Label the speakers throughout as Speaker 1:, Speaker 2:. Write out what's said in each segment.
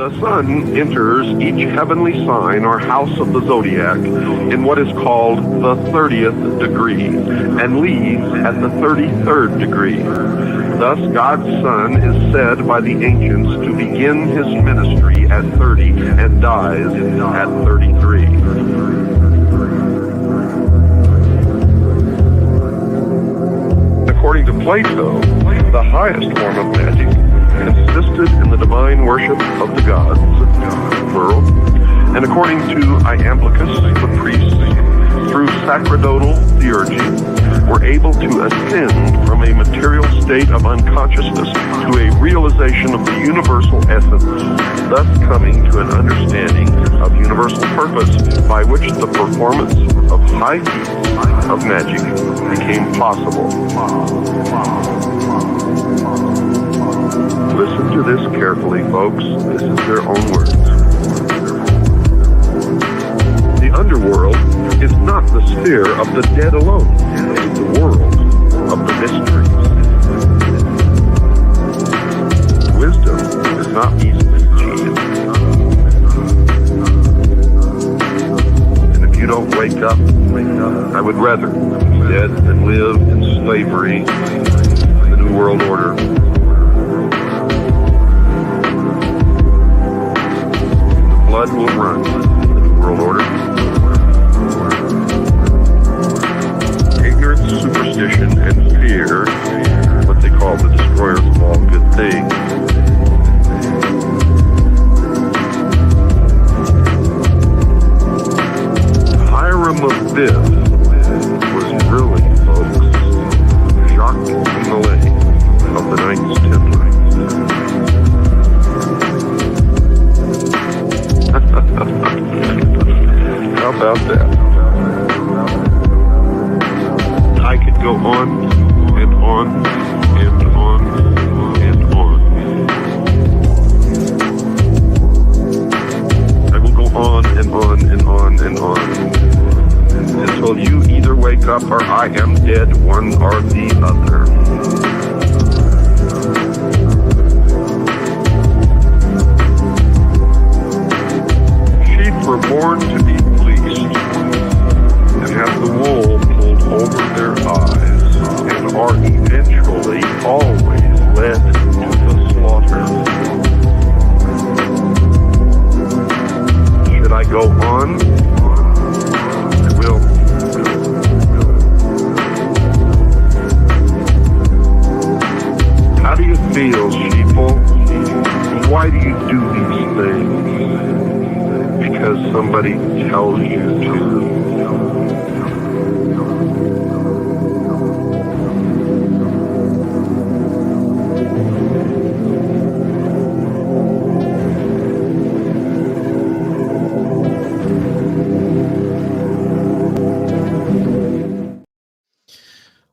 Speaker 1: The sun enters each heavenly sign or house of the zodiac in what is called the 30th degree and leaves at the 33rd degree. Thus, God's Son is said by the ancients to begin his ministry at 30 and dies at 33. According to Plato, the highest form of magic consisted in the divine worship of the gods, plural, and according to Iamblichus, the priests, through sacerdotal theurgy, were able to ascend from a material state of unconsciousness to a realization of the universal essence, thus coming to an understanding of universal purpose by which the performance of high feats of magic became possible. Listen to this carefully, folks. This is their own words. The underworld is not the sphere of the dead alone. It is the world of the mysteries. Wisdom is not easily cheated. And if you don't wake up, I would rather be dead than live in slavery in the New World Order. Blood will run in the New World Order. Ignorance, superstition, and fear, what they call the destroyers of all good things. Hiram Abiff was really, folks, Jacques Molay of the Knights Templar. How about that? I could go on and on and on and on. I will go on and on and on and on until you either wake up or I am dead, one or the other. Were born to be fleeced and have the wool pulled over their eyes and are eventually always led to the slaughter. Should I go on? I will. How do you feel, sheeple? Why do you do these things? Because somebody tells you to.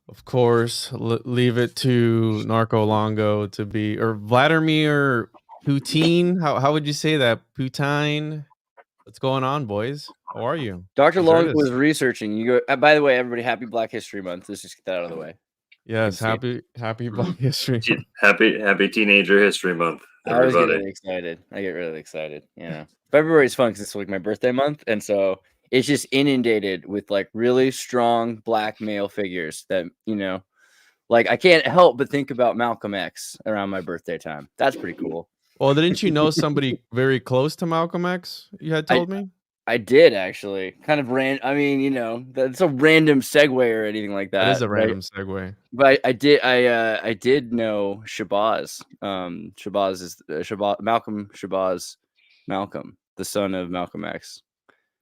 Speaker 2: Of course, leave it to Narco Longo to be, or Vladimir Putin. How would you say that? Putin? What's going on, boys? How are you?
Speaker 3: Dr. Longo was researching. You go. By the way, everybody, happy Black History Month. Let's just get that out of the way.
Speaker 2: Yes, happy Black History Month.
Speaker 4: Happy Teenager History Month, everybody.
Speaker 3: I get really excited. Yeah, February is fun because it's like my birthday month, and so it's just inundated with like really strong black male figures that like I can't help but think about Malcolm X around my birthday time. That's pretty cool.
Speaker 2: Well, didn't you know somebody very close to Malcolm X? You had told me.
Speaker 3: I did actually. Kind of I mean, that's a random segue or anything like that.
Speaker 2: It is a random segue.
Speaker 3: But I did know Shabazz. Shabazz is Malcolm Shabazz, Malcolm, the son of Malcolm X.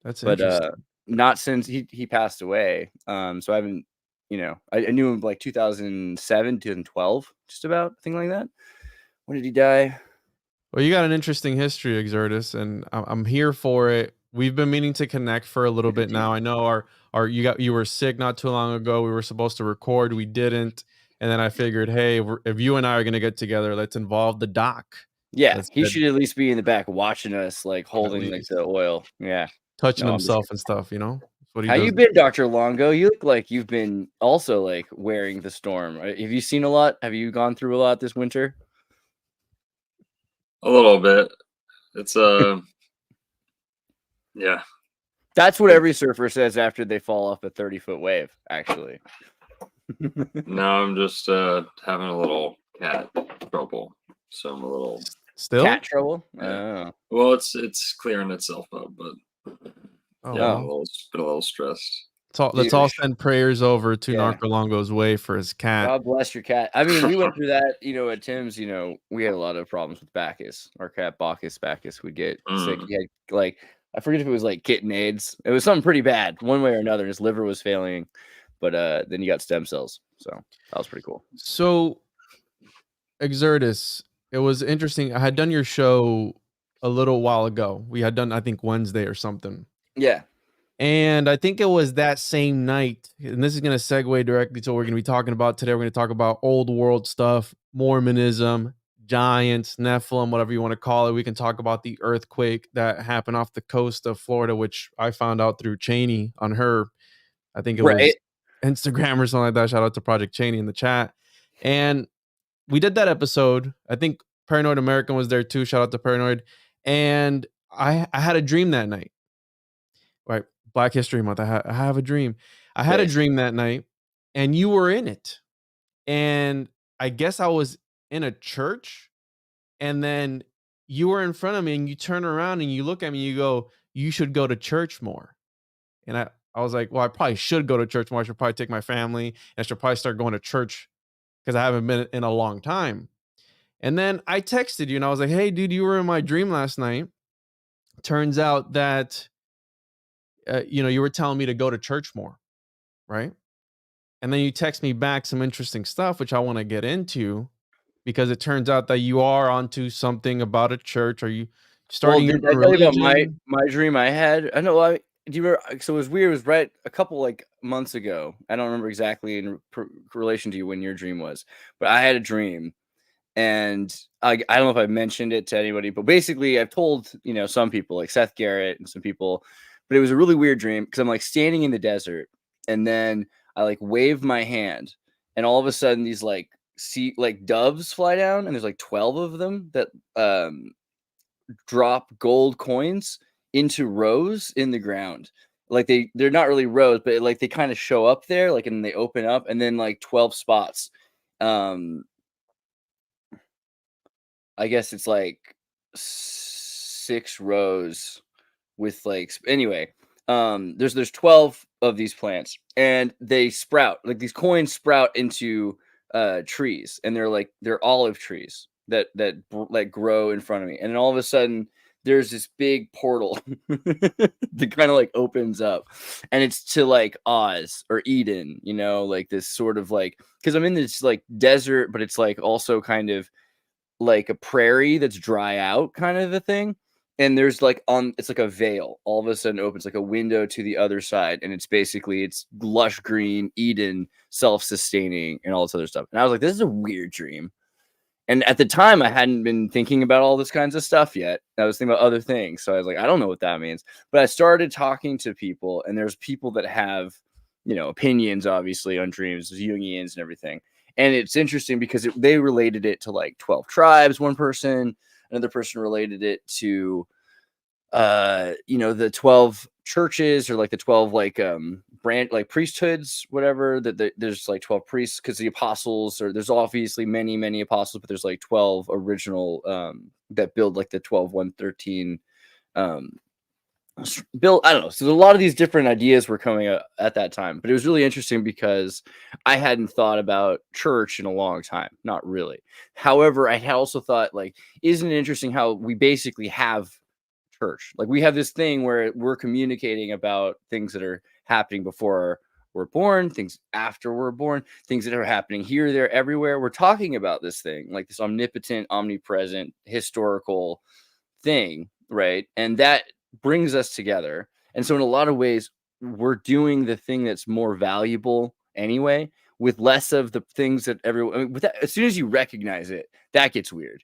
Speaker 2: That's interesting.
Speaker 3: But not since he passed away. So I haven't, I knew him like 2007, 2012, just about, thing like that. When did he die?
Speaker 2: Well, you got an interesting history, Xirtus, and I'm here for it. We've been meaning to connect for a little bit now. I know you were sick not too long ago. We were supposed to record, we didn't, and then I figured, hey, if you and I are gonna get together, let's involve the doc.
Speaker 3: Yeah, he should at least be in the back watching us, like holding like the oil. Yeah,
Speaker 2: touching himself and stuff.
Speaker 3: How you been, Dr. Longo? You look like you've been also like wearing the storm. Have you seen a lot? Have you gone through a lot this winter?
Speaker 4: A little bit. It's yeah.
Speaker 3: That's what every surfer says after they fall off a 30-foot wave, actually.
Speaker 4: Now I'm just having a little cat trouble. So I'm a little
Speaker 2: Still?
Speaker 3: Cat trouble?
Speaker 4: Yeah.
Speaker 3: Oh.
Speaker 4: well, it's clearing itself up, but
Speaker 2: Oh,
Speaker 4: yeah,
Speaker 2: wow.
Speaker 4: been a little stressed.
Speaker 2: Let's
Speaker 3: Dude.
Speaker 2: all send prayers over to
Speaker 3: Yeah.
Speaker 2: Longo's way for his cat.
Speaker 3: God bless your cat. I mean, we went through that, at Tim's, we had a lot of problems with Bacchus. Our cat Bacchus would get sick. He had I forget if it was like kitten AIDS. It was something pretty bad, one way or another. His liver was failing, but then he got stem cells. So that was pretty cool.
Speaker 2: So, Xirtus, it was interesting. I had done your show a little while ago. We had done, I think, Wednesday or something.
Speaker 3: Yeah.
Speaker 2: And I think it was that same night, and this is going to segue directly to what we're going to be talking about today. We're going to talk about old world stuff, Mormonism, giants, Nephilim, whatever you want to call it. We can talk about the earthquake that happened off the coast of Florida, which I found out through Cheney on her, I think it was Instagram or something like that. Shout out to Project Cheney in the chat. And we did that episode. I think Paranoid American was there too. Shout out to Paranoid. And I had a dream that night. Right. Black History Month. I have a dream. I had a dream that night and you were in it. And I guess I was in a church and then you were in front of me and you turn around and you look at me and you go, you should go to church more. And I was like, well, I probably should go to church more. I should probably take my family and I should probably start going to church because I haven't been in a long time. And then I texted you and I was like, hey, dude, you were in my dream last night. Turns out that you were telling me to go to church more, right? And then you text me back some interesting stuff, which I want to get into, because it turns out that you are onto something about a church. Are you starting
Speaker 3: Did I tell you about my dream I had? I know. Do you remember? So it was weird. It was right a couple months ago. I don't remember exactly in relation to you when your dream was, but I had a dream. And I don't know if I mentioned it to anybody, but basically I've told, some people like Seth Garrett and some people, but it was a really weird dream because I'm standing in the desert and then I wave my hand and all of a sudden these doves fly down and there's 12 of them that drop gold coins into rows in the ground. They're not really rows, but they kind of show up there, and they open up and then 12 spots. I guess it's 6 rows with anyway. There's 12 of these plants and they sprout, these coins sprout into trees, and they're olive trees that grow in front of me. And then all of a sudden there's this big portal that kind of opens up, and it's to Oz or Eden, this sort of because I'm in this desert, but it's also kind of a prairie that's dry out kind of a thing. And there's it's a veil all of a sudden opens, a window to the other side, and it's lush green Eden, self-sustaining, and all this other stuff. And I was like, this is a weird dream. And at the time I hadn't been thinking about all this kinds of stuff yet. I was thinking about other things. So I was like, I don't know what that means. But I started talking to people, and there's people that have opinions obviously on dreams, Jungians and everything. And it's interesting because they related it to 12 tribes. One person, another person related it to, the 12 churches, or the 12 brand priesthoods, whatever. There's 12 priests because the apostles, or there's obviously many, many apostles, but there's 12 original that build the 12-113 Bill, I don't know. So a lot of these different ideas were coming up at that time, but it was really interesting because I hadn't thought about church in a long time. Not really. However, I had also thought, isn't it interesting how we basically have church? We have this thing where we're communicating about things that are happening before we're born, things after we're born, things that are happening here, there, everywhere. We're talking about this thing, this omnipotent, omnipresent, historical thing, right? And that brings us together. And so in a lot of ways, we're doing the thing that's more valuable anyway, with less of the things that everyone, as soon as you recognize it, that gets weird.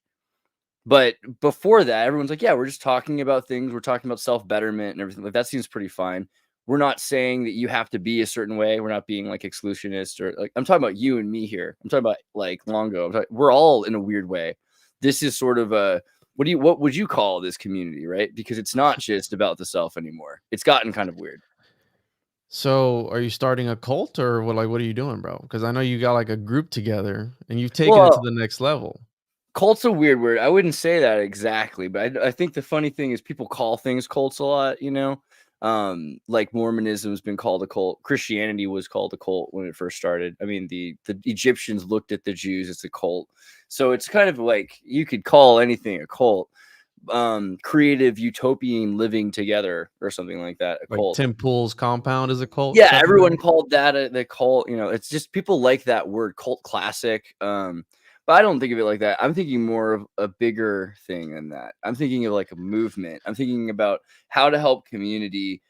Speaker 3: But before that, everyone's like, yeah, we're just talking about things. We're talking about self-betterment and everything. That seems pretty fine. We're not saying that you have to be a certain way. We're not being exclusionist, or I'm talking about you and me here. I'm talking about Longo. We're all in a weird way. This is sort of a what would you call this community, right? Because it's not just about the self anymore. It's gotten kind of weird.
Speaker 2: So, are you starting a cult or what? Like, what are you doing, bro? Because I know you got like a group together and you've taken it to
Speaker 3: Well,
Speaker 2: the next level.
Speaker 3: cult's a weird word. I wouldn't say that exactly, but I think the funny thing is people call things cults a lot, you know? Like Mormonism has been called a cult. Christianity was called a cult when it first started. I mean, the Egyptians looked at the Jews as a cult. So it's kind of like you could call anything a cult. Creative utopian living together or something like that, a
Speaker 2: Like
Speaker 3: cult.
Speaker 2: Tim Pool's compound is a cult.
Speaker 3: Yeah,
Speaker 2: type of
Speaker 3: everyone
Speaker 2: thing?
Speaker 3: called that the cult. You know, it's just people like that word, cult classic. But I don't think of it like that. I'm thinking more of a bigger thing than that. I'm thinking of like a movement. I'm thinking about how to help community.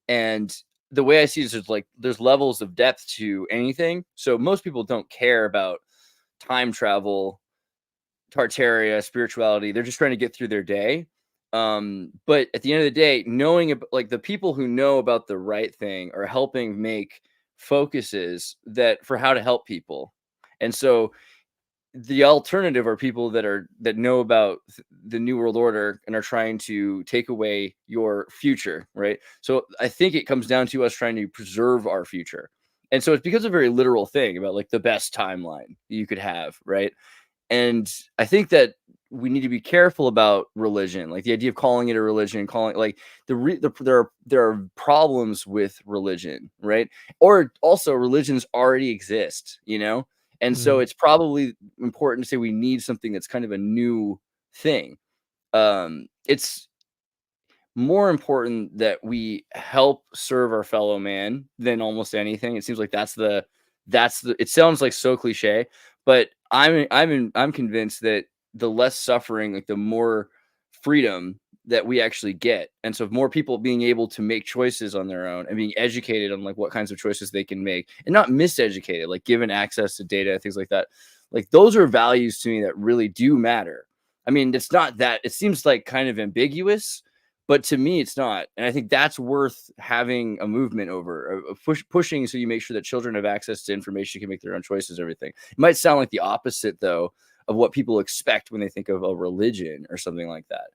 Speaker 3: And the way I see it is like there's levels of depth to anything. So most people don't care about time travel, Tartaria, spirituality. They're just trying to get through their day. But at the end of the day, knowing like the people who know about the right thing are helping make focuses that for how to help people. And so the alternative are people that know about the new world order and are trying to take away your future, right? So I think it comes down to us trying to preserve our future. And so it's because of a very literal thing about like the best timeline you could have, right? And I think that we need to be careful about religion, like the idea of calling it a religion, calling like there are problems with religion, right? Or also religions already exist, you know, and so
Speaker 2: Mhm.
Speaker 3: it's probably important to say we need something that's kind of a new thing. It's more important that we help serve our fellow man than almost anything. It seems like that's the it sounds like so cliche, but I'm convinced that the less suffering, like the more freedom that we actually get. And so more people being able to make choices on their own and being educated on like what kinds of choices they can make and not miseducated, like given access to data and things like that. Like those are values to me that really do matter. I mean, it's not that it seems like kind of ambiguous, but to me, it's not. And I think that's worth having a movement over, pushing so you make sure that children have access to information, can make their own choices, everything. It might sound like the opposite, though, of what people expect when they think of a religion or something like that.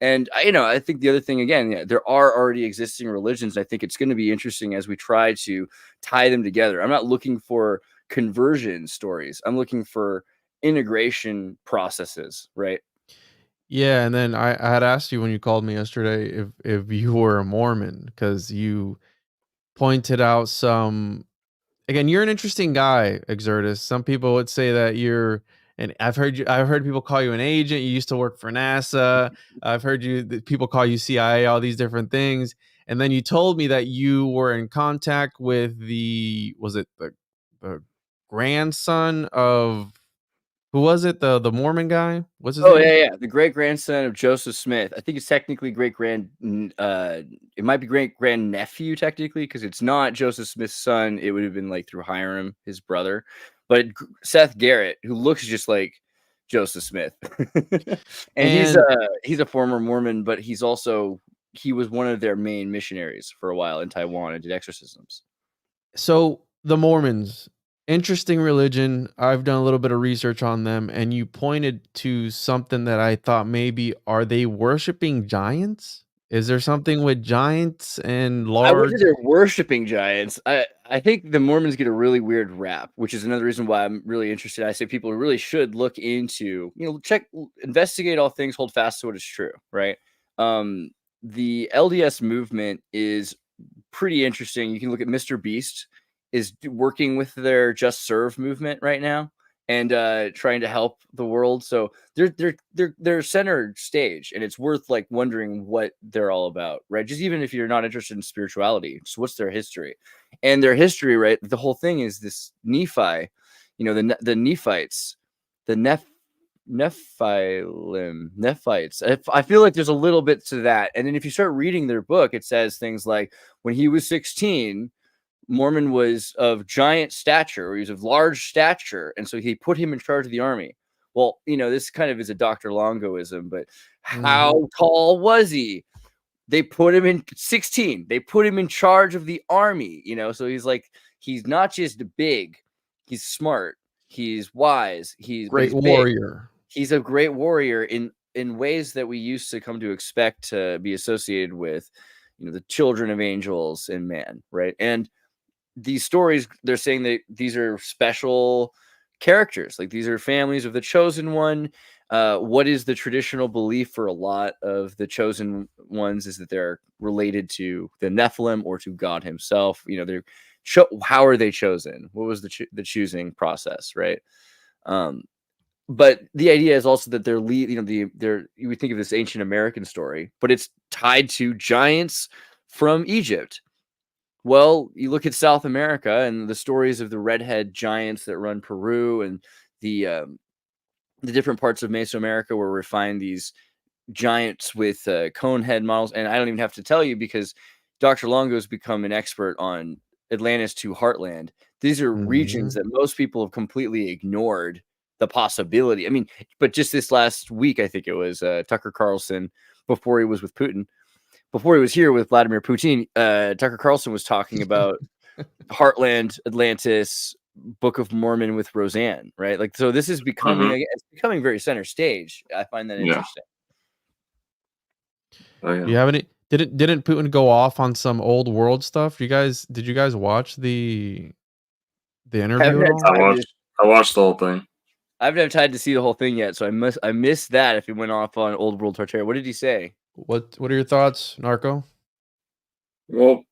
Speaker 3: And I think the other thing, again, yeah, there are already existing religions. I think it's going to be interesting as we try to tie them together. I'm not looking for conversion stories. I'm looking for integration processes, right?
Speaker 2: Yeah, and then I had asked you when you called me yesterday if you were a Mormon because you pointed out some. Again, you're an interesting guy, Xirtus. Some people would say that you're, and I've heard people call you an agent. You used to work for NASA. I've heard people call you CIA, all these different things. And then you told me that you were in contact with was it the grandson of, who was it? The Mormon guy? What's his
Speaker 3: Oh
Speaker 2: name?
Speaker 3: yeah. The great grandson of Joseph Smith. I think it's technically it might be great grand nephew technically because it's not Joseph Smith's son. It would have been like through Hiram, his brother. But Seth Garrett, who looks just like Joseph Smith, and
Speaker 2: And
Speaker 3: he's a former Mormon, but he was one of their main missionaries for a while in Taiwan and did exorcisms.
Speaker 2: so the Mormons, interesting religion. I've done a little bit of research on them, and you pointed to something that I thought maybe, are they worshiping giants? Is there something with giants and
Speaker 3: I would say
Speaker 2: large?
Speaker 3: they're worshiping giants. I think the Mormons get a really weird rap, which is another reason why I'm really interested. I say people really should look into, investigate all things, hold fast to what is true, right? The LDS movement is pretty interesting. You can look at Mr. Beast is working with their Just Serve movement right now and trying to help the world. So they're center stage, and it's worth like wondering what they're all about, right? Just even if you're not interested in spirituality, just what's their history? And their history, right? The whole thing is this Nephi, the Nephites, the Nephites. I feel like there's a little bit to that. And then if you start reading their book, it says things like when he was 16, Mormon was of giant stature, or he was of large stature, and so he put him in charge of the army. Well, this kind of is a Dr. Longoism, but
Speaker 2: Mhm.
Speaker 3: how tall was he? They put him in 16. They put him in charge of the army, so he's not just big, he's smart, he's wise,
Speaker 2: Great
Speaker 3: but he's big.
Speaker 2: warrior.
Speaker 3: He's a great warrior in in ways that we used to come to expect to be associated with, the children of angels and man, right? And these stories, they're saying that these are special characters, like these are families of the chosen one. What is the traditional belief for a lot of the chosen ones is that they're related to the Nephilim or to God himself. They're how are they chosen? What was the choosing process, right? But the idea is also that they're you would think of this ancient American story, but it's tied to giants from Egypt. Well, you look at South America and the stories of the redhead giants that run Peru and the different parts of Mesoamerica where we find these giants with cone head models. And I don't even have to tell you because Dr. Longo has become an expert on Atlantis to Heartland. These are regions that most people have completely ignored the possibility. I mean, but just this last week, I think it was Tucker Carlson, before he was with Putin, before he was here with Vladimir Putin, Tucker Carlson was talking about Heartland, Atlantis, Book of Mormon with Roseanne, right? Like, so this is becoming it's becoming very center stage. I find that interesting.
Speaker 4: Oh, yeah.
Speaker 2: Do you have any? Didn't Putin go off on some old world stuff? Did you guys watch the interview at all?
Speaker 4: I watched the whole thing.
Speaker 3: I haven't had time to see the whole thing yet, so I missed that if he went off on old world Tartaria. What did he say?
Speaker 2: What are your thoughts, Narco?
Speaker 4: Well,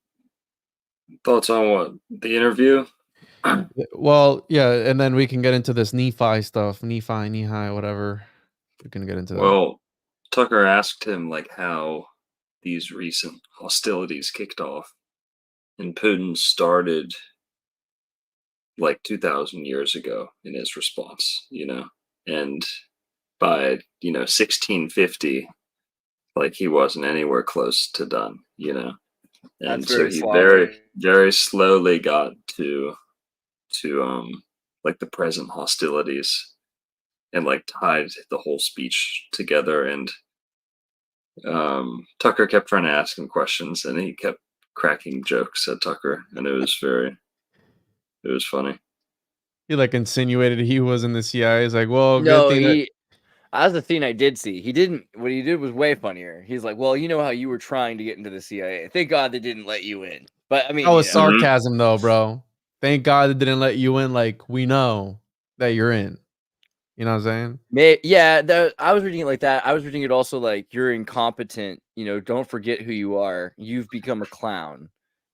Speaker 4: thoughts on what? The interview?
Speaker 2: Well, yeah, and then we can get into this Nephi stuff. Nephi, whatever. We can get into that.
Speaker 4: Well, Tucker asked him like how these recent hostilities kicked off, and Putin started like 2,000 years ago in his response, and by 1650, like he wasn't anywhere close to done, and
Speaker 3: That's
Speaker 4: so
Speaker 3: very
Speaker 4: he
Speaker 3: slow.
Speaker 4: very slowly got to like the present hostilities and like tied the whole speech together. And Tucker kept trying to ask him questions and he kept cracking jokes at Tucker, and it was funny.
Speaker 2: He like insinuated he was in the CIA. He's like, well,
Speaker 3: No,
Speaker 2: good thing
Speaker 3: that was the thing I did see. He didn't. What he did was way funnier. He's like, well, you know how you were trying to get into the CIA. Thank God they didn't let you in. But I mean,
Speaker 2: that was sarcasm though, bro. Thank God they didn't let you in. Like, we know that you're in. You know what I'm saying?
Speaker 3: Yeah, I was reading it like that. I was reading it also like you're incompetent. Don't forget who you are. You've become a clown.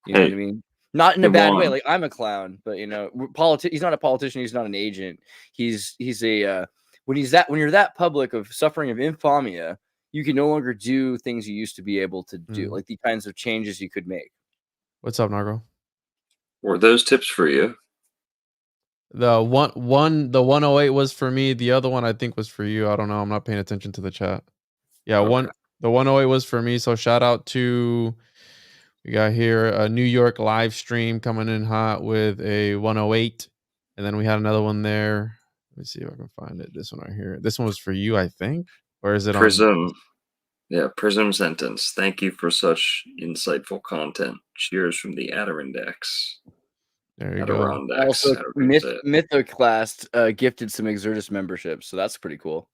Speaker 3: You know what I mean? Not in a bad way. Like, I'm a clown, but he's not a politician. He's not an agent. He's a when you're that public of suffering of infamia, you can no longer do things you used to be able to do, like the kinds of changes you could make.
Speaker 2: What's up, Nargo?
Speaker 4: Were those tips for you?
Speaker 2: The 108 was for me. The other one I think was for you. I don't know. I'm not paying attention to the chat. Yeah,
Speaker 4: Okay.
Speaker 2: The 108 was for me. So shout out to, we got here a New York live stream coming in hot with a 108, and then we had another one there. Let me see if I can find it. This one right here. This one was for you, I think. Or is it
Speaker 4: Prism? Yeah, Prism sentence. Thank you for such insightful content. Cheers from the Adirondacks.
Speaker 2: There you go.
Speaker 3: Also, Mythoclast gifted some Xirtus memberships, so that's pretty cool.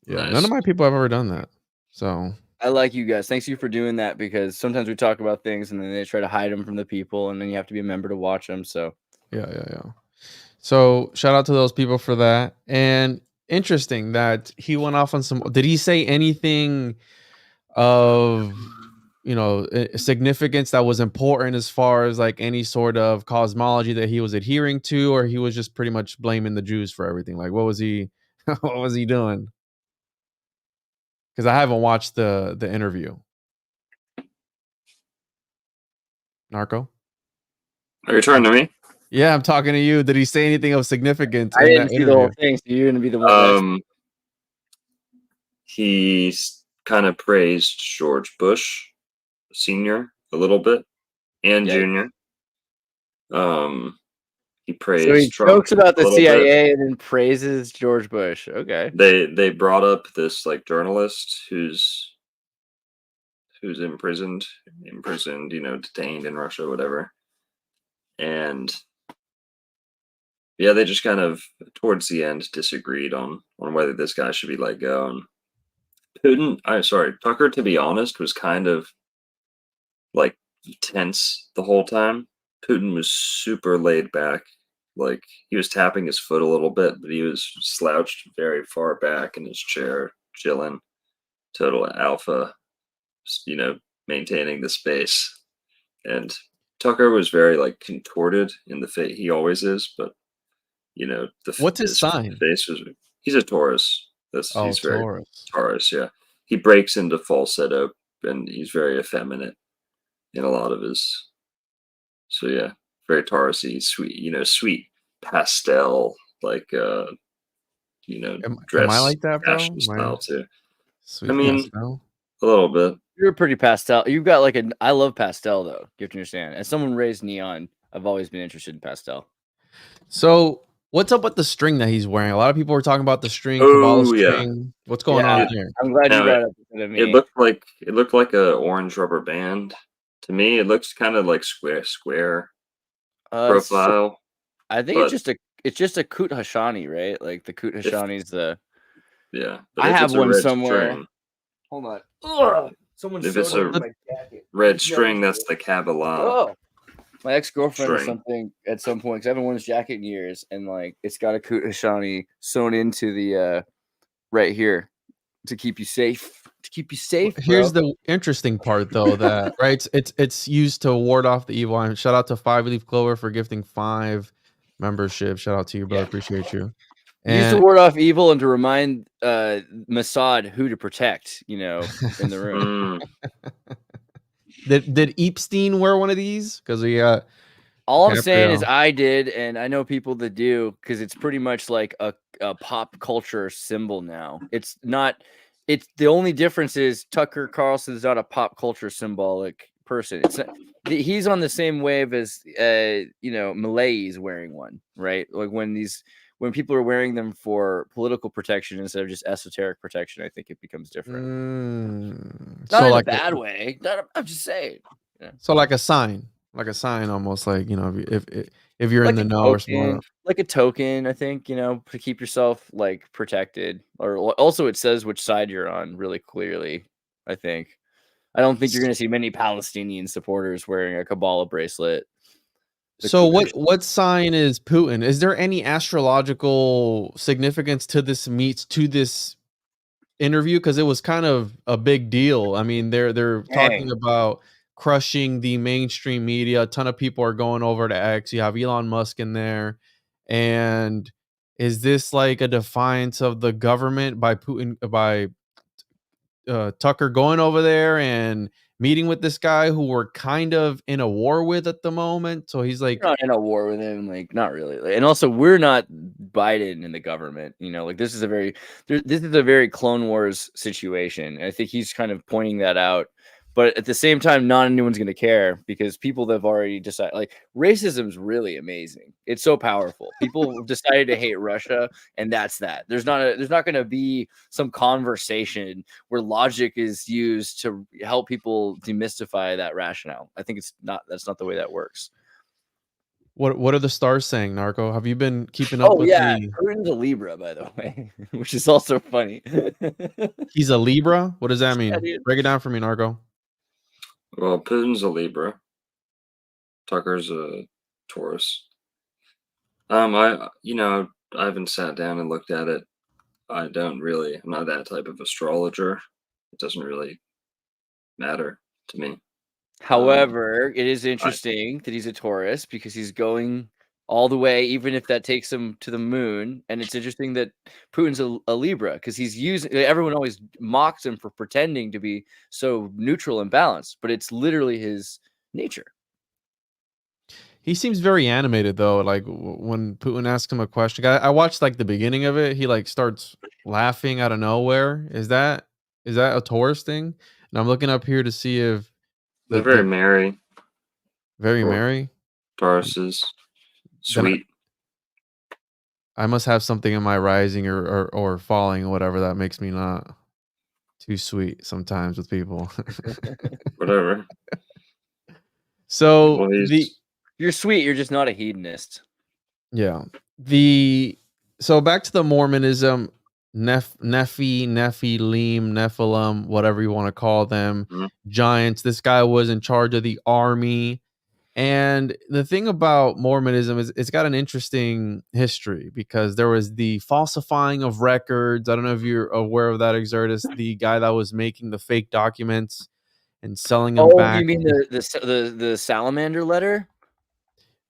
Speaker 2: Yeah,
Speaker 4: Nice.
Speaker 2: None of my people have ever done that. So
Speaker 3: I like you guys. Thanks you for doing that, because sometimes we talk about things and then they try to hide them from the people, and then you have to be a member to watch them. So
Speaker 2: yeah. So shout out to those people for that. And interesting that he went off on some. Did he say anything of significance that was important as far as like any sort of cosmology that he was adhering to, or he was just pretty much blaming the Jews for everything? Like, what was he what was he doing? Because I haven't watched the interview. Narco?
Speaker 4: Are you turning to me?
Speaker 2: Yeah, I'm talking to you. Did he say anything of significance?
Speaker 3: I didn't see the whole thing, so you're gonna be the one.
Speaker 4: He kind of praised George Bush Senior a little bit, and Junior. He praised.
Speaker 3: So he
Speaker 4: Trump
Speaker 3: jokes about the CIA
Speaker 4: bit.
Speaker 3: and then praises George Bush. Okay.
Speaker 4: They brought up this like journalist who's imprisoned, detained in Russia, whatever. And yeah, they just kind of towards the end disagreed on whether this guy should be let go. And Tucker, to be honest, was kind of like tense the whole time. Putin was super laid back. Like he was tapping his foot a little bit, but he was slouched very far back in his chair, chilling, total alpha, maintaining the space. And Tucker was very like contorted in the face. He always is, but
Speaker 2: What's his sign?
Speaker 4: face was. He's a Taurus. He's very
Speaker 2: Taurus.
Speaker 4: Taurus. Yeah, he breaks into falsetto, and he's very effeminate in a lot of his. So yeah, very Taurusy, sweet, sweet pastel, like
Speaker 2: Am
Speaker 4: dress
Speaker 2: I like that, bro?
Speaker 4: fashion style too.
Speaker 2: Sweet
Speaker 4: I mean,
Speaker 2: pastel.
Speaker 4: a little bit.
Speaker 3: You're pretty pastel. You've got like I love pastel though. You have to understand. As someone raised neon, I've always been interested in pastel.
Speaker 2: So what's up with the string that he's wearing? A lot of people were talking about the string,
Speaker 4: Oh,
Speaker 2: Kabbalah
Speaker 4: yeah.
Speaker 2: string. What's going on there?
Speaker 3: I'm glad you
Speaker 4: No,
Speaker 3: brought it up instead of me.
Speaker 4: It looked like a orange rubber band to me. It looks kind of like square profile.
Speaker 3: I think it's just a Kut Hashani, right? Like the Kut Hashani's the.
Speaker 4: Yeah,
Speaker 3: I
Speaker 4: if
Speaker 3: have
Speaker 4: it's a
Speaker 3: one
Speaker 4: red
Speaker 3: somewhere.
Speaker 4: string-
Speaker 3: Hold on. Ugh! Someone
Speaker 4: If
Speaker 3: sewed
Speaker 4: it's a
Speaker 3: over my jacket.
Speaker 4: red string, that's the Kabbalah.
Speaker 3: Oh, my ex-girlfriend or
Speaker 4: String.
Speaker 3: something at some point, because I haven't worn this jacket in years, and like it's got a Kut Hashani sewn into the right here to keep you safe. To keep you safe.
Speaker 2: Here's
Speaker 3: bro.
Speaker 2: the interesting part, though, that right, it's used to ward off the evil eye. Shout out to 5 Leaf Clover for gifting 5 membership. Shout out to you, brother.
Speaker 3: Yeah.
Speaker 2: Appreciate you.
Speaker 3: Used to
Speaker 2: And
Speaker 3: ward off evil and to remind Mossad who to protect, in the room.
Speaker 2: did Epstein wear one of these? Because we got
Speaker 3: All I'm saying is
Speaker 2: DiCaprio.
Speaker 3: I did, and I know people that do, because it's pretty much like a pop culture symbol now. It's not. It's the only difference is Tucker Carlson is not a pop culture symbolic person. It's not, he's on the same wave as Malays wearing one, right? Like when people are wearing them for political protection instead of just esoteric protection, I think it becomes different. Not
Speaker 2: So
Speaker 3: in
Speaker 2: like
Speaker 3: a bad way. I'm just saying.
Speaker 2: so like a sign, almost like if you're in the know or something.
Speaker 3: Like a token, I think, to keep yourself like protected. Or also, it says which side you're on really clearly. I think. I don't think you're going to see many Palestinian supporters wearing a Kabbalah bracelet.
Speaker 2: So what sign is Putin? Is there any astrological significance to this interview? Because it was kind of a big deal. I mean, they're talking about crushing the mainstream media. A ton of people are going over to X. You have Elon Musk in there. And is this like a defiance of the government by Putin, by Tucker going over there and meeting with this guy who we're kind of in a war with at the moment? So he's like,
Speaker 3: we're not in a war with him, like not really. And also, we're not Biden in the government. Like this is a very Clone Wars situation. And I think he's kind of pointing that out. But at the same time, not anyone's going to care because people that have already decided, like racism is really amazing. It's so powerful. People decided to hate Russia, and that's that. There's not going to be some conversation where logic is used to help people demystify that rationale. I think that's not the way that works.
Speaker 2: what are the stars saying, Narco? Have you been keeping up with the...
Speaker 3: Putin's a Libra, by the way, which is also funny.
Speaker 2: He's a Libra? What does that mean?
Speaker 3: Dude.
Speaker 2: Break it down for me, Narco.
Speaker 4: Well, Putin's a Libra. Tucker's a Taurus. I haven't sat down and looked at it. I'm not that type of astrologer. It doesn't really matter to me.
Speaker 3: However, it is interesting that he's a Taurus because he's going all the way, even if that takes him to the moon. And it's interesting that Putin's a Libra because everyone always mocks him for pretending to be so neutral and balanced, but it's literally his nature.
Speaker 2: He seems very animated though. Like when Putin asks him a question, I watched like the beginning of it. He like starts laughing out of nowhere. Is that a Taurus thing? And I'm looking up here to see if
Speaker 4: they're very merry.
Speaker 2: Very merry.
Speaker 4: Tauruses, sweet.
Speaker 2: I must have something in my rising or falling or whatever that makes me not too sweet sometimes with people.
Speaker 4: Whatever.
Speaker 2: So
Speaker 3: you're sweet, you're just not a hedonist.
Speaker 2: Yeah. So back to the Mormonism. Nephilim, whatever you want to call them,
Speaker 4: Mhm.
Speaker 2: giants. This guy was in charge of the army. And the thing about Mormonism is it's got an interesting history because there was the falsifying of records. I don't know if you're aware of that, Exertus, the guy that was making the fake documents and selling them
Speaker 3: Oh, you
Speaker 2: back.
Speaker 3: mean the salamander letter?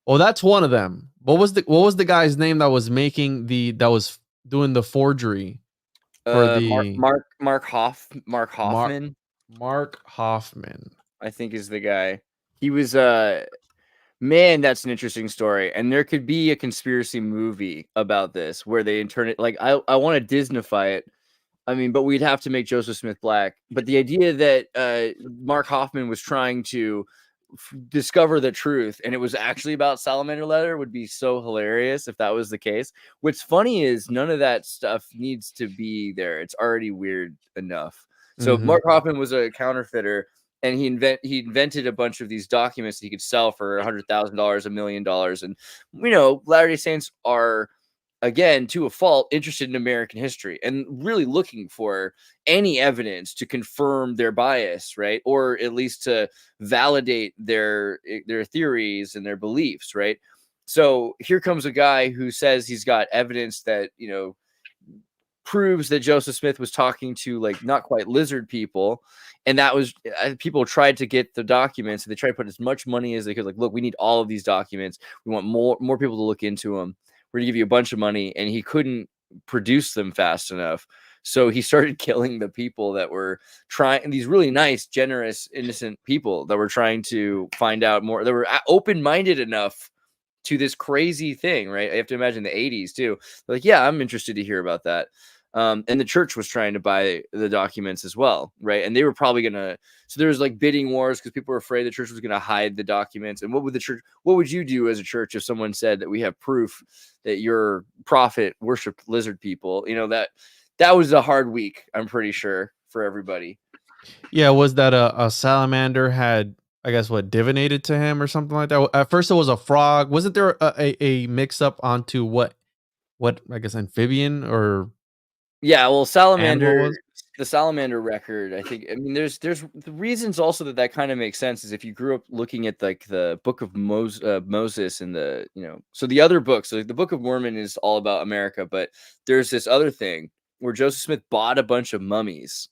Speaker 2: Oh, that's one of them. What was the guy's name that was making that was doing the forgery for the
Speaker 3: Mark
Speaker 2: Mark
Speaker 3: Hoffman,
Speaker 2: Mark Hoffman?
Speaker 3: I think is the guy. He was man, that's an interesting story. And there could be a conspiracy movie about this where they turn it like I want to Disneyfy it. I mean, but we'd have to make Joseph Smith black. But the idea that Mark Hoffman was trying to discover the truth and it was actually about salamander letter would be so hilarious if that was the case. What's funny is none of that stuff needs to be there. It's already weird enough. So if
Speaker 2: Mhm.
Speaker 3: Mark Hoffman was a counterfeiter and he invented a bunch of these documents that he could sell for $100,000, $1 million, and Latter-day Saints are, again, to a fault, interested in American history and really looking for any evidence to confirm their bias, right? Or at least to validate their theories and their beliefs, right? So here comes a guy who says he's got evidence that, proves that Joseph Smith was talking to like not quite lizard people. And that was people tried to get the documents. And they tried to put as much money as they could. Like, look, we need all of these documents. We want more people to look into them. We're gonna give you a bunch of money. And he couldn't produce them fast enough. So he started killing the people that were trying, these really nice, generous, innocent people that were trying to find out more, that were open-minded enough to this crazy thing, right? I have to imagine the 80s too. They're like, yeah, I'm interested to hear about that. And the church was trying to buy the documents as well, right? And they were probably gonna. So there was like bidding wars because people were afraid the church was gonna hide the documents. And what would you do as a church if someone said that we have proof that your prophet worshipped lizard people? That was a hard week, I'm pretty sure, for everybody.
Speaker 2: Yeah, was that a salamander had, I guess, what, divinated to him or something like that? At first, it was a frog. Wasn't there a mix up onto what I guess amphibian or
Speaker 3: Yeah, well,
Speaker 2: animal was?
Speaker 3: the salamander record, I think. I mean, there's the reasons also that kind of makes sense is if you grew up looking at like the Book of Moses and so the other books, like the Book of Mormon is all about America, but there's this other thing where Joseph Smith bought a bunch of mummies,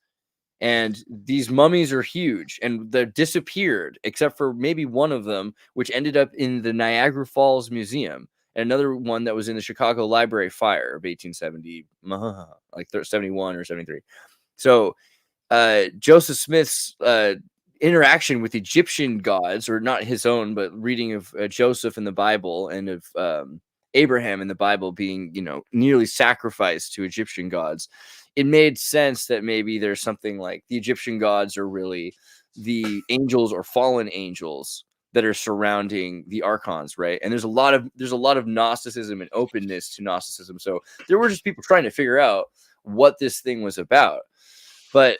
Speaker 3: and these mummies are huge and they're disappeared except for maybe one of them, which ended up in the Niagara Falls Museum, and another one that was in the Chicago Library fire of 1870, like 71 or 73. So Joseph Smith's interaction with Egyptian gods, or not his own, but reading of Joseph in the Bible and of Abraham in the Bible being, nearly sacrificed to Egyptian gods, it made sense that maybe there's something like the Egyptian gods are really the angels or fallen angels that are surrounding the archons, right? And there's a lot of Gnosticism and openness to Gnosticism. So there were just people trying to figure out what this thing was about. But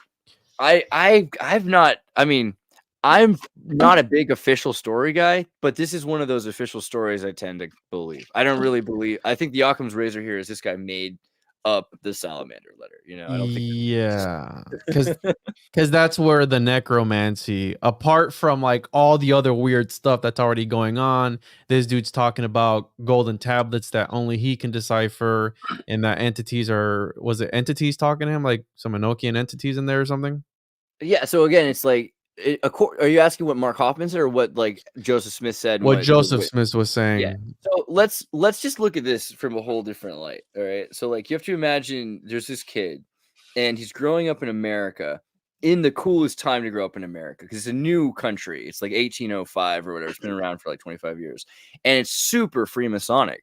Speaker 3: I've not, I mean, I'm not a big official story guy, but this is one of those official stories I tend to believe. I don't really believe. I think the Occam's razor here is this guy made up the salamander letter. I don't think.
Speaker 2: Yeah, because that's where the necromancy, apart from like all the other weird stuff that's already going on, this dude's talking about golden tablets that only he can decipher, and that was it entities talking to him, like some Enochian entities in there or something?
Speaker 3: Yeah. So again, it's like, are you asking what Mark Hoffman said or what like Joseph Smith said? And
Speaker 2: What Joseph
Speaker 3: what
Speaker 2: Smith was
Speaker 3: Yeah.
Speaker 2: saying.
Speaker 3: So let's just look at this from a whole different light. All right. So like you have to imagine there's this kid and he's growing up in America in the coolest time to grow up in America because it's a new country. It's like 1805 or whatever. It's been around for like 25 years. And it's super Freemasonic.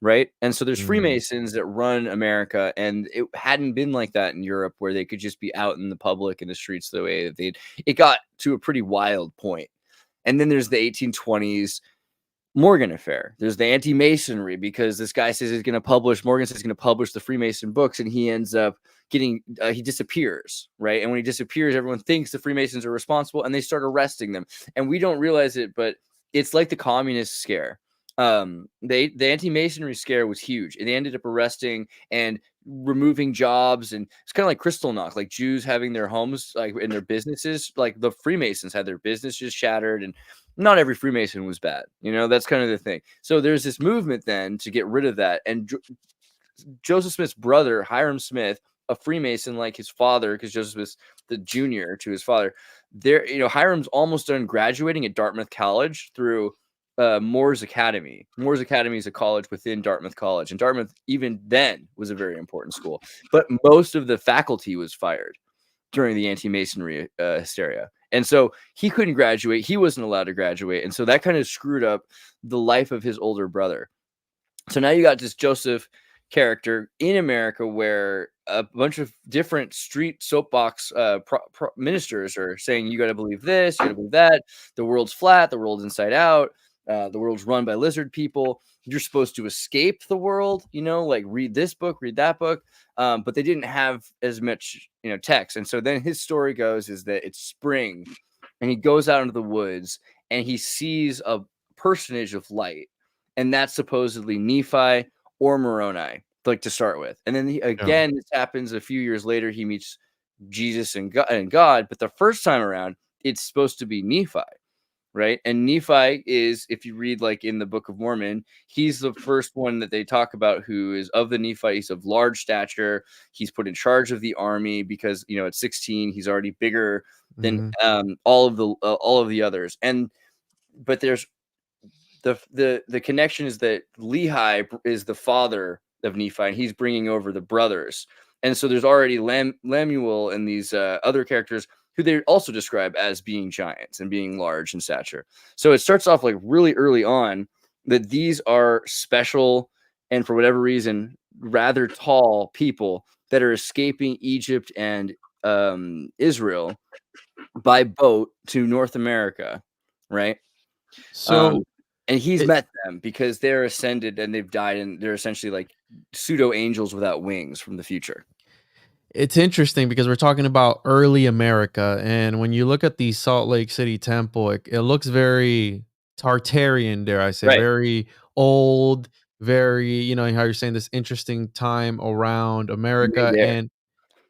Speaker 3: Right. And so there's
Speaker 2: Mm.
Speaker 3: Freemasons that run America, and it hadn't been like that in Europe where they could just be out in the public in the streets the way that it got to a pretty wild point. And then there's the 1820s Morgan affair. There's the anti-Masonry because this guy says Morgan says he's going to publish the Freemason books, and he ends up he disappears, right? And when he disappears, everyone thinks the Freemasons are responsible, and they start arresting them. And we don't realize it, but it's like the communist scare. The anti-Masonry scare was huge, and they ended up arresting and removing jobs, and it's kind of like Kristallnacht, like Jews having their homes like in their businesses, like the Freemasons had their businesses shattered, and not every Freemason was bad, you know, that's kind of the thing. So there's this movement then to get rid of that, and Joseph Smith's brother, Hiram Smith, a Freemason like his father, because Joseph Smith's the junior to his father. There, you know, Hiram's almost done graduating at Dartmouth College through Moore's Academy. Moore's Academy is a college within Dartmouth College, and Dartmouth even then was a very important school. But most of the faculty was fired during the anti-Masonry hysteria, and so he couldn't graduate. He wasn't allowed to graduate, and so that kind of screwed up the life of his older brother. So now you got this Joseph character in America where a bunch of different street soapbox ministers are saying, you got to believe this, you got to believe that, the world's flat, the world's inside out, the world's run by lizard people, you're supposed to escape the world, you know, like read this book, read that book, but they didn't have as much, you know, text. And so then his story goes is that it's spring and he goes out into the woods and he sees a personage of light, and that's supposedly Nephi or Moroni, like to start with. And then again, this happens a few years later. He meets Jesus and God, but the first time around, it's supposed to be Nephi, right? And Nephi is, if you read like in the Book of Mormon, he's the first one that they talk about who is of the Nephites of large stature. He's put in charge of the army because, you know, at 16, he's already bigger than all of the others. But there's the connection is that Lehi is the father of Nephi, and he's bringing over the brothers. And so there's already Lemuel and these other characters who they also describe as being giants and being large in stature. So it starts off like really early on that these are special and for whatever reason rather tall people that are escaping Egypt and Israel by boat to North America, right?
Speaker 2: So
Speaker 3: and he's met them because they're ascended and they've died, and they're essentially like pseudo angels without wings from the future.
Speaker 2: it's interesting because we're talking about early America, and when you look at the Salt Lake City temple, it looks very Tartarian, dare I say,
Speaker 3: Right.
Speaker 2: very old, very, you know, how you're saying this interesting time around America.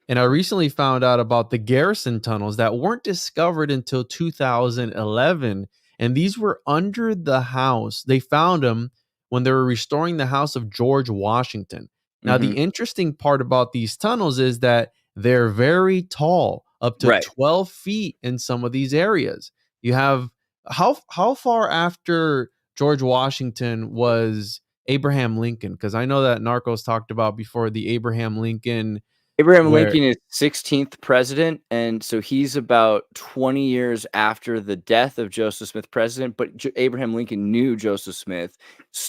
Speaker 2: And I recently found out about the Garrison tunnels that weren't discovered until 2011. And these were under the house. They found them when they were restoring the house of George Washington. Now, the interesting part about these tunnels is that they're very tall, up to 12 feet in some of these areas. You have how far after George Washington was Abraham Lincoln? Because I know that Narcos talked about before the Abraham Lincoln.
Speaker 3: Lincoln is 16th president, and so he's about 20 years after the death of Joseph Smith president, but Abraham Lincoln knew Joseph Smith.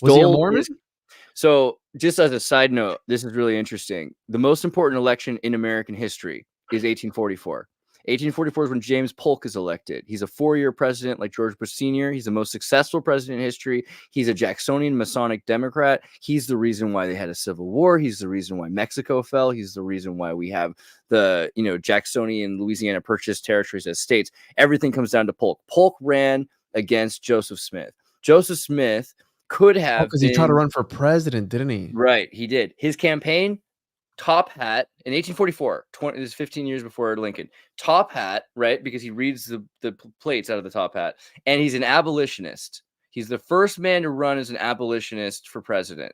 Speaker 2: Was he a Mormon?
Speaker 3: So just as a side note, this is really interesting. The most important election in American history is 1844. 1844 is when James Polk is elected. He's a 4-year president like George Bush Sr. He's the most successful president in history. He's a Jacksonian Masonic Democrat. He's the reason why they had a civil war. He's the reason why Mexico fell. He's the reason why we have the, you know, Jacksonian Louisiana purchased territories as states. Everything comes down to Polk. Polk ran against Joseph Smith. Joseph Smith could have
Speaker 2: because he tried to run for president, didn't he?
Speaker 3: Right, he did. His campaign, top hat in 1844, this is 15 years before Lincoln. Top hat, right? Because he reads the plates out of the top hat, and he's an abolitionist. He's the first man to run as an abolitionist for president,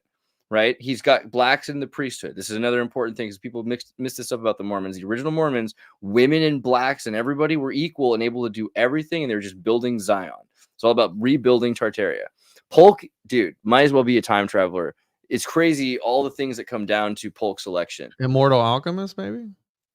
Speaker 3: right? He's got blacks in the priesthood. This is another important thing because people miss this up about the Mormons. The original Mormons, women and blacks and everybody were equal and able to do everything, and they were just building Zion. It's all about rebuilding Tartaria. Polk, dude, might as well be a time traveler. It's crazy, all the things that come down to Polk's election.
Speaker 2: Immortal alchemist, maybe?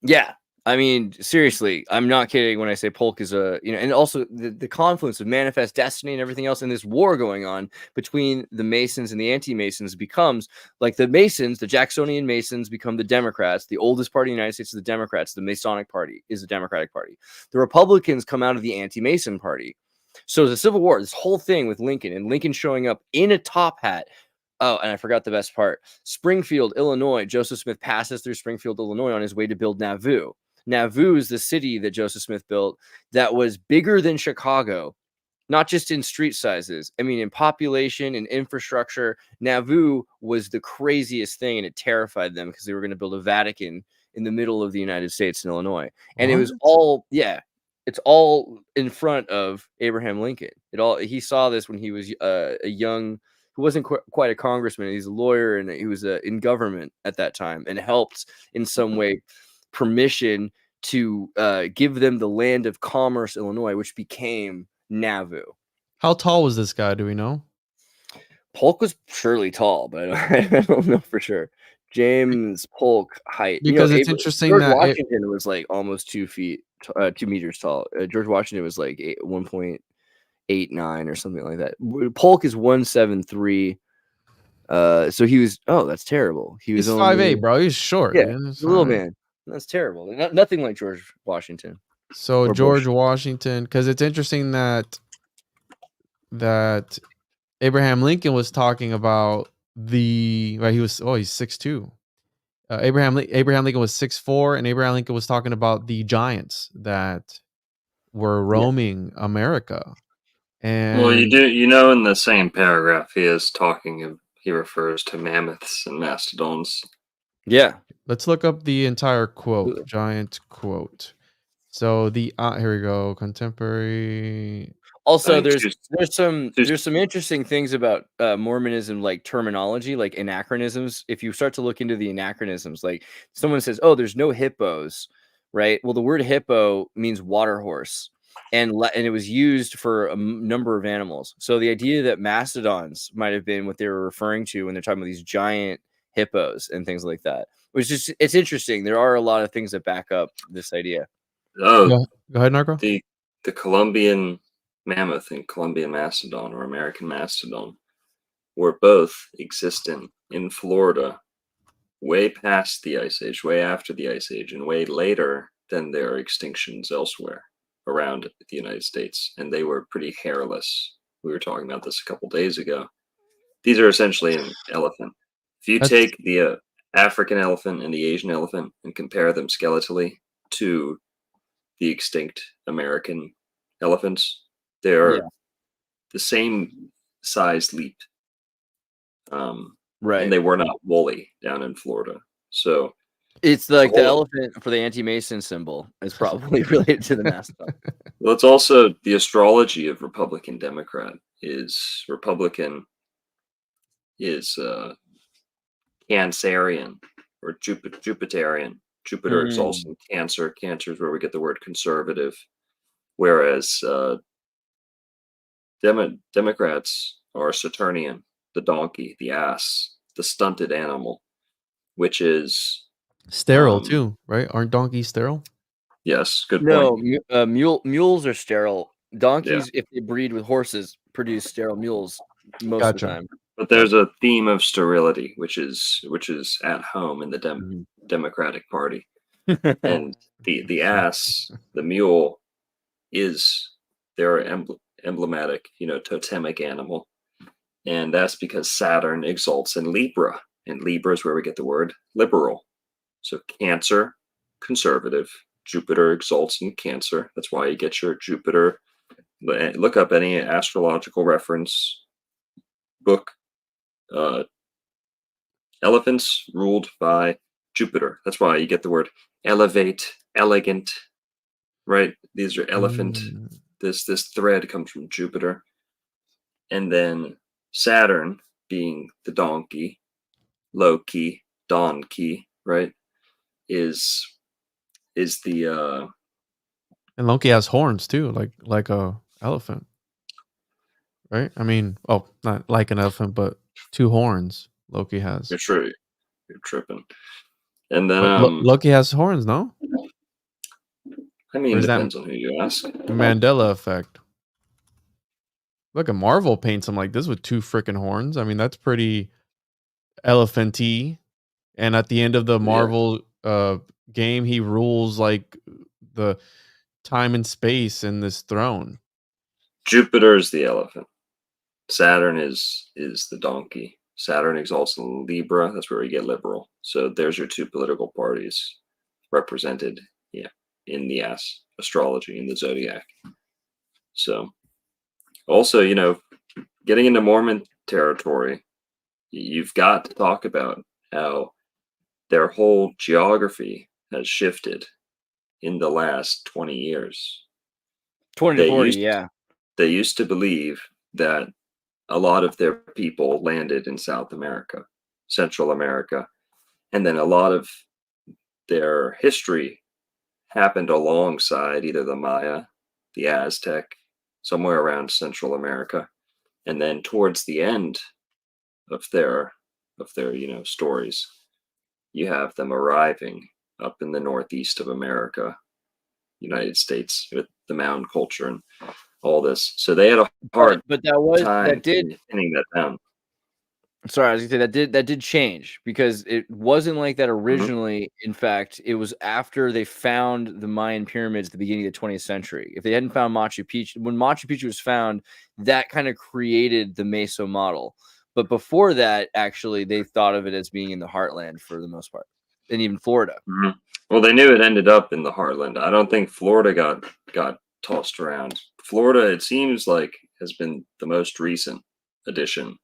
Speaker 3: Yeah. I mean, seriously, I'm not kidding when I say Polk is a, you know, and also the confluence of manifest destiny and everything else in this war going on between the Masons and the anti-Masons becomes like the Masons, the Jacksonian Masons become the Democrats. The oldest party in the United States is the Democrats. The Masonic Party is the Democratic Party. The Republicans come out of the anti-Mason party. So the Civil War, this whole thing with Lincoln and Lincoln showing up in a top hat. Oh, and I forgot the best part. Springfield, Illinois. Joseph Smith passes through Springfield, Illinois on his way to build Nauvoo. Nauvoo is the city that Joseph Smith built that was bigger than Chicago not just in street sizes. I mean, in population and infrastructure, Nauvoo was the craziest thing, and it terrified them because they were going to build a Vatican in the middle of the United States in Illinois. And it was
Speaker 2: What?
Speaker 3: all, it's all in front of Abraham Lincoln. He saw this when he was a young, he wasn't quite a congressman. He's a lawyer, and he was in government at that time, and helped in some way permission to give them the land of Commerce, Illinois, which became Nauvoo.
Speaker 2: How tall was this guy? Do we know?
Speaker 3: Polk was surely tall, but I don't know for sure. James Polk height,
Speaker 2: Because it's interesting
Speaker 3: George
Speaker 2: that
Speaker 3: Washington was like almost 2 meters tall. George Washington was like 1.89 or something like that. Polk is 173. So he was. Oh, that's terrible.
Speaker 2: he's
Speaker 3: was
Speaker 2: 5'8", bro. He's short.
Speaker 3: Yeah,
Speaker 2: dude.
Speaker 3: he's a little man. That's terrible. Nothing like George Washington.
Speaker 2: So
Speaker 3: Or
Speaker 2: George
Speaker 3: Bush.
Speaker 2: Washington, because it's interesting that Abraham Lincoln was talking about he's 6'2". Abraham Lincoln was 6'4", and Abraham Lincoln was talking about the giants that were roaming America. And
Speaker 4: Well, in the same paragraph, he refers to mammoths and mastodons.
Speaker 3: Yeah.
Speaker 2: Let's look up the entire quote, giant quote. So here we go, contemporary.
Speaker 3: Also, there's some interesting things about Mormonism, like terminology, like anachronisms. If you start to look into the anachronisms, like someone says, "Oh, there's no hippos," right? Well, the word hippo means water horse, and it was used for a number of animals. So the idea that mastodons might have been what they were referring to when they're talking about these giant hippos and things like that, it's interesting. There are a lot of things that back up this idea.
Speaker 4: Oh,
Speaker 2: go ahead, Narco.
Speaker 4: The Columbian mammoth and Columbian mastodon, or American mastodon, were both existent in Florida way past the Ice Age, way after the Ice Age, and way later than their extinctions elsewhere around the United States. And they were pretty hairless. We were talking about this a couple days ago. These are essentially an elephant. If you take the African elephant and the Asian elephant and compare them skeletally to the extinct American elephants, they're the same size leap.
Speaker 3: Right.
Speaker 4: And they were not woolly down in Florida. So
Speaker 3: it's like the elephant for the anti-Mason symbol is probably related to the mastodon.
Speaker 4: Well, it's also the astrology of Republican Democrat is Republican is Cancerian or Jupiterian. Jupiter exalts in Cancer. Cancer is where we get the word conservative. Whereas Democrats are Saturnian, the donkey, the ass, the stunted animal, which is
Speaker 2: sterile too, right? Aren't donkeys sterile?
Speaker 4: Yes, good point.
Speaker 3: No, mules are sterile. Donkeys, if they breed with horses, produce sterile mules most of the time.
Speaker 4: But there's a theme of sterility, which is at home in the Democratic Party, and the ass, the mule, is their emblematic, totemic animal, and that's because Saturn exalts in Libra, and Libra is where we get the word liberal. So Cancer, conservative. Jupiter exalts in Cancer. That's why you get your Jupiter. Look up any astrological reference book. Elephants ruled by Jupiter. That's why you get the word elevate, elegant, right? These are elephant. This thread comes from Jupiter. And then Saturn, being the donkey, Loki, donkey, right, is the
Speaker 2: and Loki has horns too, like a elephant, right? I mean, not like an elephant, but 2 horns Loki has.
Speaker 4: You're true. You're tripping. And then
Speaker 2: Loki has horns, no?
Speaker 4: I mean, it depends on who you ask.
Speaker 2: Mandela effect. Look at Marvel paints him like this with 2 freaking horns. I mean, that's pretty elephant-y. And at the end of the Marvel game, he rules like the time and space in this throne.
Speaker 4: Jupiter is the elephant. Saturn is the donkey. Saturn exalts in Libra. That's where we get liberal. So there's your 2 political parties represented, in the astrology, in the zodiac. So Also, getting into Mormon territory, you've got to talk about how their whole geography has shifted in the last 20 years.
Speaker 3: 20 to
Speaker 4: They
Speaker 3: 40,
Speaker 4: used
Speaker 3: yeah.
Speaker 4: they used to believe that a lot of their people landed in South America, Central America, and then a lot of their history happened alongside either the Maya, the Aztec, somewhere around Central America, and then towards the end of their stories, you have them arriving up in the northeast of America, United States, with the mound culture and all this. So they had a hard
Speaker 3: But
Speaker 4: time pinning that down.
Speaker 3: Sorry, I was gonna say that did change, because it wasn't like that originally. In fact, it was after they found the Mayan pyramids at the beginning of the 20th century. If they hadn't found Machu Picchu, when Machu Picchu was found, that kind of created the Meso model. But before that, actually, they thought of it as being in the Heartland for the most part, and even Florida.
Speaker 4: Mhm. Well, they knew it ended up in the Heartland. I don't think Florida got tossed around. Florida, it seems like, has been the most recent addition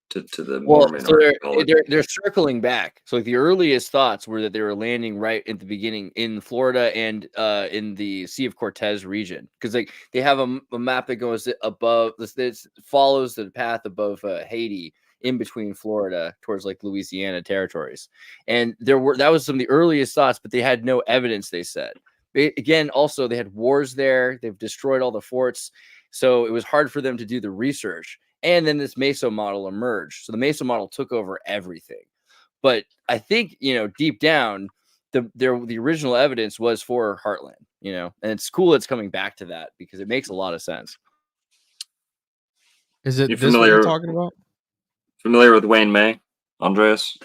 Speaker 4: to the Mormon
Speaker 3: So
Speaker 4: archaeology.
Speaker 3: they're circling back. So like the earliest thoughts were that they were landing right at the beginning in Florida and in the Sea of Cortez region, because like they have a map that goes above this follows the path above Haiti, in between Florida towards like Louisiana territories. And that was some of the earliest thoughts, but they had no evidence, they said. Again, also they had wars there. They've destroyed all the forts, so it was hard for them to do the research. And then this Meso model emerged. So the Meso model took over everything. But I think, deep down, the original evidence was for Heartland, and it's cool it's coming back to that, because it makes a lot of sense.
Speaker 2: Is it
Speaker 4: You
Speaker 2: this what you're talking about?
Speaker 4: Familiar with Wayne May, Andreas?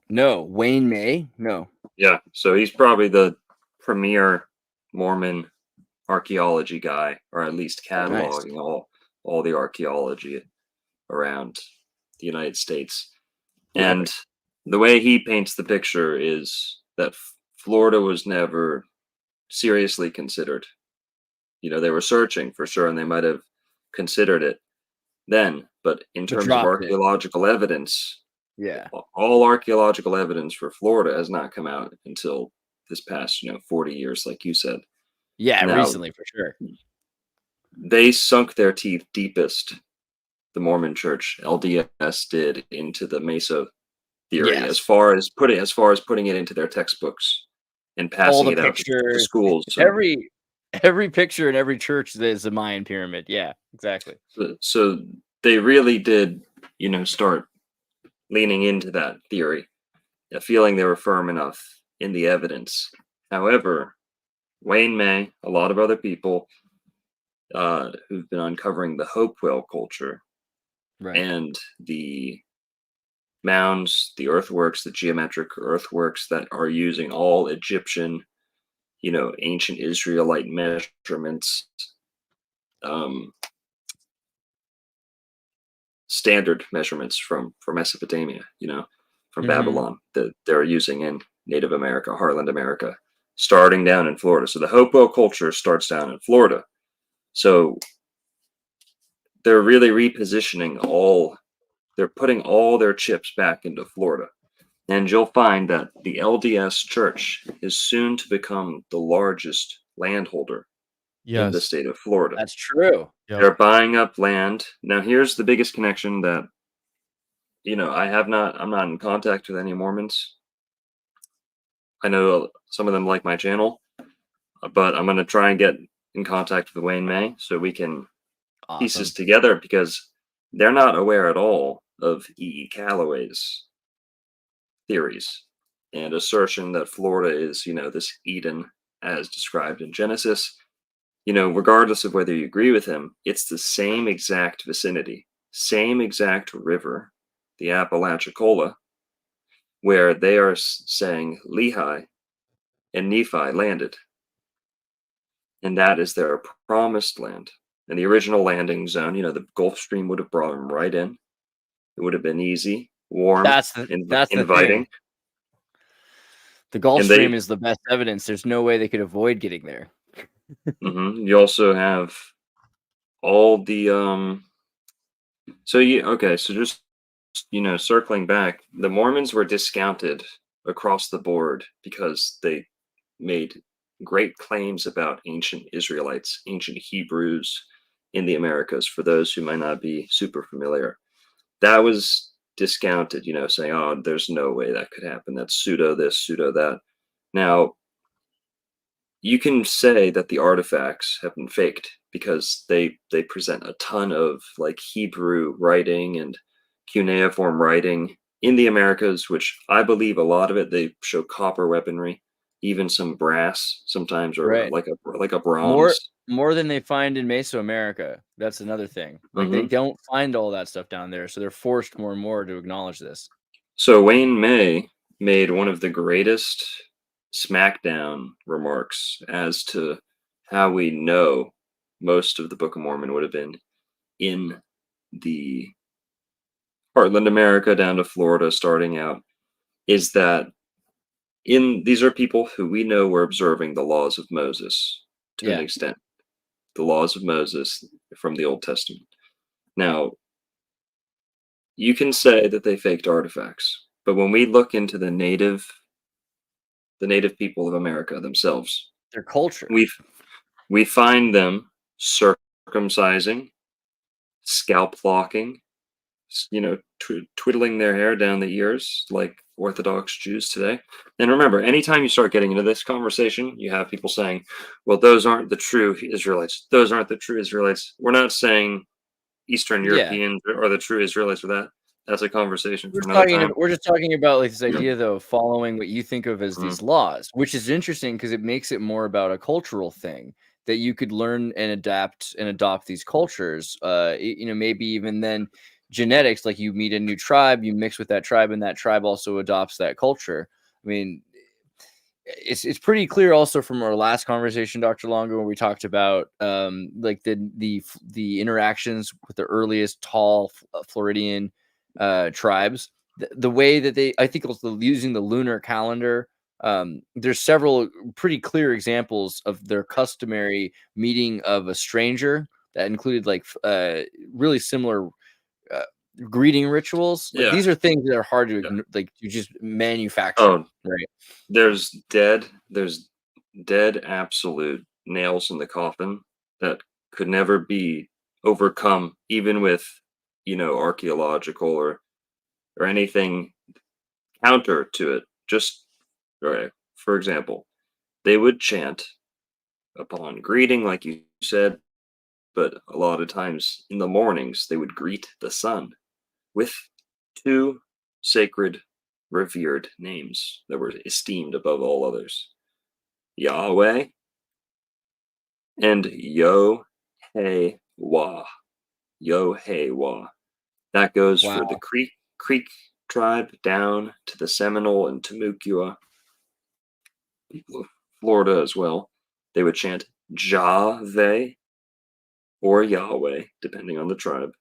Speaker 3: No, Wayne May? No.
Speaker 4: Yeah, so he's probably the premier Mormon archaeology guy, or at least cataloging all the archaeology around the United States. And the way he paints the picture is that Florida was never seriously considered. They were searching for sure, and they might have considered it then, but in terms of archaeological evidence, all archaeological evidence for Florida has not come out until this past 40 years, like you said.
Speaker 3: Recently, for sure.
Speaker 4: They sunk their teeth deepest, the Mormon Church, LDS did, into the Meso theory, as far as putting it into their textbooks and passing it out to schools.
Speaker 3: Every picture in every church is a Mayan pyramid. Yeah, exactly.
Speaker 4: So they really did, start leaning into that theory, feeling they were firm enough in the evidence. However, Wayne May, a lot of other people who've been uncovering the Hopewell culture, and the mounds, the earthworks, the geometric earthworks that are using all Egyptian, ancient Israelite measurements, standard measurements from Mesopotamia, from Babylon, that they're using in Native America, Heartland America, starting down in Florida. So the Hopewell culture starts down in Florida. So they're really repositioning they're putting all their chips back into Florida. And you'll find that the LDS Church is soon to become the largest landholder in the state of Florida.
Speaker 3: That's true.
Speaker 4: They're buying up land. Now, here's the biggest connection that, I'm not in contact with any Mormons. I know some of them like my channel, but I'm going to try and get in contact with Wayne May so we can piece this together, because they're not aware at all of E.E. Calloway's theories and assertion that Florida is, this Eden as described in Genesis. Regardless of whether you agree with him, it's the same exact vicinity, same exact river, the Apalachicola, where they are saying Lehi and Nephi landed. And that is their promised land. And the original landing zone, the Gulf Stream would have brought them right in. It would have been easy, warm,
Speaker 3: that's
Speaker 4: inviting.
Speaker 3: The Gulf Stream is the best evidence. There's no way they could avoid getting there.
Speaker 4: You also have all the so just circling back, the Mormons were discounted across the board because they made great claims about ancient Israelites, ancient Hebrews in the Americas, for those who might not be super familiar. That was discounted, saying, oh, there's no way that could happen. That's pseudo this, pseudo that. Now, you can say that the artifacts have been faked because they present a ton of like Hebrew writing and cuneiform writing in the Americas, which I believe a lot of it, they show copper weaponry, even some brass sometimes, or
Speaker 3: Right.
Speaker 4: like a bronze.
Speaker 3: More than they find in Mesoamerica. That's another thing. Like they don't find all that stuff down there, so they're forced more and more to acknowledge this.
Speaker 4: So Wayne May made one of the greatest smackdown remarks as to how we know most of the Book of Mormon would have been in the Heartland America down to Florida starting out, is that these are people who we know were observing the laws of Moses to an extent, the laws of Moses from the Old Testament. Now, you can say that they faked artifacts, but when we look into the native people of America themselves,
Speaker 3: their culture,
Speaker 4: we find them circumcising, scalp locking, twiddling their hair down the ears like Orthodox Jews today. And remember, anytime you start getting into this conversation, you have people saying, well, those aren't the true Israelites. Those aren't the true Israelites. We're not saying Eastern Europeans are the true Israelites for that. That's a conversation for another time.
Speaker 3: We're just talking about like this idea, though, of following what you think of as these laws, which is interesting because it makes it more about a cultural thing that you could learn and adapt and adopt these cultures. Maybe even then genetics, like you meet a new tribe, you mix with that tribe, and that tribe also adopts that culture. I mean, it's pretty clear also from our last conversation, Dr. Longo, when we talked about like the interactions with the earliest tall Floridian tribes, the way that I think also using the lunar calendar. There's several pretty clear examples of their customary meeting of a stranger that included like really similar greeting rituals. Like these are things that are hard to like you just manufacture. Right.
Speaker 4: There's dead absolute nails in the coffin that could never be overcome, even with archaeological or anything counter to it. Just for example, they would chant upon greeting, like you said, but a lot of times in the mornings they would greet the sun with two sacred, revered names that were esteemed above all others: Yahweh and Yo-Hey-Wah. Yo-Hey-Wah. That goes for the Creek tribe down to the Seminole and Temecula people of Florida as well. They would chant Javeh or Yahweh, depending on the tribe.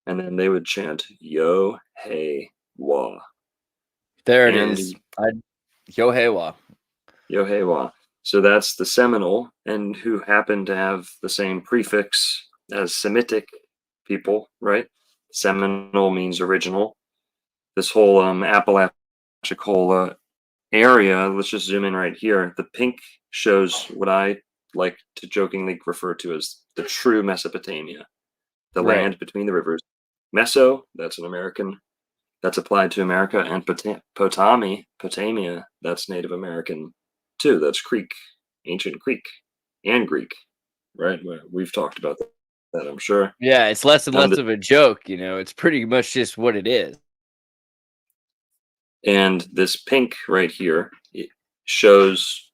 Speaker 4: And then they would chant Yo-Hey-Wah.
Speaker 3: There it is. Yo-Hey-Wah.
Speaker 4: Yo-Hey-Wah. So that's the Seminole, and who happen to have the same prefix as Semitic people, right? Seminole means original. This whole Apalachicola area, let's just zoom in right here. The pink shows what I like to jokingly refer to as the true Mesopotamia, the land between the rivers. Meso, that's an American, that's applied to America, and Potamia, that's Native American too. That's Greek, ancient Greek, and Greek, right? We've talked about that, I'm sure.
Speaker 3: Yeah, it's less and less of a joke, it's pretty much just what it is.
Speaker 4: And this pink right here, it shows,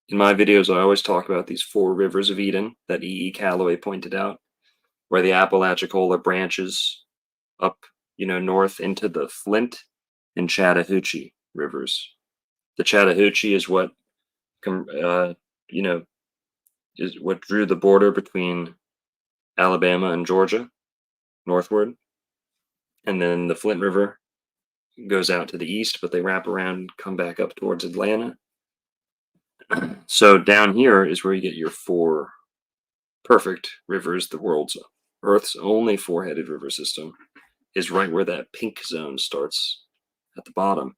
Speaker 4: in my videos, I always talk about these 4 rivers of Eden that E.E. Calloway pointed out, where the Apalachicola branches up, north into the Flint and Chattahoochee rivers. The Chattahoochee is what, is what drew the border between Alabama and Georgia northward. And then the Flint River goes out to the east, but they wrap around and come back up towards Atlanta. So down here is where you get your 4 perfect rivers, Earth's only four-headed river system, is right where that pink zone starts at the bottom.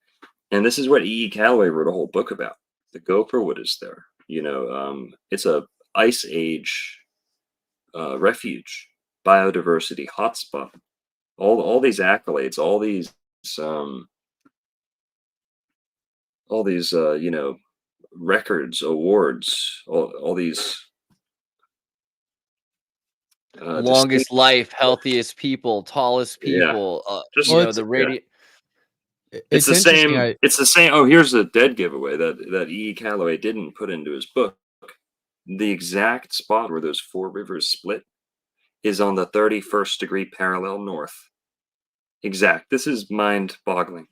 Speaker 4: And this is what E.E. Calloway wrote a whole book about. The gopher wood is there. It's a ice age refuge, biodiversity hotspot. All these accolades, all these records, awards, all these
Speaker 3: longest life, healthiest people, tallest people. The radio.
Speaker 4: It's the same. It's the same. Oh, here's a dead giveaway that E. Calloway didn't put into his book. The exact spot where those four rivers split is on the 31st degree parallel north. Exact. This is mind-boggling.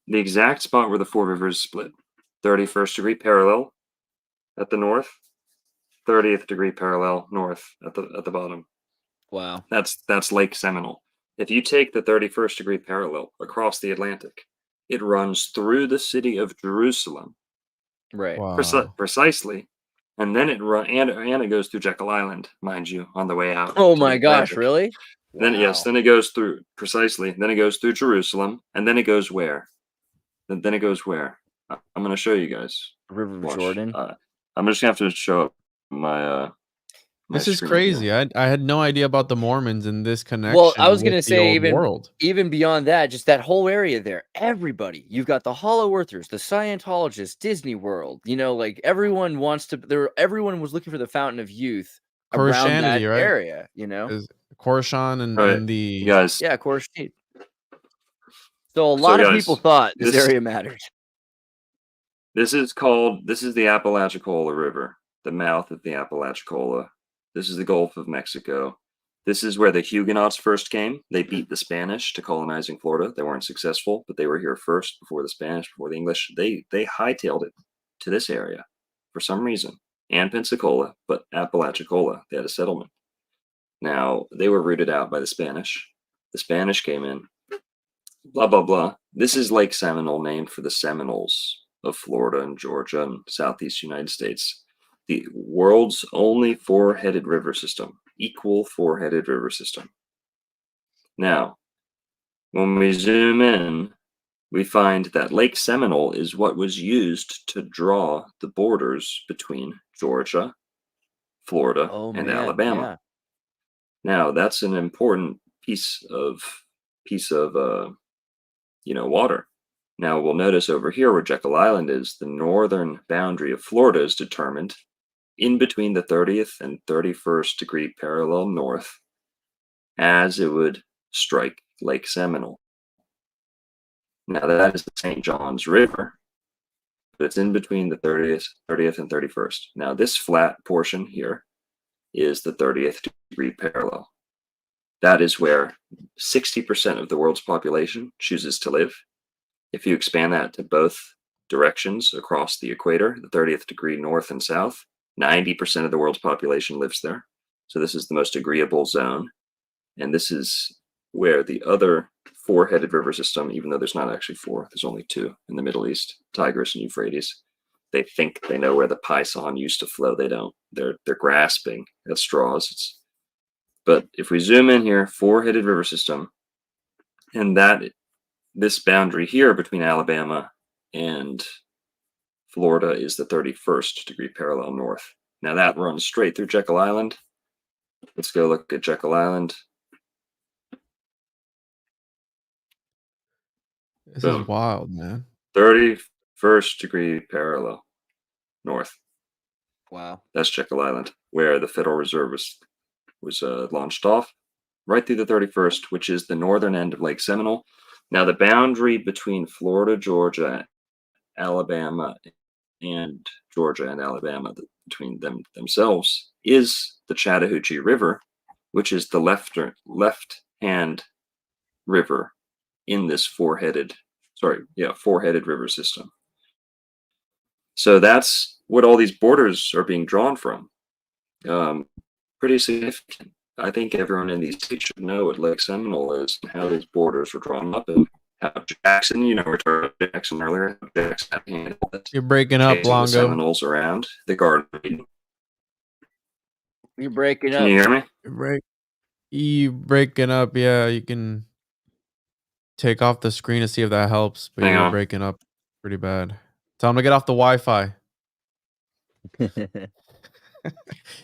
Speaker 4: The exact spot where the four rivers split, 31st degree parallel at the north, 30th degree parallel north at the bottom.
Speaker 3: Wow.
Speaker 4: That's Lake Seminole. If you take the 31st degree parallel across the Atlantic, it runs through the city of Jerusalem.
Speaker 3: Right.
Speaker 2: Wow.
Speaker 4: Precisely. And then it it goes through Jekyll Island, mind you, on the way out.
Speaker 3: Oh my gosh, really?
Speaker 4: Then then it goes through then it goes through Jerusalem, and then it goes where? Then it goes where? I'm going to show you guys.
Speaker 3: River of Jordan.
Speaker 4: I'm just going to have to show up my
Speaker 2: this is crazy. I had no idea about the Mormons and this connection.
Speaker 3: Well, I was going to say
Speaker 2: even
Speaker 3: beyond that, just that whole area there, everybody, you've got the Hollow Earthers, the Scientologists, Disney World, everyone everyone was looking for the fountain of youth around that area,
Speaker 2: Khorasan and the
Speaker 3: guys. Yeah, Khorasan. So a lot of people thought this area mattered.
Speaker 4: This is the Apalachicola River, the mouth of the Apalachicola. This is the Gulf of Mexico. This is where the Huguenots first came. They beat the Spanish to colonizing Florida. They weren't successful, but they were here first before the Spanish, before the English. They hightailed it to this area for some reason. And Pensacola, but Apalachicola, they had a settlement. Now, they were rooted out by the Spanish. The Spanish came in. Blah, blah, blah. This is Lake Seminole, named for the Seminoles of Florida and Georgia and Southeast United States. The world's only four-headed river system, equal four-headed river system. Now, when we zoom in, we find that Lake Seminole is what was used to draw the borders between Georgia, Florida, and Alabama. Yeah. Now, that's an important piece of water. Now, we'll notice over here where Jekyll Island is, the northern boundary of Florida is determined in between the 30th and 31st degree parallel north as it would strike Lake Seminole. Now, that is the St. Johns River, but it's in between the 30th and 31st. Now, this flat portion here is the 30th degree parallel. That is where 60% of the world's population chooses to live. If you expand that to both directions across the equator, the 30th degree north and south, 90% of the world's population lives there. So this is the most agreeable zone. And this is where the other four-headed river system, even though there's not actually four, there's only two in the Middle East, Tigris and Euphrates. They think they know where the Pison used to flow. They don't. They're grasping at straws. But if we zoom in here, four-headed river system, and this boundary here between Alabama and Florida is the 31st degree parallel north. Now that runs straight through Jekyll Island. Let's go look at Jekyll Island.
Speaker 2: This is wild, man.
Speaker 4: 31st degree parallel north.
Speaker 3: Wow.
Speaker 4: That's Jekyll Island, where the Federal Reserve was launched off, right through the 31st, which is the northern end of Lake Seminole. Now, the boundary between Florida, Georgia, Alabama, and Georgia and Alabama, between themselves, is the Chattahoochee River, which is the left-hand river in this four-headed river system. So that's what all these borders are being drawn from. Pretty significant. I think everyone in these states should know what Lake Seminole is and how these borders were drawn up, and how Jackson, we talked about Jackson earlier. Jackson handled it.
Speaker 2: You're breaking up, Longo.
Speaker 4: The Seminoles around the Garden of Eden.
Speaker 3: You're breaking
Speaker 4: Can
Speaker 3: up.
Speaker 4: you hear me?
Speaker 2: You breaking up? Yeah, you can take off the screen to see if that helps. But
Speaker 4: Hang
Speaker 2: you're
Speaker 4: on.
Speaker 2: breaking up pretty bad. Tell him to get off the Wi-Fi.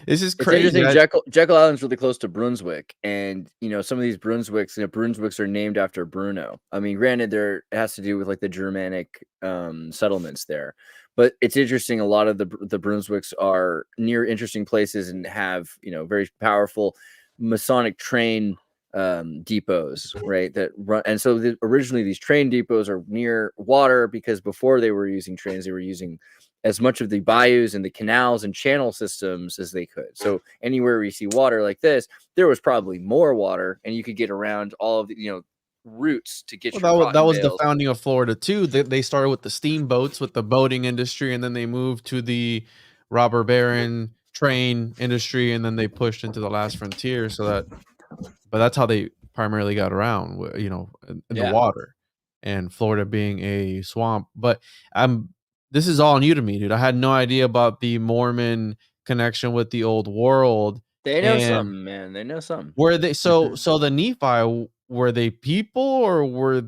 Speaker 2: This is
Speaker 3: It's
Speaker 2: crazy.
Speaker 3: interesting. Jekyll Island's really close to Brunswick, and some of these Brunswicks are named after Bruno. I mean, granted, it has to do with like the Germanic settlements there, but it's interesting. A lot of the Brunswicks are near interesting places and have very powerful Masonic train depots, right? That run, and so originally these train depots are near water because before they were using trains, they were using as much of the bayous and the canals and channel systems as they could. So anywhere where you see water like this, there was probably more water, and you could get around all of the routes to get your
Speaker 2: Well, that
Speaker 3: cotton
Speaker 2: was the
Speaker 3: bales.
Speaker 2: founding of Florida too. They started with the steamboats, with the boating industry, and then they moved to the robber baron train industry, and then they pushed into the last frontier. But that's how they primarily got around, in the
Speaker 3: Yeah.
Speaker 2: water, and Florida being a swamp. But this is all new to me, dude. I had no idea about the Mormon connection with the old world.
Speaker 3: They know
Speaker 2: And
Speaker 3: something, man. They know something.
Speaker 2: were they so the Nephi, were they people or were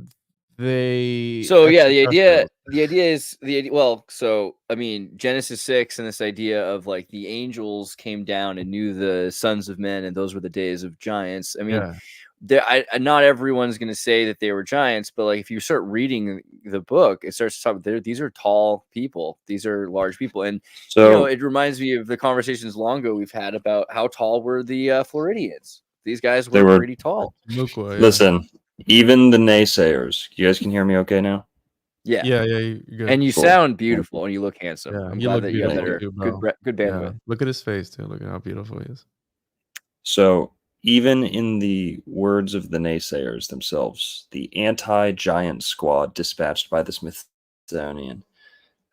Speaker 2: they
Speaker 3: So yeah, the
Speaker 2: extraterrestrials?
Speaker 3: idea is well, so I mean Genesis 6 and this idea of like the angels came down and knew the sons of men, and those were the days of giants. I mean, not everyone's going to say that they were giants, but like if you start reading the book, it starts to talk about these are tall people, these are large people, and
Speaker 4: So
Speaker 3: it reminds me of the conversations Longo we've had about how tall were the Floridians. These guys
Speaker 4: They
Speaker 3: were
Speaker 4: were-
Speaker 3: pretty tall.
Speaker 2: Mukwa, yeah.
Speaker 4: listen, even the naysayers. You guys can hear me okay now?
Speaker 3: Yeah.
Speaker 2: Yeah, you're good.
Speaker 3: And you
Speaker 4: Cool.
Speaker 3: sound beautiful and you look handsome.
Speaker 2: Yeah,
Speaker 3: I'm
Speaker 2: you
Speaker 3: glad
Speaker 2: look
Speaker 3: that you have
Speaker 2: beautiful
Speaker 3: better,
Speaker 2: too, bro.
Speaker 3: good bandwidth.
Speaker 2: Look at his face too. Look at how beautiful he is.
Speaker 4: So even in the words of the naysayers themselves, the anti-giant squad dispatched by the Smithsonian,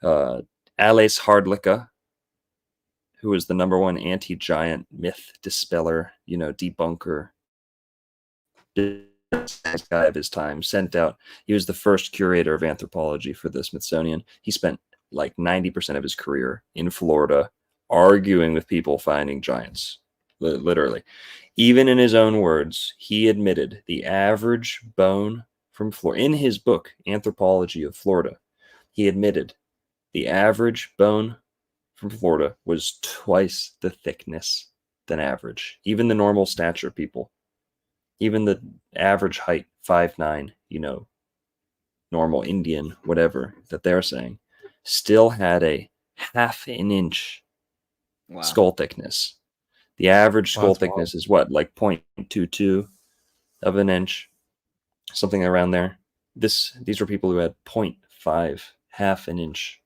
Speaker 4: Alice Hardlicka, who was the #1 anti-giant myth dispeller, debunker, guy of his time, sent out. He was the first curator of anthropology for the Smithsonian. He spent like 90% of his career in Florida arguing with people finding giants, literally. Even in his own words, he admitted the average bone from Florida, in his book, Anthropology of Florida, he admitted the average bone from Florida was twice the thickness than average. Even the normal stature people, even the average height, 5'9", normal Indian, whatever that they're saying, still had a half an inch skull thickness. The average skull thickness is what, like 0.22 of an inch, something around there. These were people who had 0.5, half an inch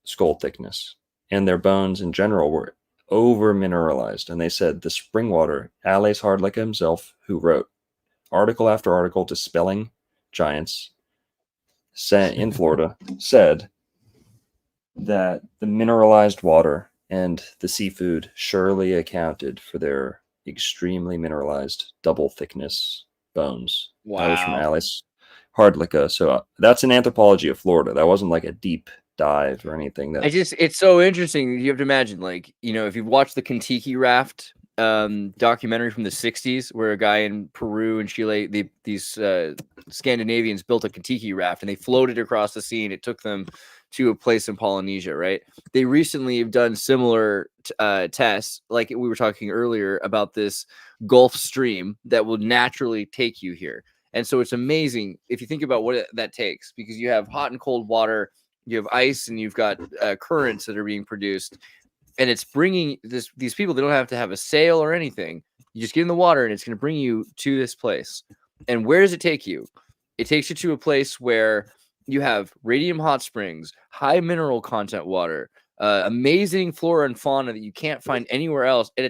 Speaker 4: skull thickness, and their bones in general were over mineralized. And they said the spring water, Alice Hardlicka himself, who wrote article after article dispelling giants in Florida, said that the mineralized water and the seafood surely accounted for their extremely mineralized double thickness bones.
Speaker 3: Wow.
Speaker 4: That was from Alice Hardlicka. So that's an Anthropology of Florida. That wasn't like a deep dive or anything.
Speaker 3: It's so interesting. You have to imagine, like, if you've watched the Kentucky raft documentary from the 60s, where a guy in Peru and Chile, these Scandinavians built a Kentucky raft and they floated across the sea, and it took them to a place in Polynesia, right? They recently have done similar tests, like we were talking earlier about this Gulf Stream that will naturally take you here. And so it's amazing if you think about what that takes, because you have hot and cold water, you have ice, and you've got currents that are being produced, and it's bringing these people. They don't have to have a sail or anything. You just get in the water, and it's going to bring you to this place. And where does it take you? It takes you to a place where you have radium hot springs, high mineral content water, amazing flora and fauna that you can't find anywhere else at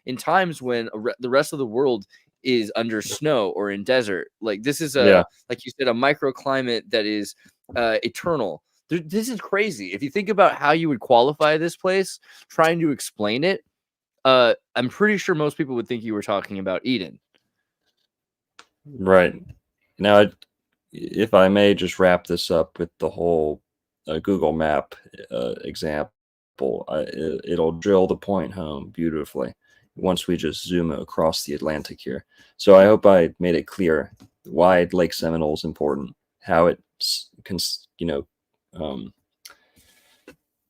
Speaker 3: in times when the rest of the world is under snow or in desert. Like this is like you said, a microclimate that is eternal. This is crazy. If you think about how you would qualify this place, trying to explain it, I'm pretty sure most people would think you were talking about Eden.
Speaker 4: Right. Now, if I may just wrap this up with the whole Google Map example. It'll drill the point home beautifully once we just zoom across the Atlantic here. So I hope I made it clear why Lake Seminole is important, how it's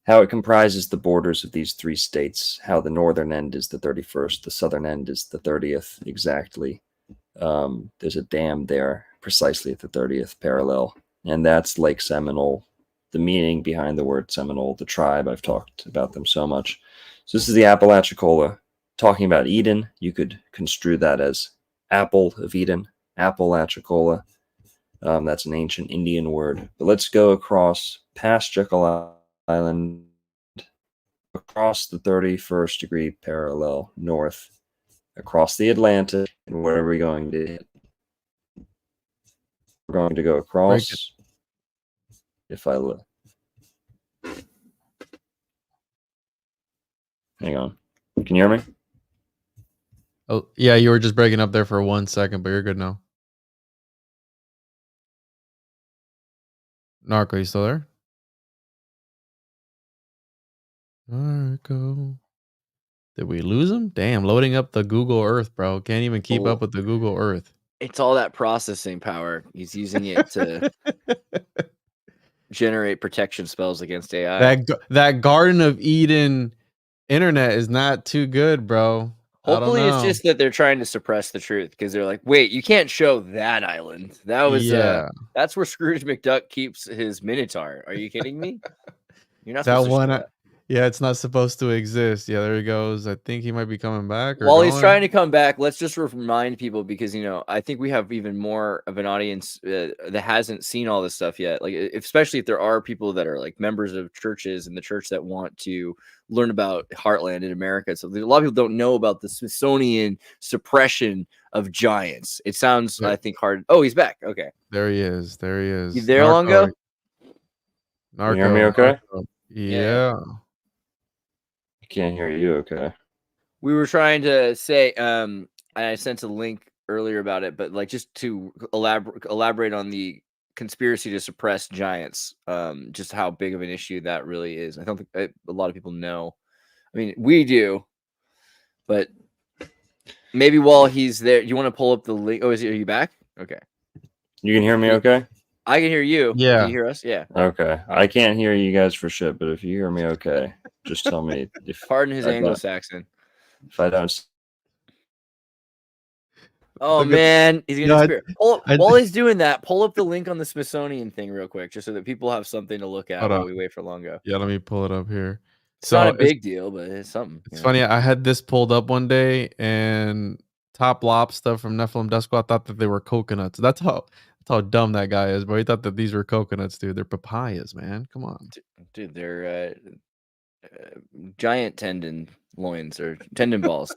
Speaker 4: how it comprises the borders of these three states, how the northern end is the 31st, the southern end is the 30th exactly. There's a dam there precisely at the 30th parallel, and that's Lake Seminole. The meaning behind the word Seminole, the tribe, I've talked about them so much. So this is the Apalachicola. Talking about Eden, you could construe that as apple of Eden, Apalachicola. That's an ancient Indian word. But let's go across past Jekyll Island, across the 31st degree parallel north, across the Atlantic, and where are we going to hit? We're going to go across. If I look, hang on, can you hear me?
Speaker 2: Oh, yeah, you were just breaking up there for 1 second, but you're good now. Narco, you still there? Narco. Did we lose him? Damn, loading up the Google Earth, bro. Can't even keep up with the Google Earth.
Speaker 3: It's all that processing power. He's using it to generate protection spells against AI.
Speaker 2: That Garden of Eden internet is not too good, bro.
Speaker 3: Hopefully it's just that they're trying to suppress the truth because they're like, wait, you can't show that island. That was that's where Scrooge McDuck keeps his Minotaur. Are you kidding me? You're not supposed to show that.
Speaker 2: Yeah, it's not supposed to exist. Yeah, there he goes. I think he might be coming back.
Speaker 3: While he's trying to come back, let's just remind people because, I think we have even more of an audience that hasn't seen all this stuff yet. Like, especially if there are people that are like members of churches in the church that want to learn about Heartland in America. So a lot of people don't know about the Smithsonian suppression of giants. It sounds, I think, hard. Oh, he's back. Okay.
Speaker 2: There he is. There he is.
Speaker 3: You there, Longo?
Speaker 4: Narco. You hear me okay?
Speaker 2: Narco. Yeah.
Speaker 4: I can't hear you okay.
Speaker 3: We were trying to say, I sent a link earlier about it, but like just to elaborate on the conspiracy to suppress giants, just how big of an issue that really is. I don't think a lot of people know. I mean, we do, but maybe while he's there, you want to pull up the link? Oh, are you back? Okay.
Speaker 4: You can hear me okay?
Speaker 3: I can hear you.
Speaker 2: Yeah.
Speaker 3: Can you hear us? Yeah.
Speaker 4: Okay. I can't hear you guys for shit, but if you hear me okay, just tell me.
Speaker 3: Pardon his Anglo-Saxon.
Speaker 4: If I don't.
Speaker 3: Oh, man. He's going to disappear. While he's doing that, pull up the link on the Smithsonian thing real quick, just so that people have something to look at while we wait for Longo.
Speaker 2: Yeah, let me pull it up here.
Speaker 3: It's not a big deal, but it's something.
Speaker 2: It's funny. I had this pulled up one day, and Top Lobster from Nephilim Desco, I thought that they were coconuts. That's how dumb that guy is, bro. He thought that these were coconuts, dude. They're papayas, man. Come on.
Speaker 3: Dude, they're giant tendon loins or tendon balls.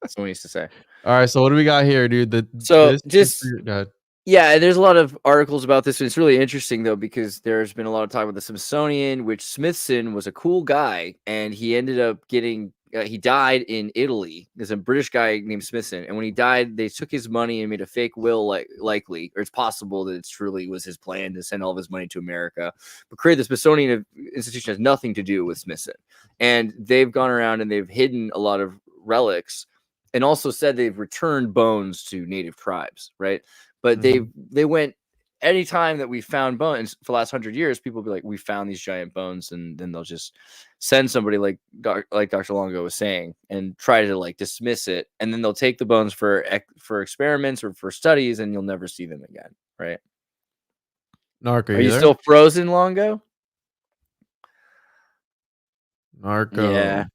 Speaker 3: That's what we used to say.
Speaker 2: All right, so what do we got here, dude?
Speaker 3: Yeah, there's a lot of articles about this. It's really interesting, though, because there's been a lot of talk about the Smithsonian, which Smithson was a cool guy, and he ended up getting he died in Italy. There's a British guy named Smithson, and when he died, they took his money and made a fake will, likely, or it's possible that it truly was his plan to send all of his money to America. But create the Smithsonian institution has nothing to do with Smithson, and they've gone around and they've hidden a lot of relics, and also said they've returned bones to native tribes, right? But they went any time that we found bones for the last 100 years, people will be like, we found these giant bones, and then they'll just send somebody like Dr. Longo was saying and try to like dismiss it, and then they'll take the bones for experiments or for studies, and you'll never see them again, right?
Speaker 2: Narco,
Speaker 3: are you still frozen, Longo?
Speaker 2: Narco.
Speaker 3: Yeah.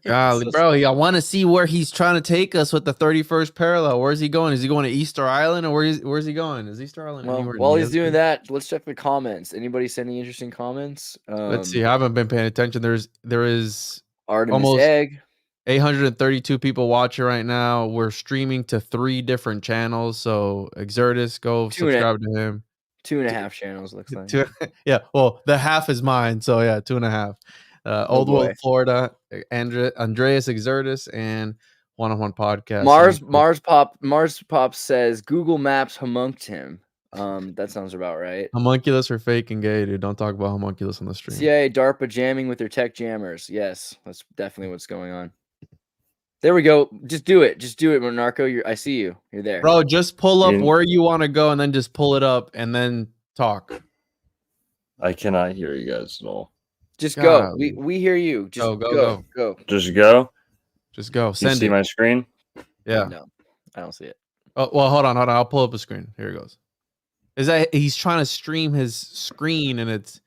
Speaker 2: Golly, bro, I want to see where he's trying to take us with the 31st parallel. Where's he going? Is he going to Easter Island, or where's he going? Is Easter Island?
Speaker 3: Well, while he's doing that, let's check the comments. Anybody sending interesting comments?
Speaker 2: Let's see. I haven't been paying attention. There is
Speaker 3: Artemis
Speaker 2: almost
Speaker 3: Egg.
Speaker 2: 832 people watching right now. We're streaming to 3 different channels. So Xirtus, go subscribe to him.
Speaker 3: 2.5 channels looks like.
Speaker 2: Yeah, well, the half is mine. So yeah, 2.5. Old World Florida, Andreas Xirtus, and One-on-One Podcast.
Speaker 3: Mars Pop says Google Maps homunked him. That sounds about right.
Speaker 2: Homunculus are fake and gay, dude. Don't talk about homunculus on the stream.
Speaker 3: CIA, DARPA jamming with their tech jammers. Yes, that's definitely what's going on. There we go. Just do it. Just do it, Monarcho. I see you. You're there.
Speaker 2: Bro, just pull up where you want to go and then just pull it up and then talk.
Speaker 4: I cannot hear you guys at all.
Speaker 3: Just go. We hear you. Just go.
Speaker 4: Just go.
Speaker 2: Just go.
Speaker 4: You see my screen?
Speaker 2: Yeah.
Speaker 3: No, I don't see it.
Speaker 2: Oh, well, hold on. I'll pull up a screen. Here it goes. Is that he's trying to stream his screen and it's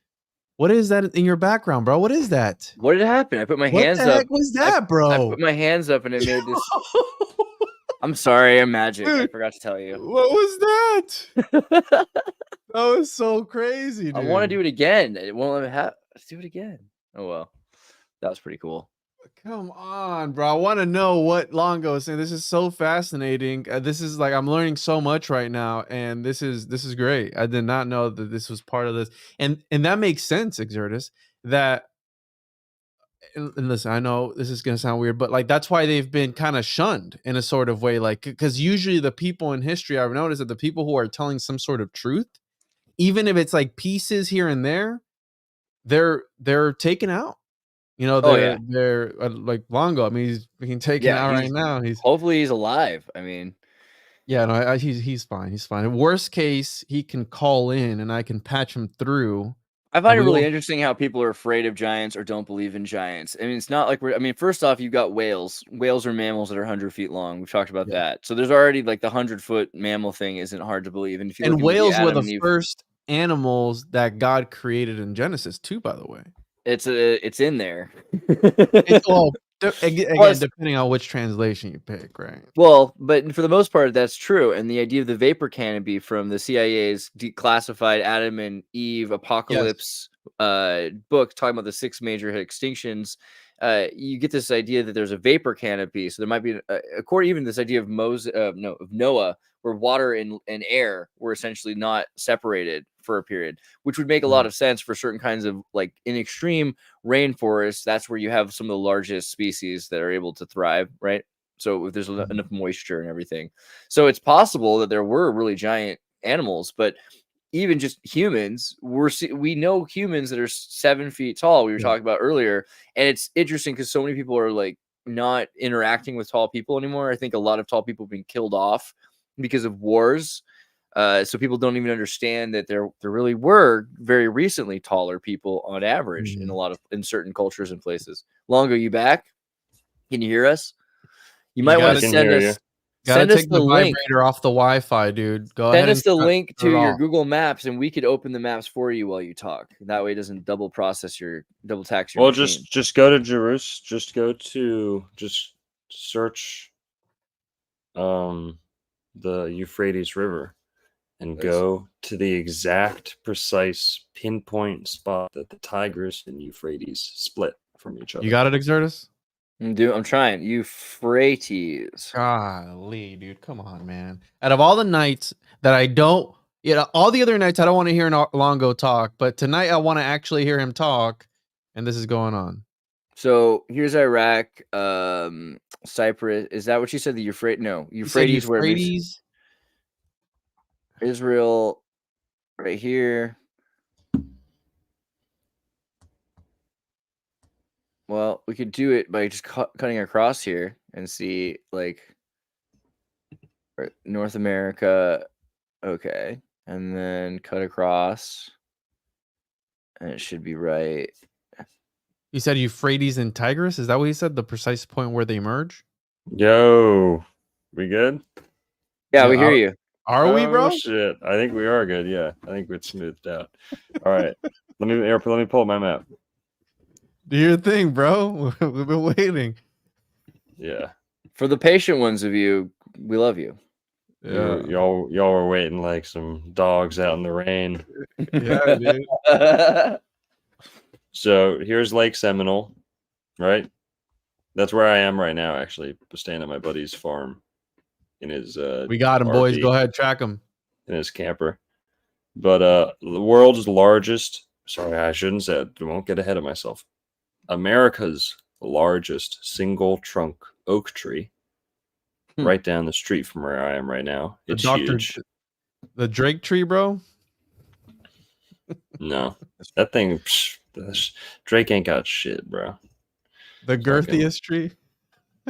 Speaker 2: what is that in your background, bro? What is that?
Speaker 3: What did happen? I put my hands up.
Speaker 2: What the heck was that, bro?
Speaker 3: I put my hands up and it made this. I'm sorry, I'm magic. Dude, I forgot to tell you.
Speaker 2: What was that? That was so crazy, dude.
Speaker 3: I want to do it again. It won't let me have. Let's do it again. Oh well, that was pretty cool.
Speaker 2: Come on, bro. I want to know what Longo is saying. This is so fascinating. This is like I'm learning so much right now, and this is great. I did not know that this was part of this, and that makes sense, Xirtus. That and listen, I know this is gonna sound weird, but like that's why they've been kind of shunned in a sort of way, like because usually the people in history I've noticed that the people who are telling some sort of truth, even if it's like pieces here and there, they're taken out. You know, they're like Longo. I mean, he's being taken out right now.
Speaker 3: Hopefully he's alive. I mean,
Speaker 2: yeah, no, he's fine. He's fine. Worst case, he can call in and I can patch him through.
Speaker 3: I find it really interesting how people are afraid of giants or don't believe in giants. I mean, it's not like first off, you've got whales. Whales are mammals that are 100 feet long. We've talked about that. So there's already like the 100-foot mammal thing isn't hard to believe. And if you
Speaker 2: whales were the first animals that God created in Genesis too, by the way.
Speaker 3: It's in there.
Speaker 2: Again, depending on which translation you pick, right?
Speaker 3: Well, but for the most part, that's true. And the idea of the vapor canopy from the CIA's declassified Adam and Eve apocalypse book, talking about the 6 major extinctions, you get this idea that there's a vapor canopy. So there might be, according even this idea of Noah, where water and air were essentially not separated for a period, which would make a lot of sense for certain kinds of, like in extreme rainforests, that's where you have some of the largest species that are able to thrive, right? So if there's enough moisture and everything. So it's possible that there were really giant animals, but even just humans, we know humans that are 7 feet tall, we were talking about earlier. And it's interesting because so many people are like not interacting with tall people anymore. I think a lot of tall people have been killed off because of wars. So people don't even understand that there really were very recently taller people on average in certain cultures and places. Longo, you back? Can you hear us? You might want to send us.
Speaker 2: Send us the link off the Wi-Fi, dude.
Speaker 3: Send us the link to your Google Maps, and we could open the maps for you while you talk. That way, it doesn't double tax your.
Speaker 4: Well, just go to Jerusalem. Just search, the Euphrates River, and go to the exact, precise pinpoint spot that the Tigris and Euphrates split from each other.
Speaker 2: You got it, Xirtus?
Speaker 3: I'm trying. Euphrates.
Speaker 2: Golly, dude. Come on, man. Out of all the nights that I don't, all the other nights I don't want to hear Longo talk, but tonight I want to actually hear him talk, and this is going on.
Speaker 3: So here's Iraq, Cyprus. Is that what you said? The Euphrates? No, Euphrates. Where Israel, right here. Well, we could do it by just cutting across here and see, like, North America. Okay. And then cut across. And it should be right.
Speaker 2: You said Euphrates and Tigris? Is that what you said? The precise point where they merge?
Speaker 4: Yo. We good?
Speaker 3: Yeah, we hear you.
Speaker 2: Are we, bro?
Speaker 4: Shit. I think we are good. Yeah. I think it's smoothed out. All right. Let me pull up my map.
Speaker 2: Do your thing, bro. We've been waiting.
Speaker 4: Yeah.
Speaker 3: For the patient ones of you, we love you.
Speaker 2: Yeah.
Speaker 4: Y'all were waiting like some dogs out in the rain.
Speaker 2: Yeah, dude.
Speaker 4: So here's Lake Seminole, right? That's where I am right now, actually. Staying at my buddy's farm in his
Speaker 2: we got him,
Speaker 4: RV,
Speaker 2: boys. Go ahead, track him.
Speaker 4: In his camper. But the world's largest, sorry, I shouldn't say it. I won't get ahead of myself. America's largest single trunk oak tree right down the street from where I am right now. It's huge.
Speaker 2: The Drake tree, bro.
Speaker 4: No, that thing, Drake ain't got shit, bro.
Speaker 2: The
Speaker 4: Fucking-
Speaker 2: girthiest tree.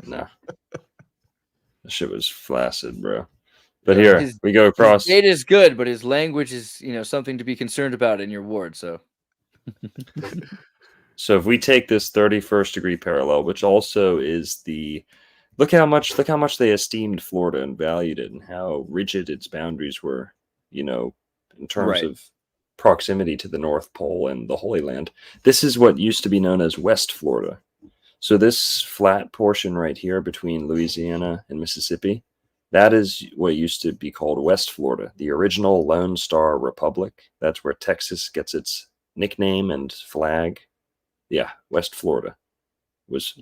Speaker 4: No, that shit was flaccid, bro. But
Speaker 2: Yeah.
Speaker 4: here we go across.
Speaker 3: His data is good, but his language is, something to be concerned about in your ward. So,
Speaker 4: So if we take this 31st degree parallel, which also is the look how much they esteemed Florida and valued it, and how rigid its boundaries were, in terms
Speaker 3: Right.
Speaker 4: of proximity to the North Pole and the Holy Land. This is what used to be known as West Florida. So this flat portion right here between Louisiana and Mississippi, that is what used to be called West Florida, the original Lone Star Republic. That's where Texas gets its nickname and flag. Yeah, West Florida.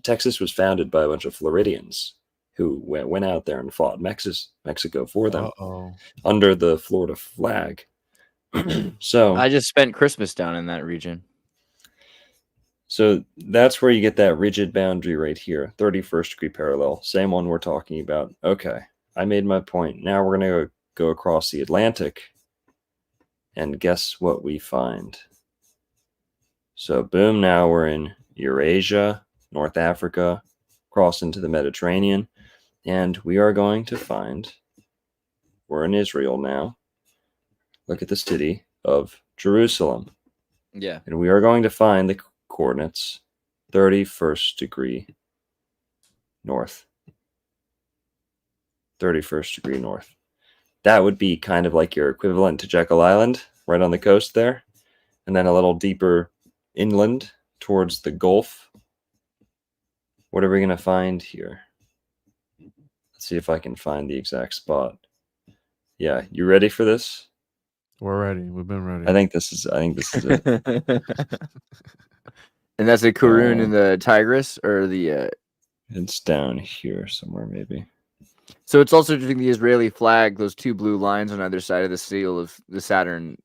Speaker 4: Texas was founded by a bunch of Floridians who went out there and fought Mexico for them under the Florida flag. So
Speaker 3: I just spent Christmas down in that region.
Speaker 4: So that's where you get that rigid boundary right here, 31st degree parallel, same one we're talking about. Okay, I made my point. Now we're going to go across the Atlantic, and guess what we find? So boom, now we're in Eurasia, North Africa, cross into the Mediterranean, and we are going to find, we're in Israel now. Look at the city of Jerusalem.
Speaker 3: Yeah.
Speaker 4: And we are going to find the coordinates 31st degree north. 31st degree north. That would be kind of like your equivalent to Jekyll Island, right on the coast there. And then a little deeper inland towards the Gulf. What are we going to find here? Let's see if I can find the exact spot. Yeah, you ready for this?
Speaker 2: We're ready. We've been ready.
Speaker 4: I think this is it.
Speaker 3: And that's a Karun in the Tigris, or the.
Speaker 4: It's down here somewhere, maybe.
Speaker 3: So it's also using the Israeli flag, those two blue lines on either side of the seal of the Saturn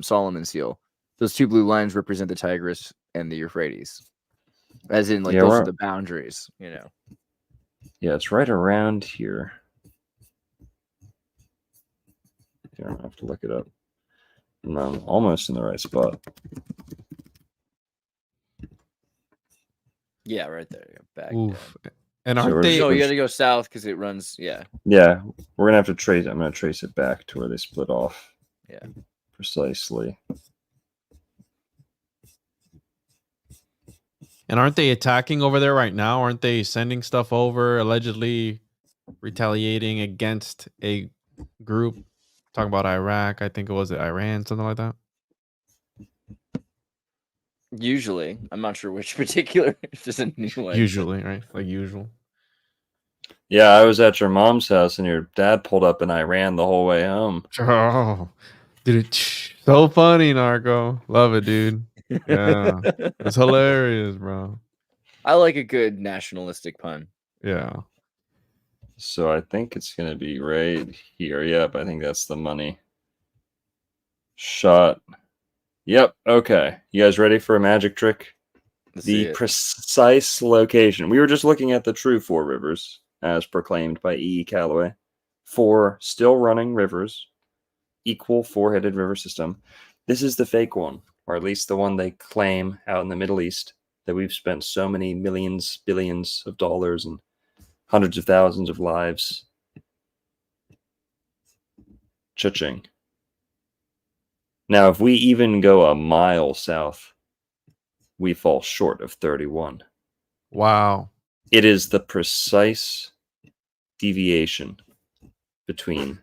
Speaker 3: Solomon seal. Those two blue lines represent the Tigris and the Euphrates, as in those are the boundaries.
Speaker 4: Yeah, it's right around here. Here, I have to look it up. And I'm almost in the right spot.
Speaker 3: Yeah, right there. Back.
Speaker 2: Oof. And
Speaker 4: So
Speaker 2: aren't
Speaker 4: we're
Speaker 2: they?
Speaker 3: No, you got to go south because it runs. Yeah.
Speaker 4: Yeah, we're gonna have to trace. I'm gonna trace it back to where they split off.
Speaker 3: Yeah.
Speaker 4: Precisely.
Speaker 2: And aren't they attacking over there right now? Aren't they sending stuff over, allegedly retaliating against a group? Talking about Iraq, I think it was Iran, something like that.
Speaker 3: Usually, I'm not sure which particular. It's just a new one.
Speaker 2: Usually, right? Like usual.
Speaker 4: Yeah, I was at your mom's house and your dad pulled up in Iran the whole way home.
Speaker 2: Oh, dude, so funny, Narco. Love it, dude. Yeah, it's hilarious, bro.
Speaker 3: I like a good nationalistic pun.
Speaker 2: Yeah.
Speaker 4: So I think it's gonna be right here. Yep, I think that's the money shot. Yep. Okay. You guys ready for a magic trick?
Speaker 3: Let's see
Speaker 4: The
Speaker 3: it.
Speaker 4: precise location. We were just looking at the true four rivers, as proclaimed by E. Calloway. 4 still running rivers, equal four-headed river system. This is the fake one, or at least the one they claim out in the Middle East, that we've spent so many millions, billions of dollars and hundreds of thousands of lives. Cha-ching. Now, if we even go a mile south, we fall short of 31.
Speaker 2: Wow.
Speaker 4: It is the precise deviation between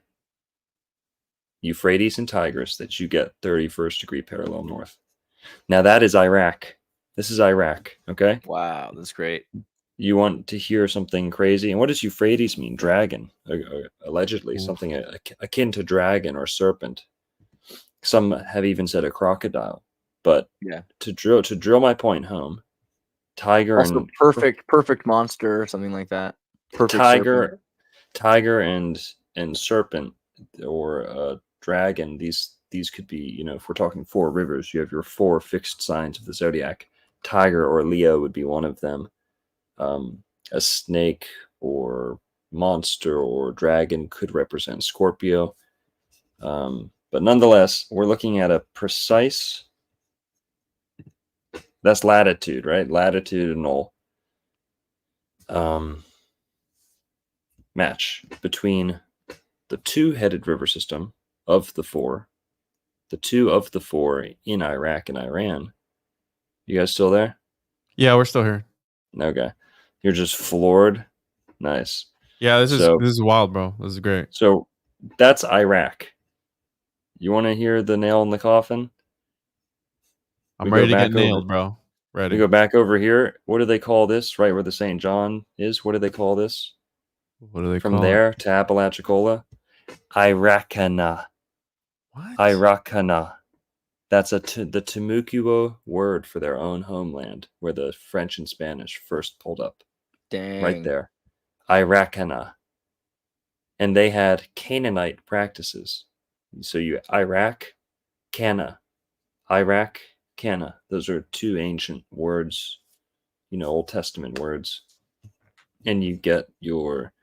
Speaker 4: Euphrates and Tigris that you get 31st degree parallel north. Now, that is Iraq. This is Iraq, okay?
Speaker 3: Wow, that's great.
Speaker 4: You want to hear something crazy? And what does Euphrates mean? Dragon, allegedly,
Speaker 2: Oof.
Speaker 4: something akin to dragon or serpent. Some have even said a crocodile. But
Speaker 3: Yeah.
Speaker 4: to drill my point home, tiger
Speaker 3: Also,
Speaker 4: and
Speaker 3: perfect monster or something like that. Perfect serpent.
Speaker 4: tiger and serpent or dragon. These could be, if we're talking 4 rivers, you have your 4 fixed signs of the zodiac. Tiger or Leo would be one of them. A snake or monster or dragon could represent Scorpio. But nonetheless, we're looking at a precise, that's latitude, right? Latitudinal match between the two-headed river system of the four, the two of the four in Iraq and Iran. You guys still there?
Speaker 2: Yeah, we're still here.
Speaker 4: Okay. You're just floored. Nice.
Speaker 2: Yeah, this
Speaker 4: So-
Speaker 2: is wild, bro. This is great.
Speaker 4: So that's Iraq. You want to hear the nail in the coffin?
Speaker 2: I'm
Speaker 4: We
Speaker 2: ready
Speaker 4: go
Speaker 2: to get
Speaker 4: back over-
Speaker 2: nailed, bro. Ready.
Speaker 4: We go back over here. What do they call this? Right where the St. John is. What do they call this?
Speaker 2: What do they
Speaker 4: From
Speaker 2: call
Speaker 4: there to Apalachicola? Iraqana.
Speaker 2: What?
Speaker 4: Iraqana. That's the Timucua word for their own homeland, where the French and Spanish first pulled up.
Speaker 3: Dang.
Speaker 4: Right there. Iraqana. And they had Canaanite practices. So Iraq, Cana. Iraq, Cana. Those are two ancient words, Old Testament words. And you get your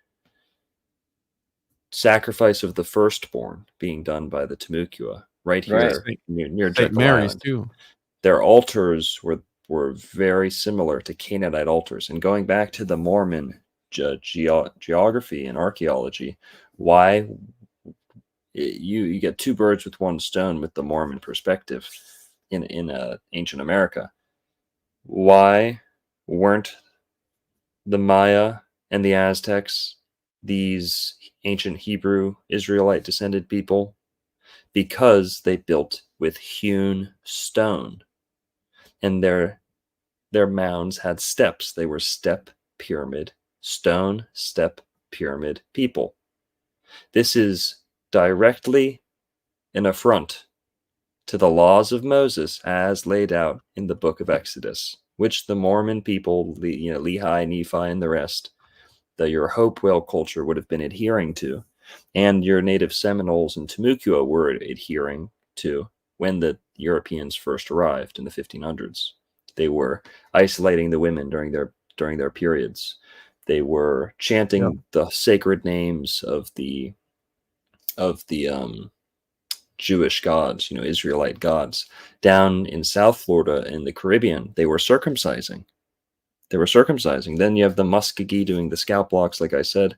Speaker 4: sacrifice of the firstborn being done by the Timucua right here near
Speaker 2: St.
Speaker 4: Jekyll
Speaker 2: Mary's
Speaker 4: Island.
Speaker 2: too.
Speaker 4: Their altars were very similar to Canaanite altars. And going back to the Mormon geography and archaeology, why you get two birds with one stone with the Mormon perspective in ancient America. Why weren't the Maya and the Aztecs these ancient Hebrew Israelite descended people? Because they built with hewn stone, and their mounds had steps. They were step pyramid, stone step pyramid people. This is directly an affront to the laws of Moses as laid out in the book of Exodus, which the Mormon people, Lehi, Nephi, and the rest, your Hopewell culture would have been adhering to, and your native Seminoles and Timucua were adhering to when the Europeans first arrived in the 1500s. They were isolating the women during their periods. They were chanting the sacred names of the Jewish gods, Israelite gods. Down in South Florida in the Caribbean, they were circumcising. Then you have the Muskogee doing the scalp locks, like I said.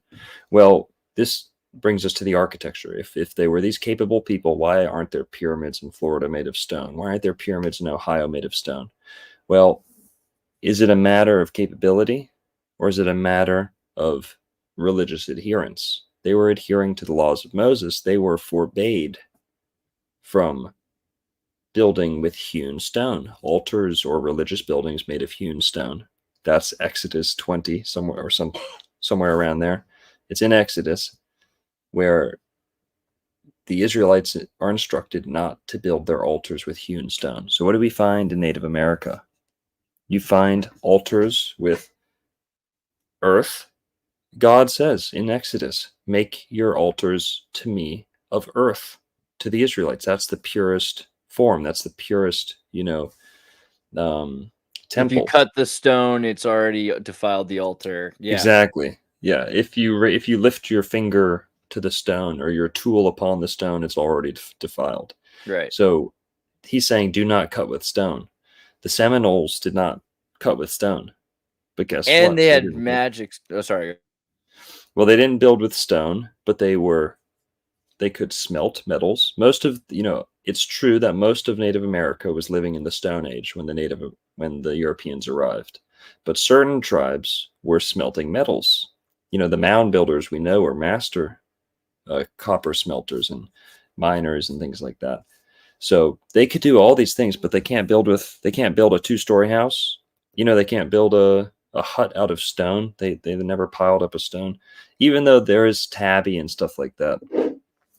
Speaker 4: Well, this brings us to the architecture. If they were these capable people, why aren't there pyramids in Florida made of stone? Why aren't there pyramids in Ohio made of stone? Well, is it a matter of capability, or is it a matter of religious adherence? They were adhering to the laws of Moses. They were forbade from building with hewn stone, altars or religious buildings made of hewn stone. That's Exodus 20, somewhere around there. It's in Exodus, where the Israelites are instructed not to build their altars with hewn stone. So what do we find in Native America? You find altars with earth. God says in Exodus, make your altars to me of earth, to the Israelites. That's the purest form. That's the purest, temple.
Speaker 3: If you cut the stone, it's already defiled the altar. Yeah.
Speaker 4: Exactly. Yeah. If you lift your finger to the stone or your tool upon the stone, it's already defiled.
Speaker 3: Right.
Speaker 4: So he's saying, do not cut with stone. The Seminoles did not cut with stone, but guess what?
Speaker 3: And they had magic. Oh, sorry.
Speaker 4: Well, they didn't build with stone, but they could smelt metals. It's true that most of Native America was living in the Stone Age when the Europeans arrived. But certain tribes were smelting metals. The mound builders we know are master copper smelters and miners and things like that. So they could do all these things, but they can't build a two-story house. They can't build a hut out of stone. They never piled up a stone. Even though there is tabby and stuff like that,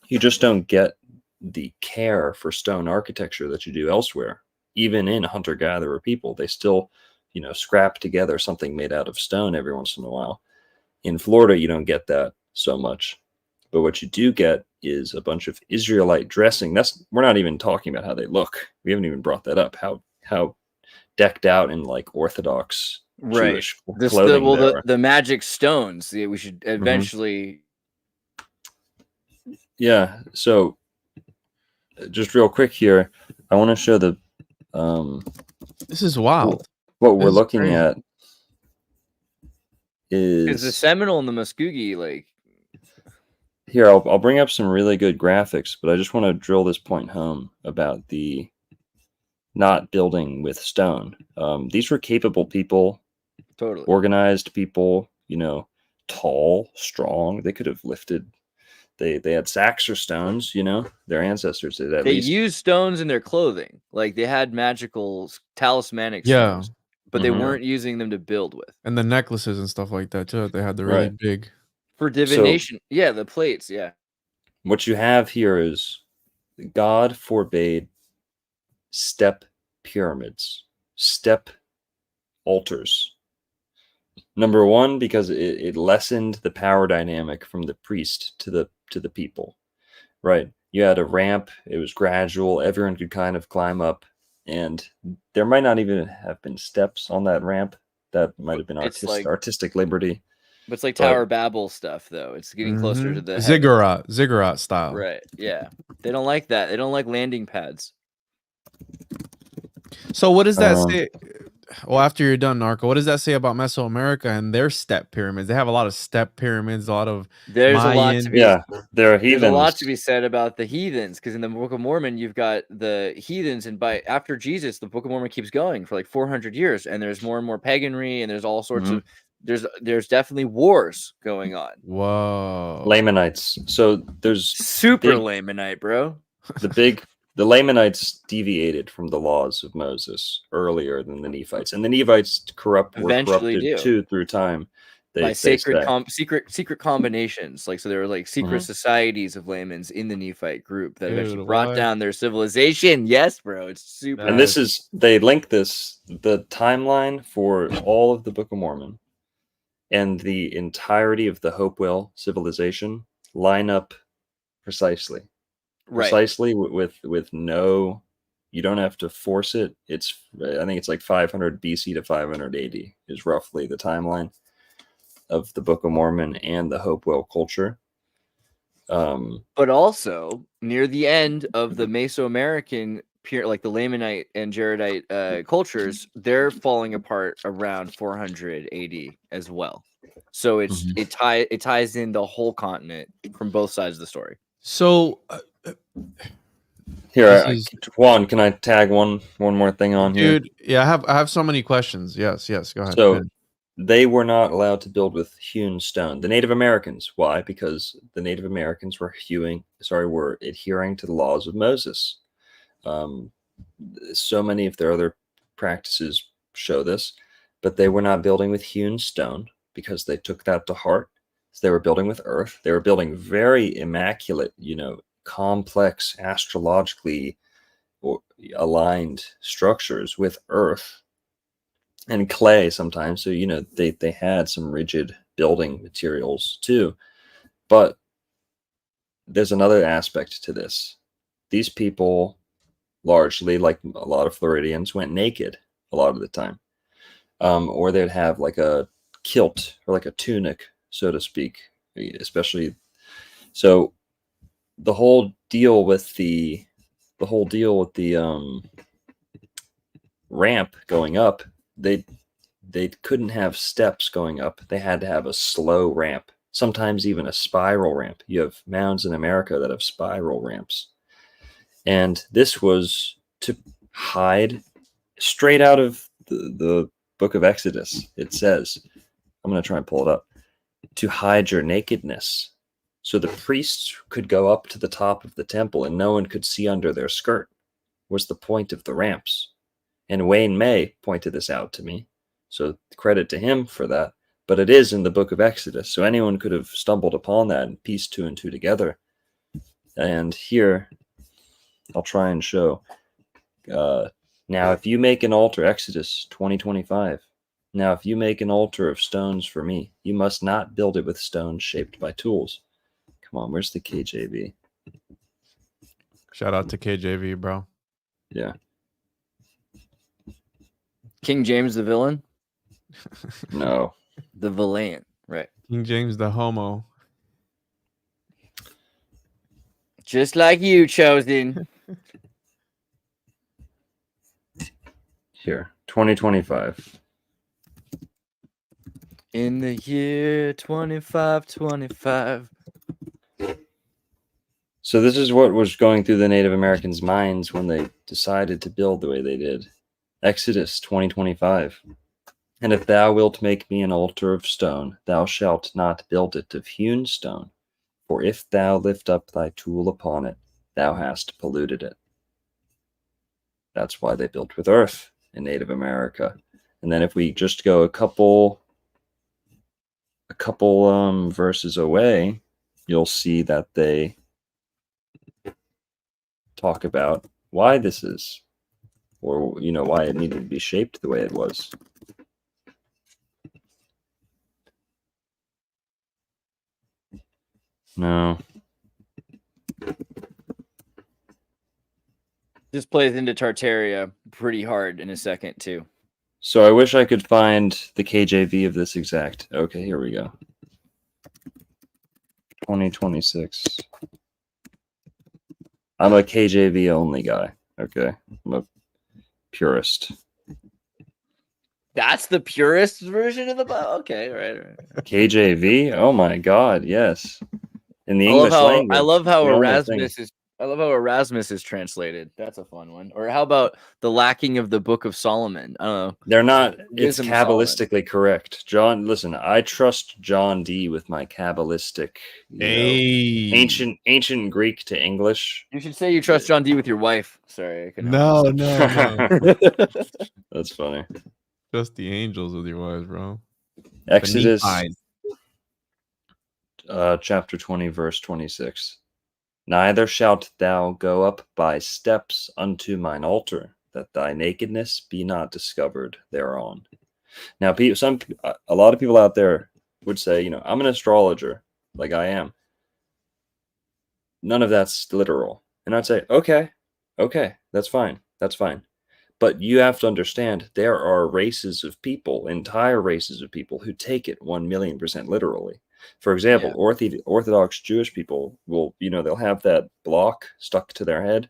Speaker 4: you just don't get the care for stone architecture that you do elsewhere. Even in hunter-gatherer people, they still, scrap together something made out of stone every once in a while. In Florida, you don't get that so much. But what you do get is a bunch of Israelite dressing. We're not even talking about how they look. We haven't even brought that up. How decked out in like Orthodox Jewish clothing.
Speaker 3: The magic stones. We should eventually.
Speaker 4: Yeah. So
Speaker 5: just real quick here, I want to show the
Speaker 2: This is wild.
Speaker 5: what we're
Speaker 2: This is
Speaker 5: looking
Speaker 2: crazy.
Speaker 5: at
Speaker 3: Because the
Speaker 5: is
Speaker 3: Seminole and the Muskogee, like,
Speaker 5: here. I'll bring up some really good graphics, but I just want to drill this point home about the not building with stone. These were capable people,
Speaker 3: totally.
Speaker 5: organized people, tall, strong. They could have lifted. They had sacks or stones, their ancestors did at
Speaker 3: They
Speaker 5: least.
Speaker 3: used stones in their clothing. Like, they had magical talismanic
Speaker 2: Yeah.
Speaker 3: stones, but they
Speaker 5: Mhm.
Speaker 3: weren't using them to build with.
Speaker 2: And the necklaces and stuff like that too. They had the really
Speaker 5: Right.
Speaker 2: big.
Speaker 3: For divination. Yeah, the plates, yeah.
Speaker 5: What you have here is God forbade step pyramids, step altars. Number one, because it lessened the power dynamic from the priest to the people. Right. You had a ramp, it was gradual, everyone could kind of climb up, and there might not even have been steps on that ramp. That might have been
Speaker 3: It's like-
Speaker 5: artistic liberty.
Speaker 3: But it's like
Speaker 5: But-
Speaker 3: Tower of Babel stuff, though. It's getting closer to the heavens.
Speaker 2: Ziggurat style.
Speaker 3: Right, yeah. They don't like that. They don't like landing pads.
Speaker 2: So what does that
Speaker 5: Um,
Speaker 2: say? Well, after you're done, Narco, what does that say about Mesoamerica and their step pyramids? They have a lot of step pyramids, a lot of
Speaker 3: There's a lot to
Speaker 2: Mayan-
Speaker 3: be
Speaker 5: Yeah, there are
Speaker 3: There's
Speaker 5: heathens.
Speaker 3: a lot to be said about the heathens, because in the Book of Mormon, you've got the heathens, and after Jesus, the Book of Mormon keeps going for like 400 years, and there's more and more paganry, and there's all sorts
Speaker 5: Mhm.
Speaker 3: of there's definitely wars going on.
Speaker 2: Whoa.
Speaker 5: Lamanites. So there's
Speaker 3: Super
Speaker 5: big-
Speaker 3: Lamanite, bro.
Speaker 5: the Lamanites deviated from the laws of Moses earlier than the Nephites, and the Nephites were
Speaker 3: Eventually
Speaker 5: corrupted
Speaker 3: do.
Speaker 5: too through time.
Speaker 3: By
Speaker 5: They
Speaker 3: sacred
Speaker 5: say.
Speaker 3: secret combinations, like, so there were like secret
Speaker 5: Mhm.
Speaker 3: societies of lamans in the Nephite group that eventually
Speaker 2: Dude,
Speaker 3: brought
Speaker 2: what?
Speaker 3: down their civilization. Yes, bro, it's super.
Speaker 5: And this is they link the timeline for all of the Book of Mormon and the entirety of the Hopewell civilization line up precisely.
Speaker 3: right.
Speaker 5: Precisely with no, you don't have to force it. I think it's like 500 BC to 500 AD is roughly the timeline of the Book of Mormon and the Hopewell culture.
Speaker 3: But also near the end of the Mesoamerican like the Lamanite and Jaredite cultures, they're falling apart around 400 AD as well. So
Speaker 5: Mhm.
Speaker 3: it ties in the whole continent from both sides of the story.
Speaker 2: So
Speaker 5: Here,
Speaker 2: This is-
Speaker 5: Juan, can I tag one more thing on here?
Speaker 2: dude, yeah, I have so many questions. Yes, go ahead.
Speaker 5: So
Speaker 2: Finish.
Speaker 5: they were not allowed to build with hewn stone. The Native Americans, why? Because the Native Americans were adhering to the laws of Moses. So many of their other practices show this, but they were not building with hewn stone because they took that to heart. So they were building with earth. They were building very immaculate, complex, astrologically aligned structures with earth and clay sometimes. So, they had some rigid building materials too. But there's another aspect to this. These people largely, like a lot of Floridians, went naked a lot of the time. Or they'd have like a kilt or like a tunic, so to speak, especially. So the whole deal with the ramp going up, they couldn't have steps going up. They had to have a slow ramp, sometimes even a spiral ramp. You have mounds in America that have spiral ramps. And this was to hide, straight out of the book of Exodus. It says, I'm going to try and pull it up, to hide your nakedness. So the priests could go up to the top of the temple and no one could see under their skirt, was the point of the ramps. And Wayne May pointed this out to me. So credit to him for that. But it is in the book of Exodus. So anyone could have stumbled upon that and pieced two and two together. And here, I'll try and show. Now, if you make an altar, Exodus 20:25. Now, if you make an altar of stones for me, you must not build it with stones shaped by tools. Come on, where's the KJV?
Speaker 2: Shout out to KJV, bro.
Speaker 5: Yeah.
Speaker 3: King James the villain,
Speaker 5: No.
Speaker 3: the villain, right?
Speaker 2: King James the homo.
Speaker 3: Just like you, Chosen.
Speaker 5: Here, 2025.
Speaker 3: In the year 2525.
Speaker 5: So this is what was going through the Native Americans' minds when they decided to build the way they did. Exodus 2025. And if thou wilt make me an altar of stone, thou shalt not build it of hewn stone. For if thou lift up thy tool upon it, thou hast polluted it. That's why they built with earth in Native America. And then if we just go a couple verses away, you'll see that they talk about why this is, or why it needed to be shaped the way it was. No.
Speaker 3: This plays into Tartaria pretty hard in a second too.
Speaker 5: So I wish I could find the KJV of this exact. Okay, here we go. 2026. I'm a KJV only guy. Okay, I'm a purist.
Speaker 3: That's the purest version of the Bible. Okay, right.
Speaker 5: KJV? Oh my God, yes. In the English language.
Speaker 3: I love how
Speaker 5: the only thing.
Speaker 3: Erasmus is translated. That's a fun one. Or how about the lacking of the Book of Solomon? I don't know.
Speaker 5: They're not. It's
Speaker 3: Wisdom of Solomon.
Speaker 5: Kabbalistically correct. John, listen, I trust John D with my Kabbalistic, ancient Greek to English.
Speaker 3: You should say you trust John D with your wife. Sorry, I couldn't
Speaker 2: No,
Speaker 3: help
Speaker 2: no.
Speaker 5: That's funny.
Speaker 2: Just the angels with your wives, bro.
Speaker 5: Exodus
Speaker 2: Nephites.
Speaker 5: chapter 20, verse 26. Neither shalt thou go up by steps unto mine altar, that thy nakedness be not discovered thereon. Now, a lot of people out there would say, I'm an astrologer, like I am. None of that's literal. And I'd say, okay, that's fine. But you have to understand, there are races of people, entire races of people, who take it 1,000,000% literally. For example, Orthodox Jewish people will, they'll have that block stuck to their head,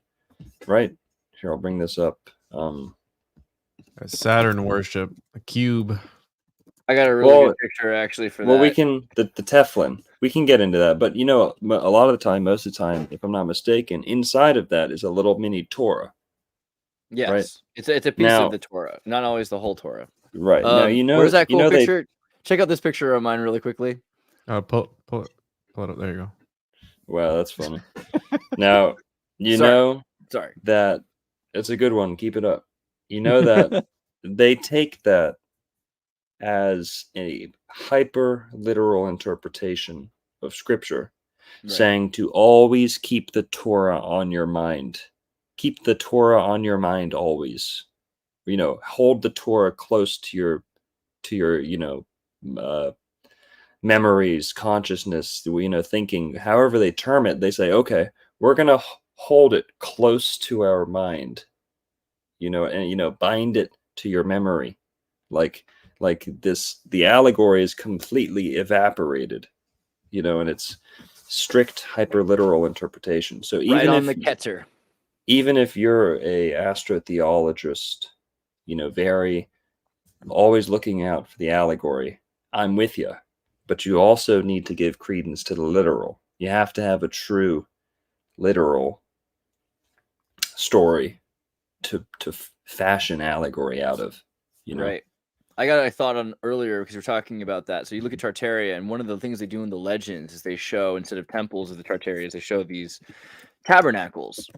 Speaker 5: right? Here, I'll bring this up.
Speaker 2: Saturn worship, a cube.
Speaker 3: I got a really good picture actually for that.
Speaker 5: Well, we can, the Teflon, we can get into that. But, a lot of the time, most of the time, if I'm not mistaken, inside of that is a little mini Torah.
Speaker 3: Yes,
Speaker 5: right?
Speaker 3: It's a piece of the Torah, not always the whole Torah.
Speaker 5: Right. Now,
Speaker 3: where's that cool picture? Check out this picture of mine really quickly.
Speaker 2: Pull it up. There you go.
Speaker 5: Wow, that's funny. Now,
Speaker 3: Sorry.
Speaker 5: that it's a good one. Keep it up. You know that they take that as a hyper literal interpretation of scripture, saying to always keep the Torah on your mind. Keep the Torah on your mind always. Hold the Torah close to your memories, consciousness, thinking, however they term it. They say, okay, we're going to hold it close to our mind, and, bind it to your memory. Like the allegory is completely evaporated, and it's strict hyperliteral interpretation. So even
Speaker 3: on the Ketzer.
Speaker 5: Even if you're a astrotheologist, very always looking out for the allegory, I'm with you. But you also need to give credence to the literal. You have to have a true literal story to fashion allegory out of.
Speaker 3: Right. I got a thought on earlier because we're talking about that. So you look at Tartaria, and one of the things they do in the legends is they show, instead of temples of the Tartarians, they show these tabernacles.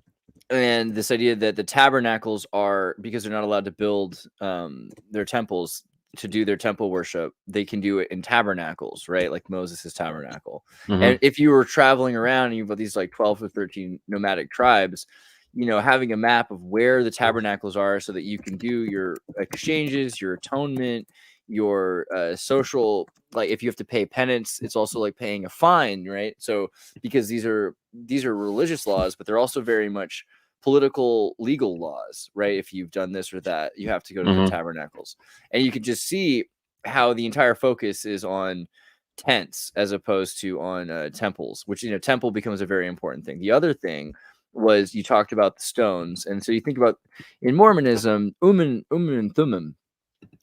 Speaker 3: And this idea that the tabernacles are, because they're not allowed to build their temples to do their temple worship, they can do it in tabernacles, right? Like Moses' tabernacle.
Speaker 5: Mm-hmm.
Speaker 3: And if you were traveling around and you've got these like 12 or 13 nomadic tribes, having a map of where the tabernacles are so that you can do your exchanges, your atonement, your social, like if you have to pay penance, it's also like paying a fine, right? So because these are religious laws, but they're also very much political legal laws, right? If you've done this or that, you have to go to the tabernacles. And you can just see how the entire focus is on tents as opposed to on temples, which temple becomes a very important thing. The other thing was you talked about the stones, and so you think about in Mormonism, and Thummim,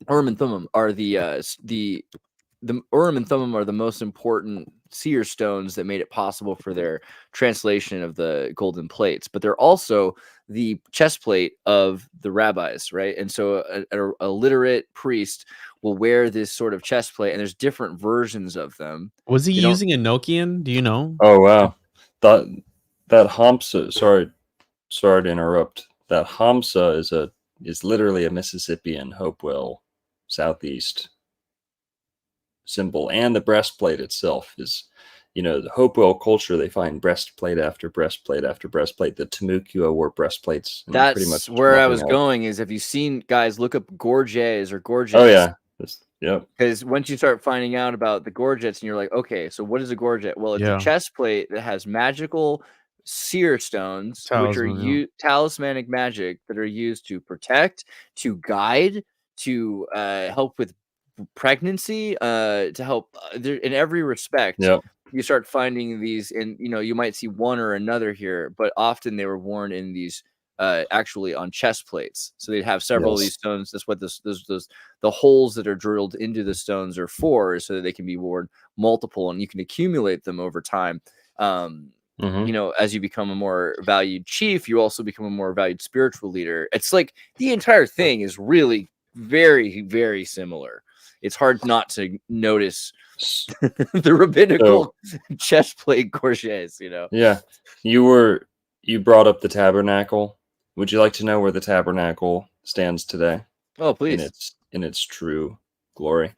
Speaker 3: Urim and Thummim are the Urim and Thummim are the most important seer stones that made it possible for their translation of the golden plates, but they're also the chest plate of the rabbis, right? And so a literate priest will wear this sort of chest plate, and there's different versions of them.
Speaker 2: Was he
Speaker 3: They don't-
Speaker 2: using a Nokian? Do you know?
Speaker 5: Oh wow, that Hamsa. Sorry to interrupt. That Hamsa is literally a Mississippian Hopewell Southeast symbol, and the breastplate itself is, the Hopewell culture. They find breastplate after breastplate after breastplate. The Temukua wore breastplates. And pretty
Speaker 3: That's
Speaker 5: much
Speaker 3: where I
Speaker 5: nothing
Speaker 3: was
Speaker 5: else.
Speaker 3: going. Is have you seen, guys, look up gorgets or gorgets?
Speaker 5: Oh yeah, yep.
Speaker 3: Because once you start finding out about the gorgets, and you're like, okay, so what is a gorget? Well, it's
Speaker 2: Yeah.
Speaker 3: a chest plate that has magical seer stones, which are
Speaker 2: Talisman, yeah.
Speaker 3: talismanic magic that are used to protect, to guide, to help with pregnancy, to help in every respect.
Speaker 5: Yep.
Speaker 3: You start finding these, and you might see one or another here, but often they were worn in these actually on chest plates. So they'd have several of
Speaker 5: Yes.
Speaker 3: these stones. That's what the holes that are drilled into the stones are for, so that they can be worn multiple, and you can accumulate them over time.
Speaker 5: Mhm.
Speaker 3: As you become a more valued chief, you also become a more valued spiritual leader. It's like the entire thing is really very, very similar. It's hard not to notice the rabbinical chest plate gorgets.
Speaker 5: Yeah, you brought up the tabernacle. Would you like to know where the tabernacle stands today
Speaker 3: Oh, please.
Speaker 5: in its true glory?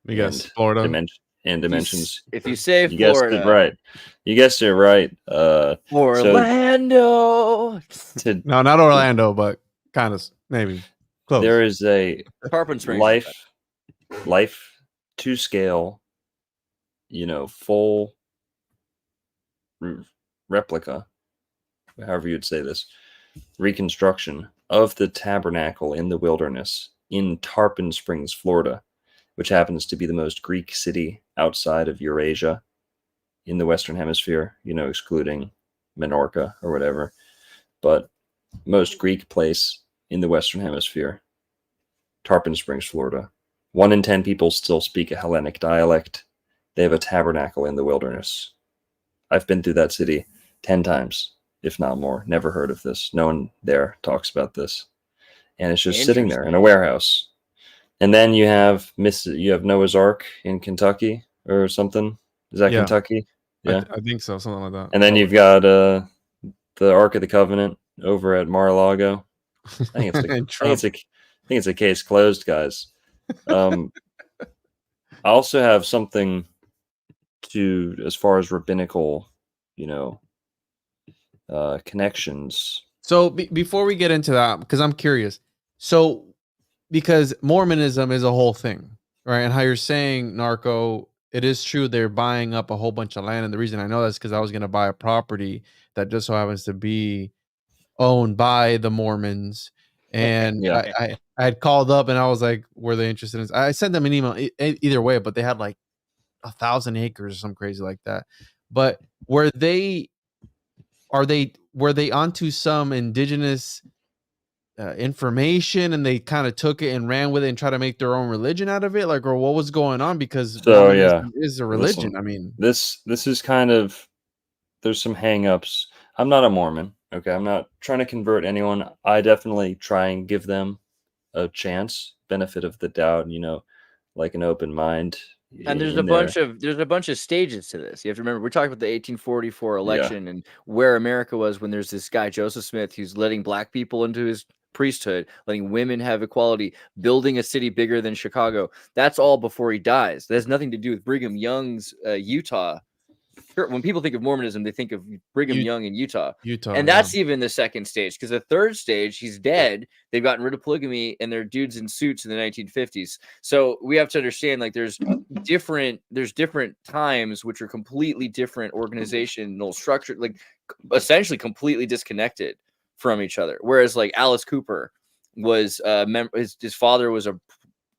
Speaker 2: You guess
Speaker 5: and
Speaker 2: Florida.
Speaker 5: dimensions?
Speaker 3: If you say
Speaker 5: You guessed
Speaker 3: Florida,
Speaker 5: it right. You guessed it right.
Speaker 3: Orlando.
Speaker 2: No, not Orlando, but kind of maybe close.
Speaker 5: There is a
Speaker 3: Tarpon Springs.
Speaker 5: life to scale, full replica, however you'd say this, reconstruction of the tabernacle in the wilderness in Tarpon Springs, Florida, which happens to be the most Greek city outside of Eurasia in the Western Hemisphere, excluding Menorca or whatever, but most Greek place in the Western Hemisphere, Tarpon Springs, Florida. 1 in 10 people still speak a Hellenic dialect. They have a tabernacle in the wilderness. I've been through that city 10 times, if not more. Never heard of this. No one there talks about this. And it's just sitting there in a warehouse. And then you have Noah's Ark in Kentucky or something. Is that Kentucky? Yeah,
Speaker 2: I think so, something like that.
Speaker 5: And then you've got the Ark of the Covenant over at Mar-a-Lago. I think it's a case closed, guys. I also have something as far as rabbinical, connections.
Speaker 2: So before we get into that, because I'm curious, because Mormonism is a whole thing, right? And how you're saying, Narco, it is true they're buying up a whole bunch of land, and the reason I know that's because I was going to buy a property that just so happens to be owned by the Mormons, and I had called up and I was like, were they interested in this? I sent them an email either way, but they had like 1,000 acres or something crazy like that. But were they onto some indigenous information, and they kind of took it and ran with it and tried to make their own religion out of it, or what was going on? Because Mormonism is a religion.
Speaker 5: Listen,
Speaker 2: I mean,
Speaker 5: this is kind of, there's some hang-ups. I'm not a Mormon. Okay, I'm not trying to convert anyone. I definitely try and give them a chance, benefit of the doubt, like an open mind.
Speaker 3: And there's a bunch of stages to this. You have to remember, we're talking about the 1844 election and where America was when there's this guy Joseph Smith who's letting black people into his priesthood, letting women have equality, building a city bigger than Chicago. That's all before he dies. That has nothing to do with Brigham Young's Utah. When people think of Mormonism, they think of Brigham Young in Utah. And that's even the second stage, because the third stage, he's dead. They've gotten rid of polygamy, and they're dudes in suits in the 1950s. So we have to understand, like, there's different times which are completely different organizational structure, like essentially completely disconnected from each other. Whereas like Alice Cooper was his father was a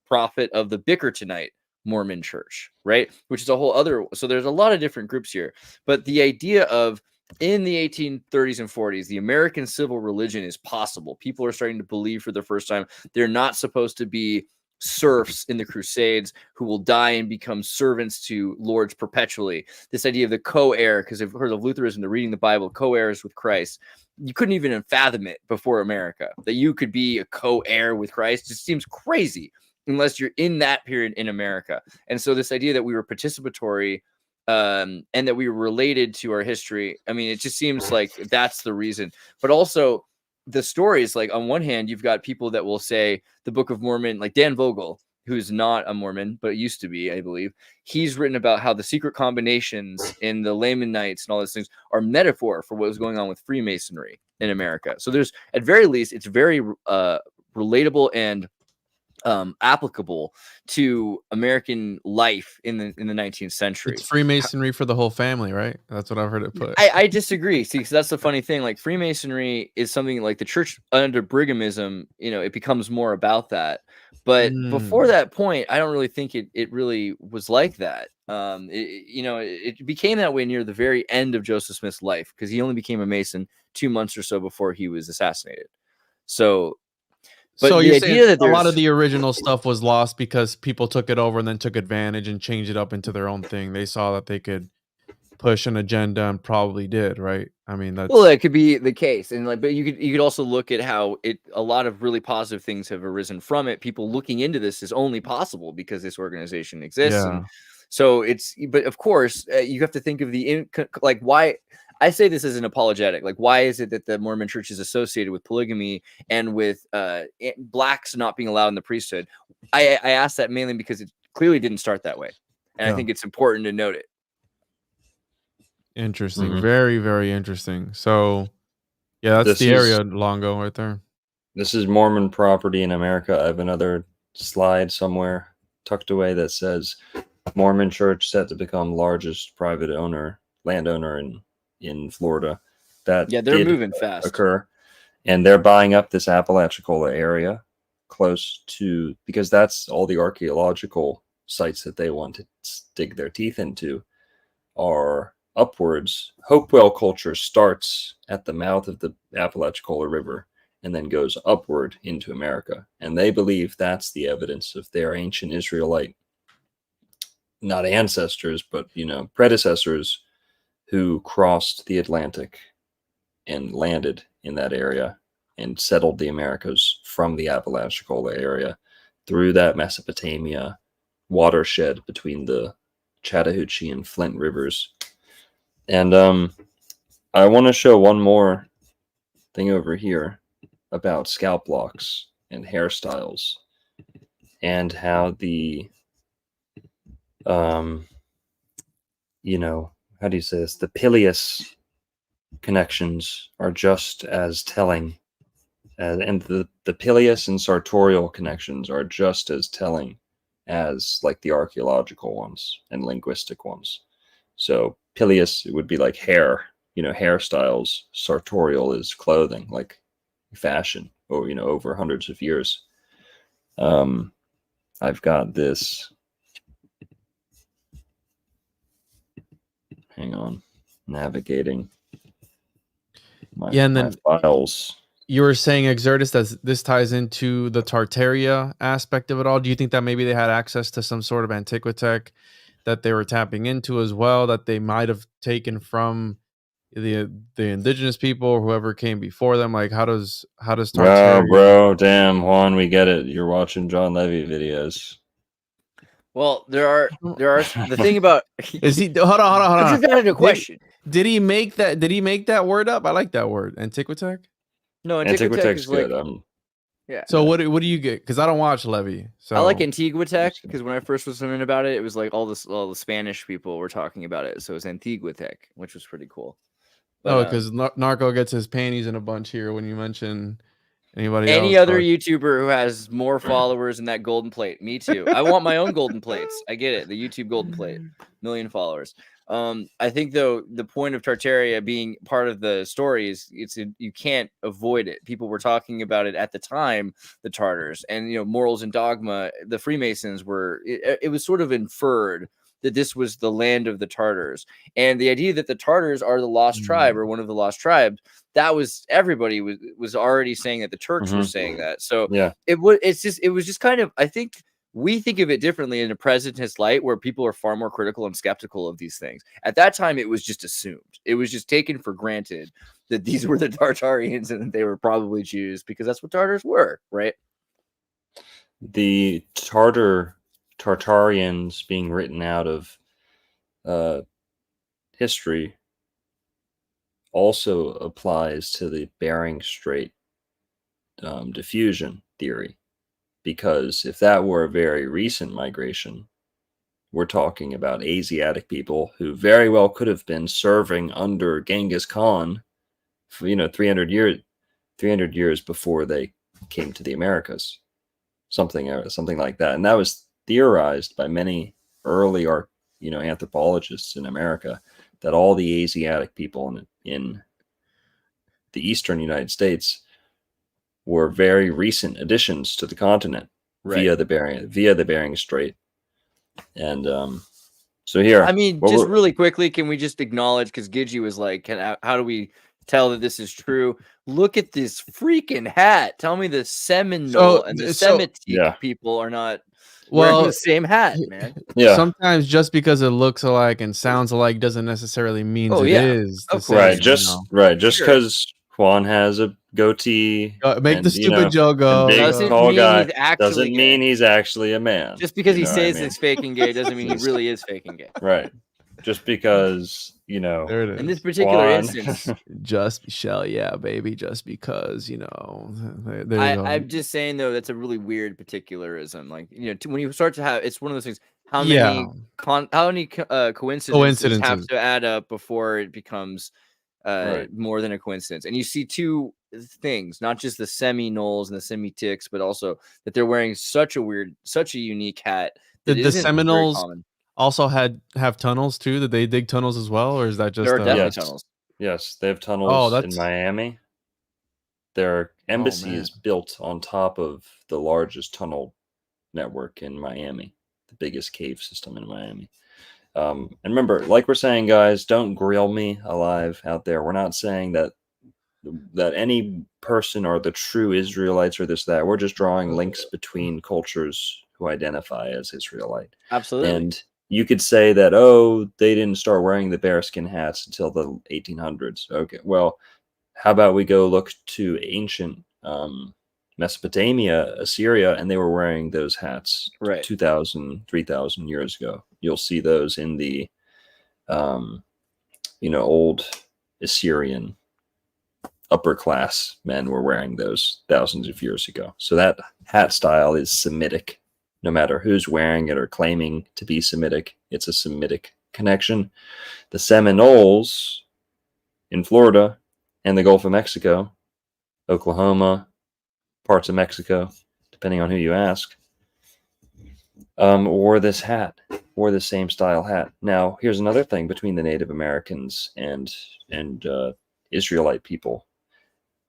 Speaker 3: prophet of the Bickertonite Mormon church, right? Which is a whole other. So there's a lot of different groups here, but the idea of in the 1830s and 40s, the American civil religion is possible. People are starting to believe for the first time they're not supposed to be serfs in the Crusades who will die and become servants to lords perpetually. This idea of the co-heir, because I've heard of Lutheranism, the reading the Bible, co-heirs with Christ. You couldn't even fathom it before America, that you could be a co-heir with Christ. It just seems crazy unless you're in that period in America. And so this idea that we were participatory and that we were related to our history, I mean, it just seems like that's the reason. But also the stories, like on one hand, you've got people that will say the Book of Mormon, like Dan Vogel, who's not a Mormon, but used to be, I believe. He's written about how the secret combinations in the Lamanites and all those things are metaphor for what was going on with Freemasonry in America. So there's, at very least, it's very relatable and applicable to American life in the 19th century.
Speaker 2: It's Freemasonry for the whole family, right? That's what I've heard it put.
Speaker 3: I disagree. See, because that's the funny thing. Like Freemasonry is something like the church under Brighamism, you know, it becomes more about that. But before that point, I don't really think it really was like that. It became that way near the very end of Joseph Smith's life, because he only became a Mason 2 months or so before he was assassinated. So, but
Speaker 2: so
Speaker 3: the
Speaker 2: you're
Speaker 3: idea
Speaker 2: saying
Speaker 3: that
Speaker 2: a lot of
Speaker 3: there's-
Speaker 2: the original stuff was lost because people took it over and then took advantage and changed it up into their own thing. They saw that they could push an agenda and probably did, right? I mean, that's
Speaker 3: Well, that could be the case, and like, but you could also look at how a lot of really positive things have arisen from it. People looking into this is only possible because this organization exists, and
Speaker 2: yeah.
Speaker 3: so it's. But of course, you have to think of like why. I say this as an apologetic. Like, why is it that the Mormon Church is associated with polygamy and with blacks not being allowed in the priesthood? I ask that mainly because it clearly didn't start that way, and I think it's important to note it.
Speaker 2: Interesting. Very, very interesting. So yeah, that's
Speaker 5: This
Speaker 2: area
Speaker 5: is-
Speaker 2: Longo right there.
Speaker 5: This is Mormon property in America. I have another slide somewhere tucked away that says Mormon church set to become largest private landowner in Florida. That
Speaker 3: Yeah, they're
Speaker 5: did
Speaker 3: moving fast.
Speaker 5: occur, and they're buying up this Apalachicola area close to, because that's all the archaeological sites that they want to dig their teeth into are upwards. Hopewell culture starts at the mouth of the Apalachicola River and then goes upward into America. And they believe that's the evidence of their ancient Israelite, not ancestors, but, predecessors who crossed the Atlantic and landed in that area and settled the Americas from the Apalachicola area through that Mesopotamia watershed between the Chattahoochee and Flint rivers. And I want to show one more thing over here about scalp locks and hairstyles and how the how do you say this? The Peleus connections are just as telling, and the Peleus and sartorial connections are just as telling as like the archaeological ones and linguistic ones. So Peleus, it would be like hair, hairstyles. Sartorial is clothing, like fashion, or over hundreds of years. I've got this. Hang on, navigating my,
Speaker 2: and then
Speaker 5: my files.
Speaker 2: You were saying, Xirtus, that this ties into the Tartaria aspect of it all. Do you think that maybe they had access to some sort of antiquitech that they were tapping into as well, that they might have taken from the indigenous people or whoever came before them? Like, how does Tartaria?
Speaker 5: Oh, bro, damn, Juan, we get it. You're watching John Levy videos.
Speaker 3: Well, there are the thing about
Speaker 2: Is he? Hold on.
Speaker 3: This is not a question.
Speaker 2: Did he make that? Did he make that word up? I like that word, antiquitech.
Speaker 3: No,
Speaker 5: Antiquitech's
Speaker 3: is like,
Speaker 5: good.
Speaker 3: yeah.
Speaker 2: So what do you get? Because I don't watch Levy. So
Speaker 3: I like Antiguitech because when I first was learning about it, it was like all the Spanish people were talking about it. So it was Antiguitech, which was pretty cool. But,
Speaker 2: because Narco gets his panties in a bunch here when you mention anybody
Speaker 3: any
Speaker 2: else.
Speaker 3: other YouTuber who has more followers than that golden plate. Me too. I want my own golden plates. I get it. The YouTube golden plate, 1 million followers. I think though the point of Tartaria being part of the story is you can't avoid it. People were talking about it at the time, the Tartars, and morals and dogma. The Freemasons were. It was sort of inferred that this was the land of the Tartars. And the idea that the Tartars are the lost tribe or one of the lost tribes, that was everybody was already saying that. The Turks were saying that. So it was just kind of, I think we think of it differently in a presentist light where people are far more critical and skeptical of these things. At that time, it was just assumed. It was just taken for granted that these were the Tartarians and that they were probably Jews because that's what Tartars were, right?
Speaker 5: The Tartarians being written out of history also applies to the Bering Strait diffusion theory. Because if that were a very recent migration, we're talking about Asiatic people who very well could have been serving under Genghis Khan for, 300 years before they came to the Americas, something like that. And that was theorized by many early anthropologists in America, that all the Asiatic people in the eastern United States were very recent additions to the continent via the Bering Strait. And so here,
Speaker 3: I mean, just really quickly, can we just acknowledge, because Gidgey was like, how do we tell that this is true? Look at this freaking hat. Tell me the Seminole and the Semitic people are not wearing the same hat, man.
Speaker 2: Yeah. Sometimes just because it looks alike and sounds alike doesn't necessarily mean it is the same.
Speaker 5: Right. Just because Juan has a goatee,
Speaker 2: make the stupid joke go.
Speaker 5: Big tall guy doesn't mean he's actually a man.
Speaker 3: Just because he says he's faking gay doesn't mean he really is faking gay.
Speaker 5: Right. Just because,
Speaker 2: there it is.
Speaker 3: In this particular instance,
Speaker 2: just Michelle, baby, just because,
Speaker 3: I'm just saying though, that's a really weird particularism. Like, when you start to have, it's one of those things. How many coincidences have to add up before it becomes more than a coincidence? And you see two things, not just the Seminoles and the Semitics, but also that they're wearing such a unique hat.
Speaker 2: Did the Seminoles also have tunnels too? Did they dig tunnels as well, or is that just
Speaker 3: there are definitely tunnels?
Speaker 5: Yes, they have tunnels in Miami. Their embassy is built on top of the largest tunnel network in Miami, the biggest cave system in Miami. And remember, like we're saying, guys, don't grill me alive out there. We're not saying that any person are the true Israelites or this, that. We're just drawing links between cultures who identify as Israelite.
Speaker 3: Absolutely.
Speaker 5: And you could say that, they didn't start wearing the bearskin hats until the 1800s. Okay, well, how about we go look to ancient Mesopotamia, Assyria, and they were wearing those hats 2,000, 3,000 years ago. You'll see those in the, old Assyrian upper class men were wearing those thousands of years ago. So that hat style is Semitic. No matter who's wearing it or claiming to be Semitic, it's a Semitic connection. The Seminoles in Florida and the Gulf of Mexico, Oklahoma, parts of Mexico, depending on who you ask, wore this hat, wore the same style hat. Now, here's another thing between the Native Americans and Israelite people.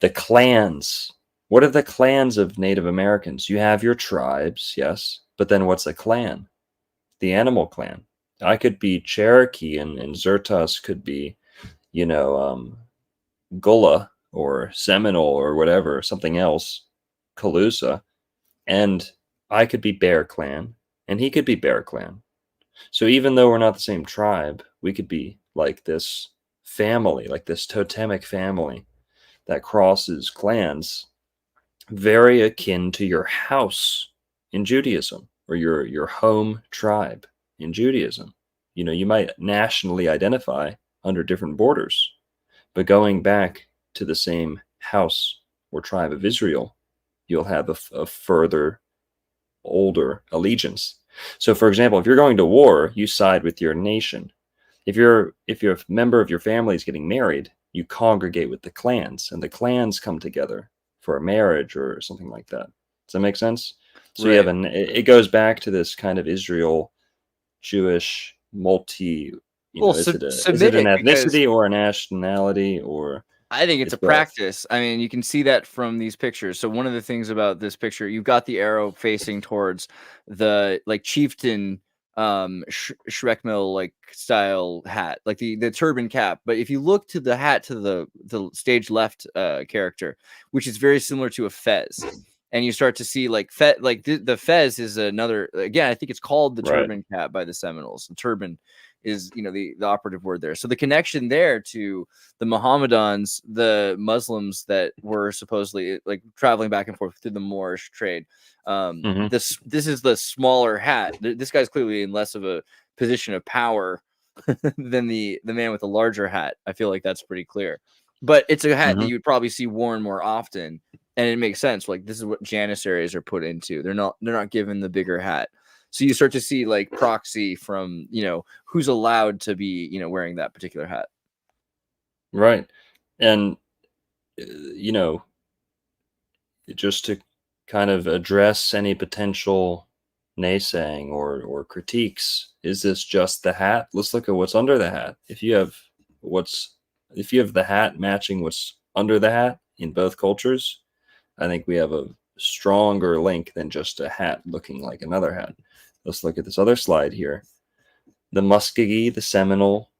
Speaker 5: The clans. What are the clans of Native Americans? You have your tribes, yes, but then what's a clan? The animal clan. I could be Cherokee and Xirtus could be, Gullah or Seminole or whatever, something else, Calusa, and I could be Bear Clan and he could be Bear Clan. So even though we're not the same tribe, we could be like this family, like this totemic family that crosses clans, very akin to your house in Judaism or your home tribe in Judaism. You might nationally identify under different borders, but going back to the same house or tribe of Israel, you'll have a further older allegiance. So for example, if you're going to war, you side with your nation. If you're a member of your family is getting married, you congregate with the clans, and the clans come together for a marriage or something like that. Does that make sense? So you have it goes back to this kind of Israel Jewish multi. Is it an ethnicity or a nationality or?
Speaker 3: I think it's a practice. I mean, you can see that from these pictures. So one of the things about this picture, you've got the arrow facing towards the chieftain Shrekmel like style hat, like the turban cap. But if you look to the hat to the stage left character, which is very similar to a fez, and you start to see like the fez is another, again, I think it's called the turban cap by the Seminoles. The turban is, you know, the operative word there. So the connection there to the Mohammedans, the Muslims that were supposedly like traveling back and forth through the Moorish trade. This is the smaller hat. This guy's clearly in less of a position of power than the man with the larger hat. I feel like that's pretty clear. But it's a hat that you would probably see worn more often, and it makes sense. Like, this is what janissaries are put into. They're not given the bigger hat. So you start to see like proxy from, you know, who's allowed to be, you know, wearing that particular hat.
Speaker 5: Right. And you know, just to kind of address any potential naysaying or critiques, is this just the hat? Let's look at what's under the hat. If you have the hat matching what's under the hat in both cultures, I think we have a stronger link than just a hat looking like another hat. Let's look at this other slide here. The Muskogee, the Seminole,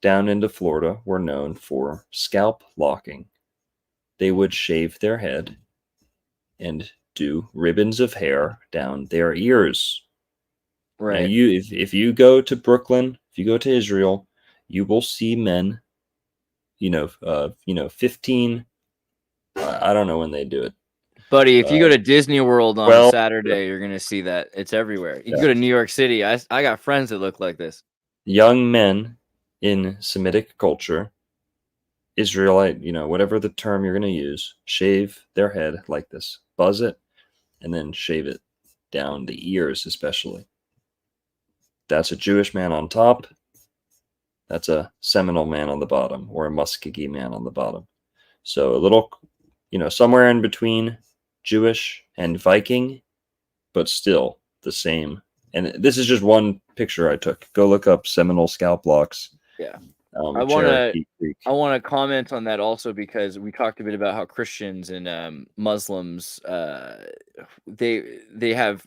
Speaker 5: down into Florida, were known for scalp locking. They would shave their head and do ribbons of hair down their ears.
Speaker 3: Right.
Speaker 5: Now if you go to Brooklyn, if you go to Israel, you will see men, 15. I don't know when they do it.
Speaker 3: Buddy, if you go to Disney World on
Speaker 5: 12,
Speaker 3: Saturday, you're going to see that. It's everywhere. You can go to New York City. I got friends that look like this.
Speaker 5: Young men in Semitic culture, Israelite, whatever the term you're going to use, shave their head like this, buzz it, and then shave it down the ears especially. That's a Jewish man on top. That's a Seminole man on the bottom, or a Muskogee man on the bottom. So a little, somewhere in between Jewish and Viking, but still the same. And this is just one picture I took. Go look up Seminole scalp locks.
Speaker 3: Yeah. I want to comment on that also, because we talked a bit about how Christians and Muslims, they have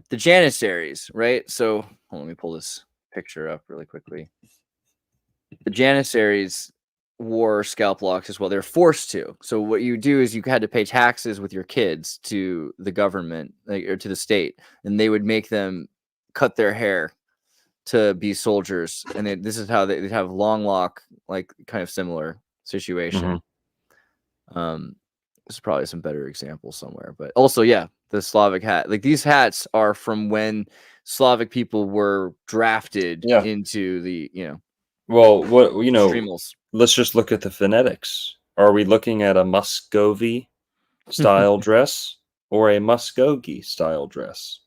Speaker 3: the Janissaries, right? So let me pull this picture up really quickly. The Janissaries wore scalp locks as well. They're forced to. So what you do is you had to pay taxes with your kids to the government, or to the state, and they would make them cut their hair to be soldiers. And this is how they'd have long lock, like kind of similar situation. There's probably some better examples somewhere, but also, yeah, the Slavic hat. Like, these hats are from when Slavic people were drafted into the,
Speaker 5: Well,
Speaker 3: streamals.
Speaker 5: Let's just look at the phonetics. Are we looking at a Muscovy style dress or a Muskogee style dress?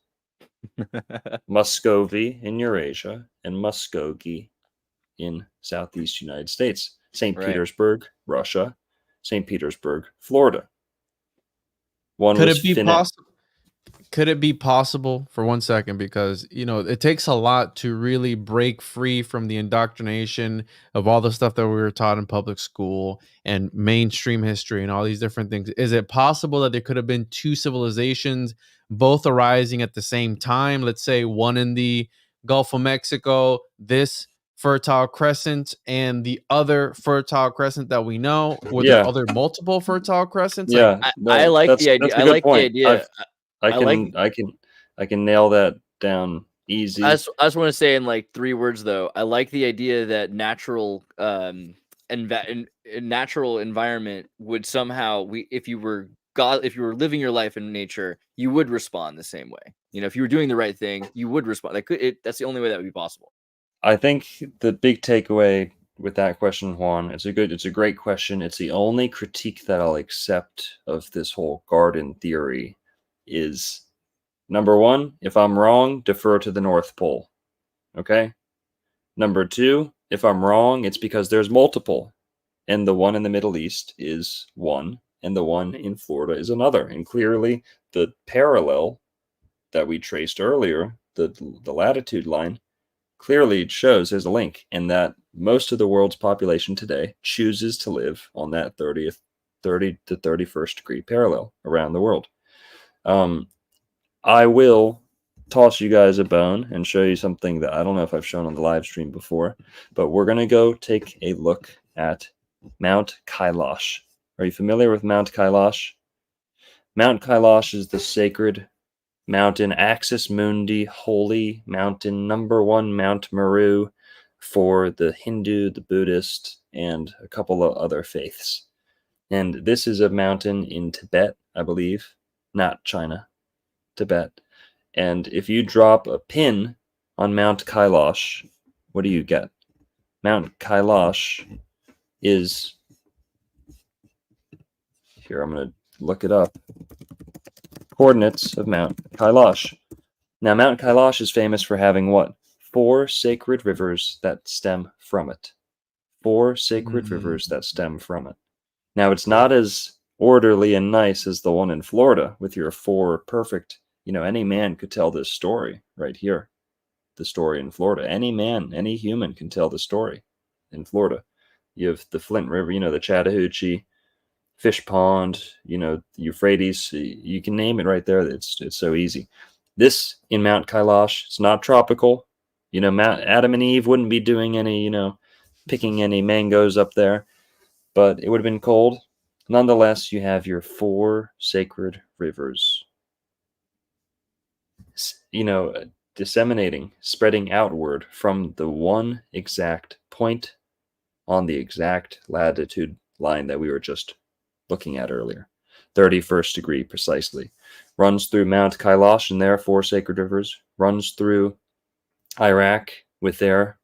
Speaker 5: Muscovy in Eurasia and Muskogee in Southeast United States. St. Petersburg, Russia. St. Petersburg, Florida.
Speaker 2: Could it be possible for 1 second? Because, it takes a lot to really break free from the indoctrination of all the stuff that we were taught in public school and mainstream history and all these different things. Is it possible that there could have been two civilizations both arising at the same time? Let's say one in the Gulf of Mexico, this Fertile Crescent, and the other Fertile Crescent that we know. Were there other multiple Fertile Crescents?
Speaker 5: Yeah,
Speaker 3: I like the idea. I like the idea.
Speaker 5: I can nail that down easy.
Speaker 3: I just want to say in like 3 words though. I like the idea that natural natural environment would somehow, if you were living your life in nature, you would respond the same way. If you were doing the right thing, you would respond. That's the only way that would be possible.
Speaker 5: I think the big takeaway with that question, Juan, it's a great question. It's the only critique that I'll accept of this whole garden theory is, number 1, if I'm wrong, defer to the North Pole. Okay? Number 2, if I'm wrong, it's because there's multiple. And the one in the Middle East is one, and the one in Florida is another. And clearly, the parallel that we traced earlier, the latitude line, clearly shows there's a link, and that most of the world's population today chooses to live on that 30 to 31st degree parallel around the world. I will toss you guys a bone and show you something that I don't know if I've shown on the live stream before, but we're going to go take a look at Mount Kailash. Are you familiar with Mount Kailash? Mount Kailash is the sacred mountain, Axis Mundi, holy mountain, #1 Mount Meru for the Hindu, the Buddhist, and a couple of other faiths. And this is a mountain in Tibet, I believe, not China, Tibet. And if you drop a pin on Mount Kailash, what do you get? Mount Kailash is, here, I'm going to look it up, coordinates of Mount Kailash. Now, Mount Kailash is famous for having what? 4 sacred rivers that stem from it. 4 sacred rivers that stem from it. Now, it's not as orderly and nice as the one in Florida with your 4 perfect, any man could tell this story right here. The story in Florida. Any man, any human can tell the story in Florida. You have the Flint River, the Chattahoochee, Fish Pond, the Euphrates. You can name it right there. It's so easy. This in Mount Kailash, it's not tropical. Adam and Eve wouldn't be doing any, picking any mangoes up there, but it would have been cold. Nonetheless, you have your 4 sacred rivers, disseminating, spreading outward from the one exact point on the exact latitude line that we were just looking at earlier. 31st degree precisely. Runs through Mount Kailash and their 4 sacred rivers. Runs through Iraq with their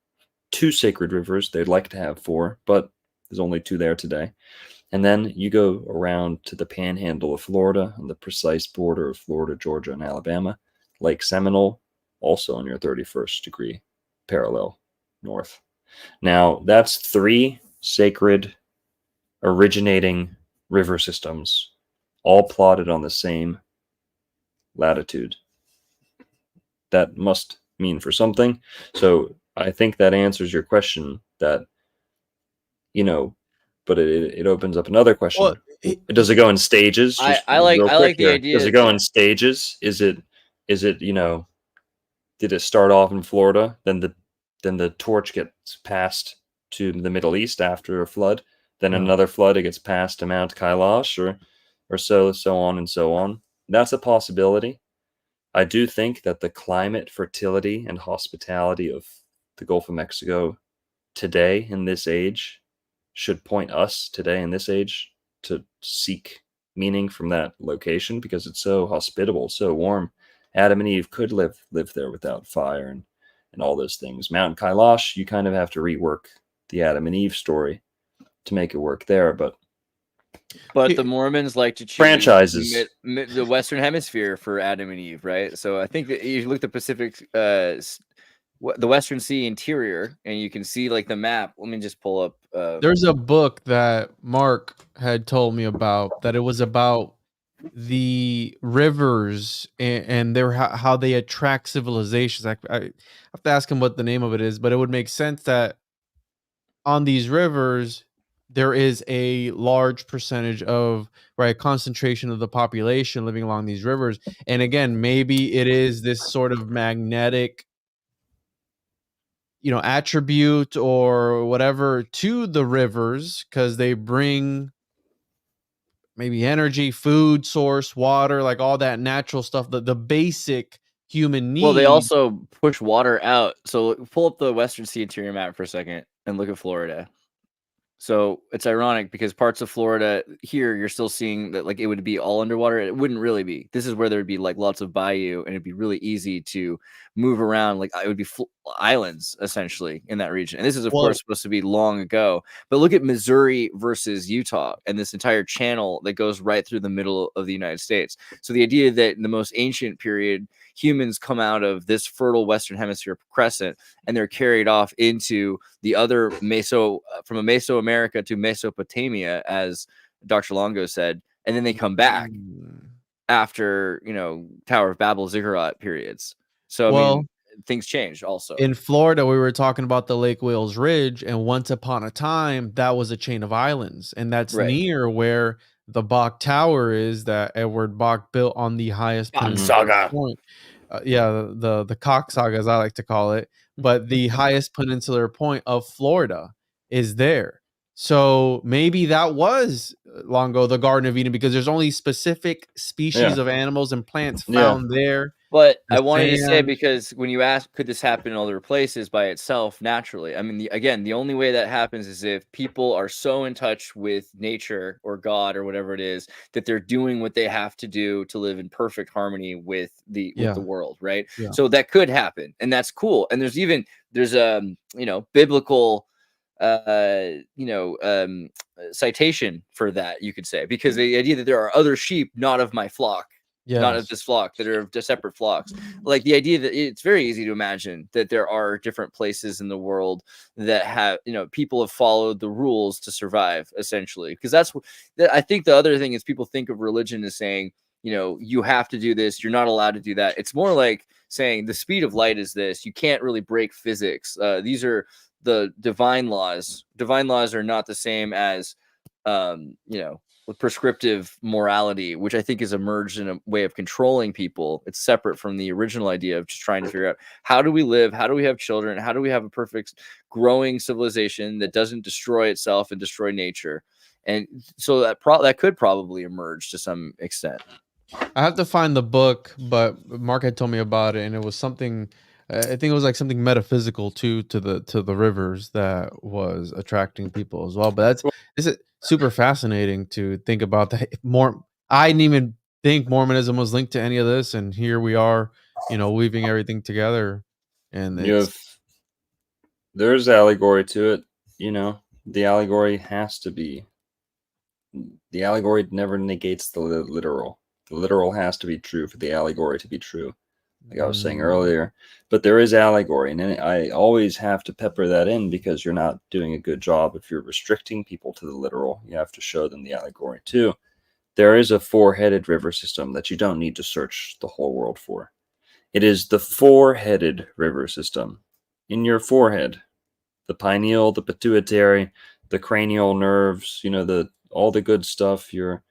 Speaker 5: 2 sacred rivers. They'd like to have 4, but there's only 2 there today. And then you go around to the panhandle of Florida, on the precise border of Florida, Georgia, and Alabama. Lake Seminole, also on your 31st degree parallel north. Now, that's 3 sacred originating river systems, all plotted on the same latitude. That must mean for something. So I think that answers your question that, but it opens up another question.
Speaker 2: Well,
Speaker 5: Does it go in stages?
Speaker 3: I like the idea.
Speaker 5: Does it go in stages? Is it, did it start off in Florida? Then the torch gets passed to the Middle East after a flood. Then another flood, it gets passed to Mount Kailash, or so on and so on. That's a possibility. I do think that the climate, fertility, and hospitality of the Gulf of Mexico today in this age should point us today in this age to seek meaning from that location because it's so hospitable, so warm. Adam and Eve could live there without fire and all those things. Mount Kailash, you kind of have to rework the Adam and Eve story to make it work there, but
Speaker 3: the Mormons like to choose
Speaker 5: franchises,
Speaker 3: the Western Hemisphere for Adam and Eve, right? So I think that you look at the Pacific, the Western Sea interior, and you can see like the map. Let me just pull up.
Speaker 2: There's a book that Mark had told me about that it was about the rivers and their how they attract civilizations. I have to ask him what the name of it is, but it would make sense that on these rivers there is a large percentage of concentration of the population living along these rivers. And again, maybe it is this sort of magnetic attribute or whatever to the rivers because they bring maybe energy, food source, water, like all that natural stuff, the basic human need.
Speaker 3: Well, they also push water out. So pull up the Western Sea interior map for a second and look at Florida. So it's ironic because parts of Florida here, you're still seeing that like it would be all underwater. It wouldn't really be. This is where there would be like lots of bayou and it'd be really easy to move around. Like it would be islands essentially in that region. And this is of course supposed to be long ago. But look at Missouri versus Utah and this entire channel that goes right through the middle of the United States. So the idea that in the most ancient period, humans come out of this fertile Western Hemisphere crescent and they're carried off into the other from a Mesoamerica to Mesopotamia, as Dr. Longo said, and then they come back after, Tower of Babel, Ziggurat periods. So, I mean, things changed also.
Speaker 2: In Florida, we were talking about the Lake Wales Ridge, and once upon a time, that was a chain of islands, and that's near where the Bach Tower is that Edward Bach built on the highest point. the cock saga, as I like to call it, but the highest peninsular point of Florida is there. So maybe that was Longo, the Garden of Eden, because there's only specific species
Speaker 5: Yeah.
Speaker 2: of animals and plants
Speaker 5: Yeah.
Speaker 2: found there.
Speaker 3: But
Speaker 2: The
Speaker 3: I wanted to say,
Speaker 2: sand.
Speaker 3: because when you ask, could this happen in other places by itself naturally? I mean, again, the only way that happens is if people are so in touch with nature or God or whatever it is that they're doing what they have to do to live in perfect harmony with the
Speaker 2: Yeah.
Speaker 3: world, right?
Speaker 2: Yeah.
Speaker 3: So that could happen, and that's cool. And there's biblical citation for that, you could say, because the idea that there are other sheep not of my flock, not of
Speaker 2: Yes.
Speaker 3: this flock, that are just separate flocks. Like the idea that it's very easy to imagine that there are different places in the world that have, people have followed the rules to survive, essentially. Because I think the other thing is people think of religion as saying, you have to do this, you're not allowed to do that. It's more like saying the speed of light is this. You can't really break physics. These are the divine laws. Divine laws are not the same as, with prescriptive morality, which I think is emerged in a way of controlling people. It's separate from the original idea of just trying to figure out, how do we live? How do we have children? How do we have a perfect growing civilization that doesn't destroy itself and destroy nature? And so that could probably emerge to some extent.
Speaker 2: I have to find the book, but Mark had told me about it, and it was something. I think it was like something metaphysical too, to the rivers that was attracting people as well. But it's super fascinating to think about that. I didn't even think Mormonism was linked to any of this, and here we are, weaving everything together. And
Speaker 5: there's allegory to it. The allegory has to be. The allegory never negates the literal. The literal has to be true for the allegory to be true, like I was saying earlier. But there is allegory, and I always have to pepper that in, because you're not doing a good job if you're restricting people to the literal. You have to show them the allegory too. There is a four-headed river system that you don't need to search the whole world for. It is the four-headed river system. In your forehead, the pineal, the pituitary, the cranial nerves, all the good stuff, your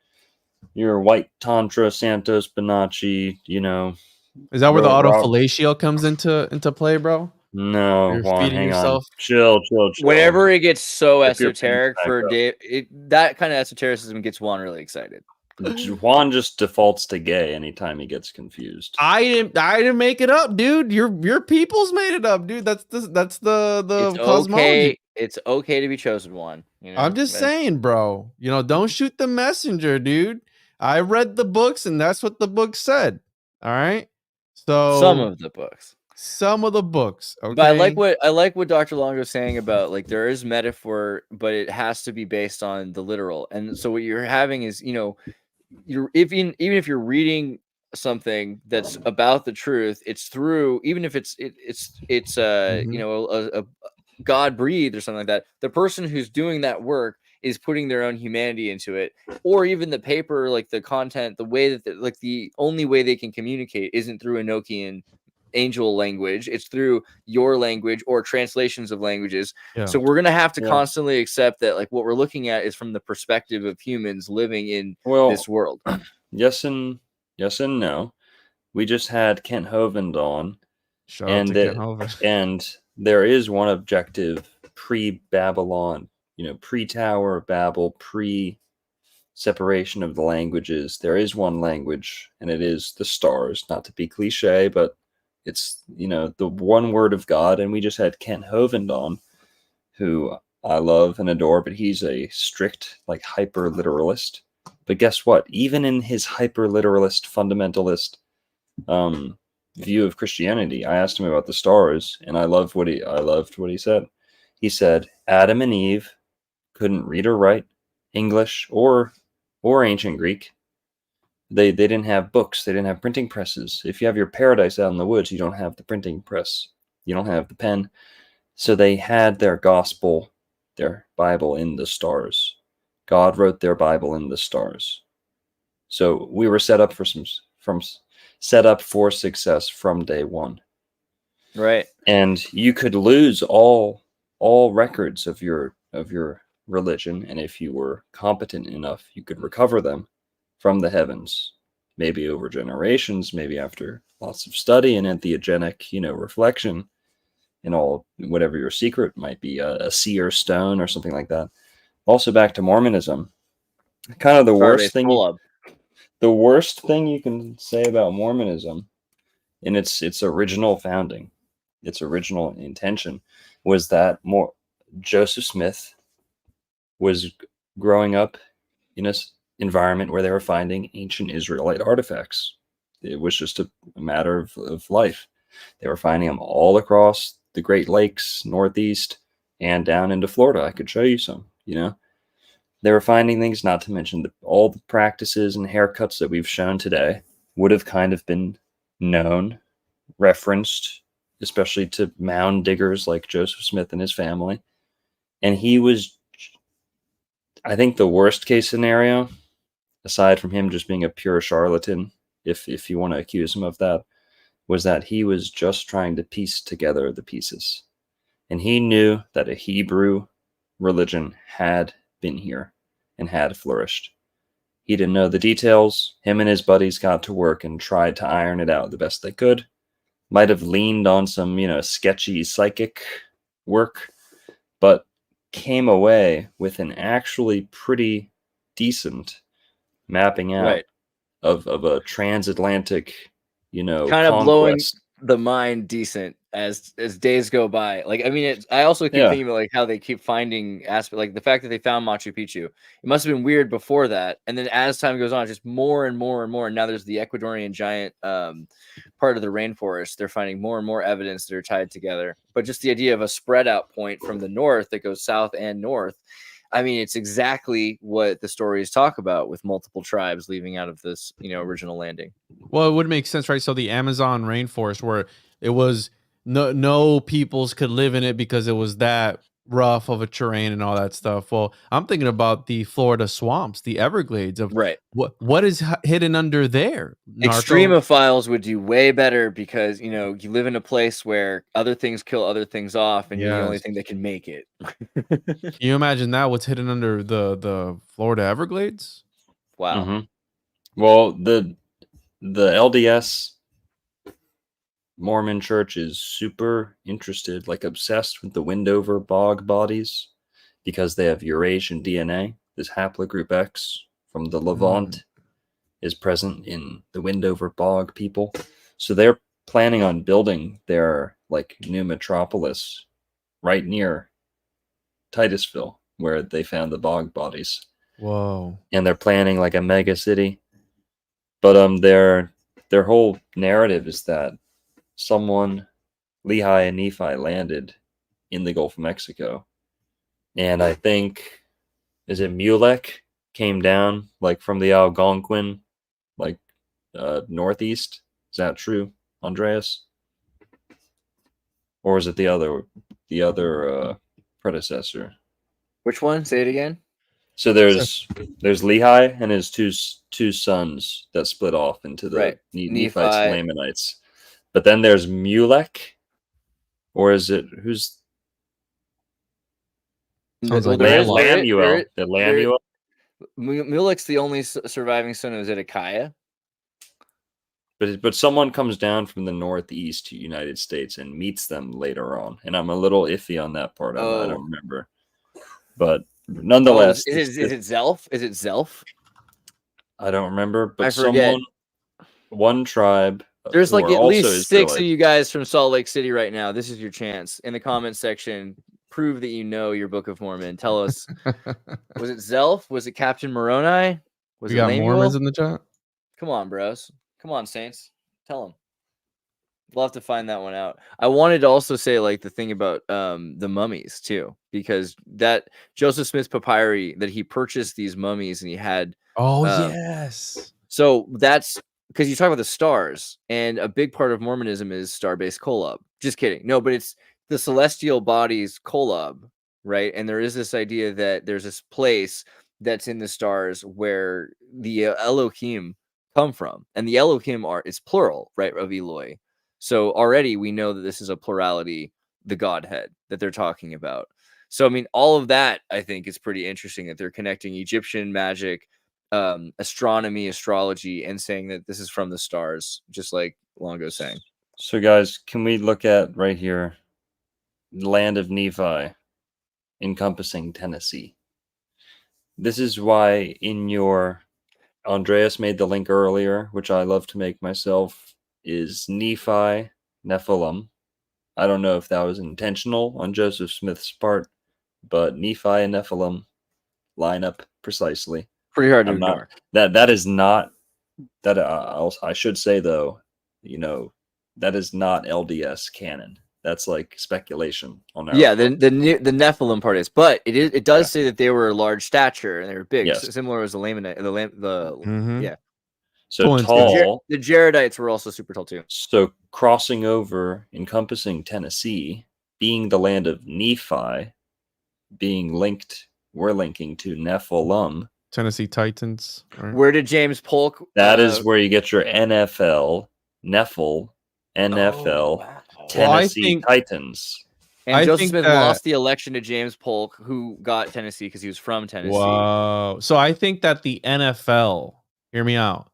Speaker 5: white tantra, Santos Bonacci,
Speaker 2: is that where the
Speaker 5: Rob.
Speaker 2: autofellatio comes into play, bro?
Speaker 5: No,
Speaker 2: You're
Speaker 5: Juan,
Speaker 2: feeding
Speaker 5: hang
Speaker 2: yourself.
Speaker 5: on. Chill.
Speaker 3: Whenever it gets so
Speaker 5: If you're
Speaker 3: esoteric
Speaker 5: back
Speaker 3: for
Speaker 5: up.
Speaker 3: Dave, that kind of esotericism gets Juan really excited.
Speaker 5: Juan just defaults to gay anytime he gets confused.
Speaker 2: I didn't make it up, dude. Your people's made it up, dude. That's the
Speaker 3: It's
Speaker 2: cosmology.
Speaker 3: okay. It's okay to be chosen one.
Speaker 2: I'm just saying, bro. Don't shoot the messenger, dude. I read the books, and that's what the book said. All right. So
Speaker 3: some of the books.
Speaker 2: Okay.
Speaker 3: But I like what Dr. Longo is saying about, like, there is metaphor, but it has to be based on the literal. And so what you're having is, even if you're reading something that's about the truth, it's through, even if it's a God breathed or something like that, the person who's doing that work is putting their own humanity into it. Or even the paper, like the content, the way that the only way they can communicate isn't through Enochian angel language, it's through your language or translations of languages. So we're gonna have to constantly accept that, like, what we're looking at is from the perspective of humans living in this world.
Speaker 5: Yes and no. We just had Kent Hovind on.
Speaker 2: Shout out to Kent Hovind.
Speaker 5: And there is one objective pre-Babylon, pre-Tower of Babel, pre-separation of the languages. There is one language, and it is the stars. Not to be cliche, but it's, the one word of God. And we just had Kent Hovind on, who I love and adore, but he's a strict, like, hyper literalist. But guess what? Even in his hyper literalist, fundamentalist view of Christianity, I asked him about the stars, and I loved what he said. He said Adam and Eve couldn't read or write English or ancient Greek. They didn't have books. They didn't have printing presses. If you have your paradise out in the woods, you don't have the printing press. You don't have the pen. So they had their gospel, their Bible, in the stars. God wrote their Bible in the stars. So we were set up for success from day one.
Speaker 3: Right.
Speaker 5: And you could lose all records of your religion, and if you were competent enough, you could recover them from the heavens. maybe over generations, maybe after lots of study and entheogenic, reflection and all, whatever your secret might be, a seer stone or something like that. Also back to Mormonism, kind of the worst thing you can say about Mormonism in its original founding, its original intention, was that Joseph Smith was growing up in an environment where they were finding ancient Israelite artifacts. It was just a matter of life. They were finding them all across the Great Lakes, Northeast, and down into Florida. I could show you some, They were finding things, not to mention all the practices and haircuts that we've shown today would have kind of been known, referenced, especially to mound diggers like Joseph Smith and his family. And he was, I think, the worst case scenario, aside from him just being a pure charlatan, if you want to accuse him of that, was that he was just trying to piece together the pieces. And he knew that a Hebrew religion had been here and had flourished. He didn't know the details. Him and his buddies got to work and tried to iron it out the best they could. Might have leaned on some, sketchy psychic work, but came away with an actually pretty decent mapping out of a transatlantic,
Speaker 3: kind of blowing the mind decent as days go by. Like, I mean, I also keep thinking about like how they keep finding aspect, like the fact that they found Machu Picchu. It must have been weird before that, and then as time goes on, just more and more and more. And now there's the Ecuadorian giant part of the rainforest. They're finding more and more evidence that are tied together. But just the idea of a spread out point from the north that goes south and north. I mean, it's exactly what the stories talk about, with multiple tribes leaving out of this, original landing.
Speaker 2: Well, it would make sense, right? So the Amazon rainforest, where it was no peoples could live in it because it was that rough of a terrain and all that stuff. Well, I'm thinking about the Florida swamps, the Everglades of what is hidden under there.
Speaker 3: Extremophiles would do way better because, you live in a place where other things kill other things off, and you're the only thing that can make it.
Speaker 2: Can you imagine that? What's hidden under the Florida Everglades?
Speaker 3: Wow.
Speaker 5: Mm-hmm. Well, the LDS Mormon Church is super interested, like obsessed with the Windover bog bodies, because they have Eurasian DNA. This haplogroup X from the Levant is present in the Windover bog people. So they're planning on building their like new metropolis right near Titusville, where they found the bog bodies.
Speaker 2: Whoa.
Speaker 5: And they're planning like a mega city. But their whole narrative is that someone, Lehi and Nephi, landed in the Gulf of Mexico. And I think, is it Mulek, came down like from the Algonquin, like northeast? Is that true, Andreas? Or is it the other predecessor?
Speaker 3: Which one? Say it again.
Speaker 5: So there's Lehi and his two sons that split off into the Nephites and Lamanites. But then there's Mulek, or is it who's Lamuel?
Speaker 3: Mulek's the only surviving son of Zedekiah.
Speaker 5: But someone comes down from the northeast United States and meets them later on, and I'm a little iffy on that part. I don't remember, but nonetheless,
Speaker 3: is it Zelf? Is it Zelf?
Speaker 5: I don't remember, but one tribe.
Speaker 3: There's like at least 6 of you guys from Salt Lake City right now. This is your chance. In the comment section, prove that you know your Book of Mormon. Tell us, was it Zelf? Was it Captain Moroni? Was
Speaker 2: we got
Speaker 3: Lemuel?
Speaker 2: Mormons in the chat?
Speaker 3: Come on, bros. Come on, Saints. Tell them. We'll have to find that one out. I wanted to also say like the thing about the mummies too, because that Joseph Smith's papyri that he purchased these mummies and he had.
Speaker 2: Oh yes.
Speaker 3: So that's because you talk about the stars, and a big part of Mormonism is star-based kolob. Just kidding. No, but it's the celestial bodies kolob, right? And there is this idea that there's this place that's in the stars where the Elohim come from, and the Elohim it's plural, right, of Eloi. So already we know that this is a plurality, the Godhead that they're talking about. So I mean, all of that I think is pretty interesting, that they're connecting Egyptian magic astronomy, astrology, and saying that this is from the stars, just like Longo's saying.
Speaker 5: So, guys, can we look at right here, the land of Nephi, encompassing Tennessee? This is why in your Andreas made the link earlier, which I love to make myself, is Nephi, Nephilim. I don't know if that was intentional on Joseph Smith's part, but Nephi and Nephilim line up precisely.
Speaker 3: Pretty hard to
Speaker 5: I'm not
Speaker 3: ignore.
Speaker 5: that is not that I should say though, that is not LDS canon. That's like speculation on our
Speaker 3: Yeah,
Speaker 5: part.
Speaker 3: the Nephilim part is, but it does
Speaker 5: Yeah.
Speaker 3: say that they were large stature and they were big,
Speaker 5: Yes.
Speaker 3: similar as the Lamanite,
Speaker 2: Mhm.
Speaker 3: yeah.
Speaker 5: So
Speaker 2: Coincidence.
Speaker 5: tall.
Speaker 3: The Jaredites were also super tall too.
Speaker 5: So crossing over, encompassing Tennessee, being the land of Nephi, we're linking to Nephilim.
Speaker 2: Tennessee Titans. Right?
Speaker 3: Where did James Polk?
Speaker 5: That is where you get your NFL, NFL,
Speaker 3: wow.
Speaker 5: Tennessee
Speaker 2: think-
Speaker 5: Titans.
Speaker 3: And
Speaker 2: I
Speaker 3: Joseph
Speaker 2: think
Speaker 3: Smith
Speaker 2: that-
Speaker 3: lost the election to James Polk, who got Tennessee because he was from Tennessee.
Speaker 2: Wow. So I think that the NFL, hear me out.